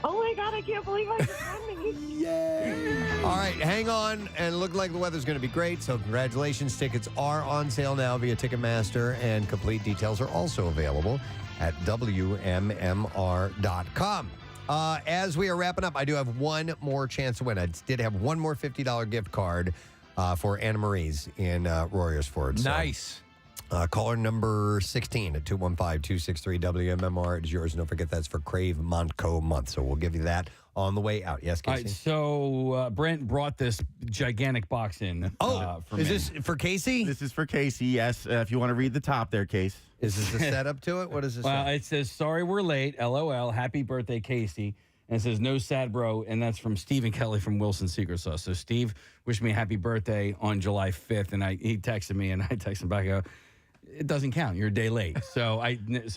Oh, my God. I can't believe I just won these. Yay. All right, hang on. And look like the weather's going to be great. So congratulations. Tickets are on sale now via Ticketmaster, and complete details are also available at WMMR.com. As we are wrapping up, I do have one more chance to win. I did have one more $50 gift card for Anna Marie's in Royersford. So, Nice. caller number 16 at 215-263-WMMR is yours. And don't forget that's for Crave Montco month. So we'll give you that on the way out. Yes, All Casey? right, so Brent brought this gigantic box in. For is me. this for Casey? This is for Casey, yes. If you want to read the top there, Case. Is this a setup to it? What is this? Well, it says, sorry we're late, LOL, happy birthday, Casey. And it says, no sad bro, and that's from Stephen Kelly from Wilson Secret Sauce. So Steve wished me a happy birthday on July 5th, and he texted me, and I texted him back, I go, it doesn't count, you're a day late. So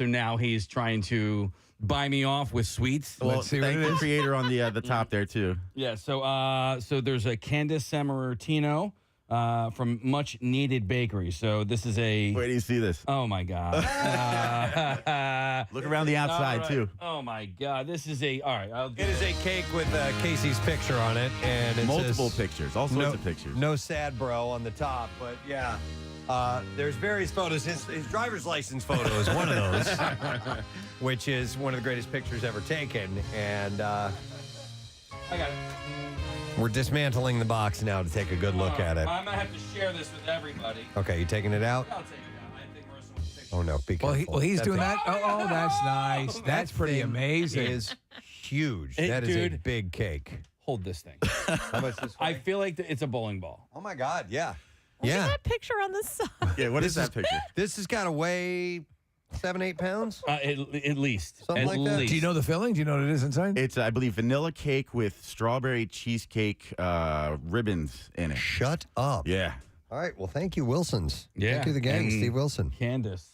now he's trying to buy me off with sweets. Well, thank the creator on the top there, too. Yeah, so there's a Candace Sammartino from Much Needed Bakery. So this is a... Where do you see this? Oh, my God. Look around the outside, right. too. Oh, my God. This is a... All right. It is a cake with Casey's picture on it. And it Multiple says, pictures, all sorts of pictures. No sad bro on the top, but yeah. There's various photos. His driver's license photo is one of those, which is one of the greatest pictures ever taken. And I got it. we're dismantling the box now to take a good look at it. I'm going to have to share this with everybody. Okay, you taking it out? I'll take it out. I think Marissa wants to take Oh, no. Be careful. Well, he's That's doing a- that. Oh, that's nice. That's pretty thing amazing. Is huge. That is a Dude. big cake. Hold this thing. How much this I feel like it's a bowling ball. Oh, my God. Yeah. Look Yeah. at that picture on the side. Yeah, what is that picture? This has got to weigh 7-8 pounds? At least. Something At like that? least. Do you know the filling? Do you know what it is inside? It's, I believe, vanilla cake with strawberry cheesecake ribbons in it. Shut up. Yeah. All right. Well, thank you, Wilsons. Yeah. Thank you, the gang. And Steve Wilson. Candace.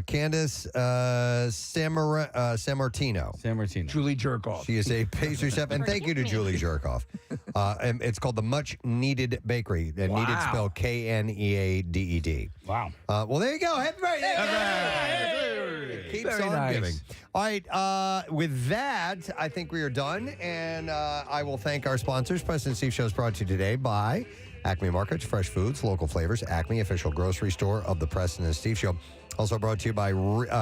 Candace Sammartino. Julie Jerkoff. She is a pastry chef. And thank you to Julie Jerkoff. And it's called the Much Needed Bakery. And Wow. needed spelled Kneaded. Wow. Well, there you go. Happy birthday. It keeps Very on nice. giving. All right. With that, I think we are done. And I will thank our sponsors. Preston and Steve Show is brought to you today by Acme Markets, fresh foods, local flavors. Acme, official grocery store of the Preston and Steve Show. Also brought to you by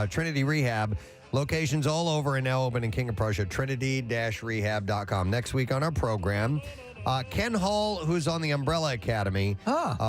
Trinity Rehab. Locations all over and now open in King of Prussia, trinity-rehab.com. Next week on our program, Ken Hall, who's on the Umbrella Academy,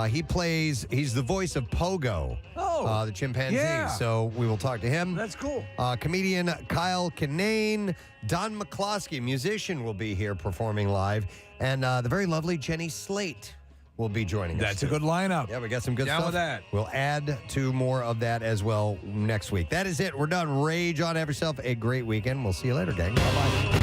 he's the voice of Pogo, the chimpanzee. Yeah. So we will talk to him. That's cool. Comedian Kyle Kinane, Don McCloskey, musician, will be here performing live, and the very lovely Jenny Slate will be joining us. That's a good lineup. Yeah, we got some good Down stuff. with that. We'll add to more of that as well next week. That is it. We're done. Rage on. Have yourself a great weekend. We'll see you later, gang. Bye-bye.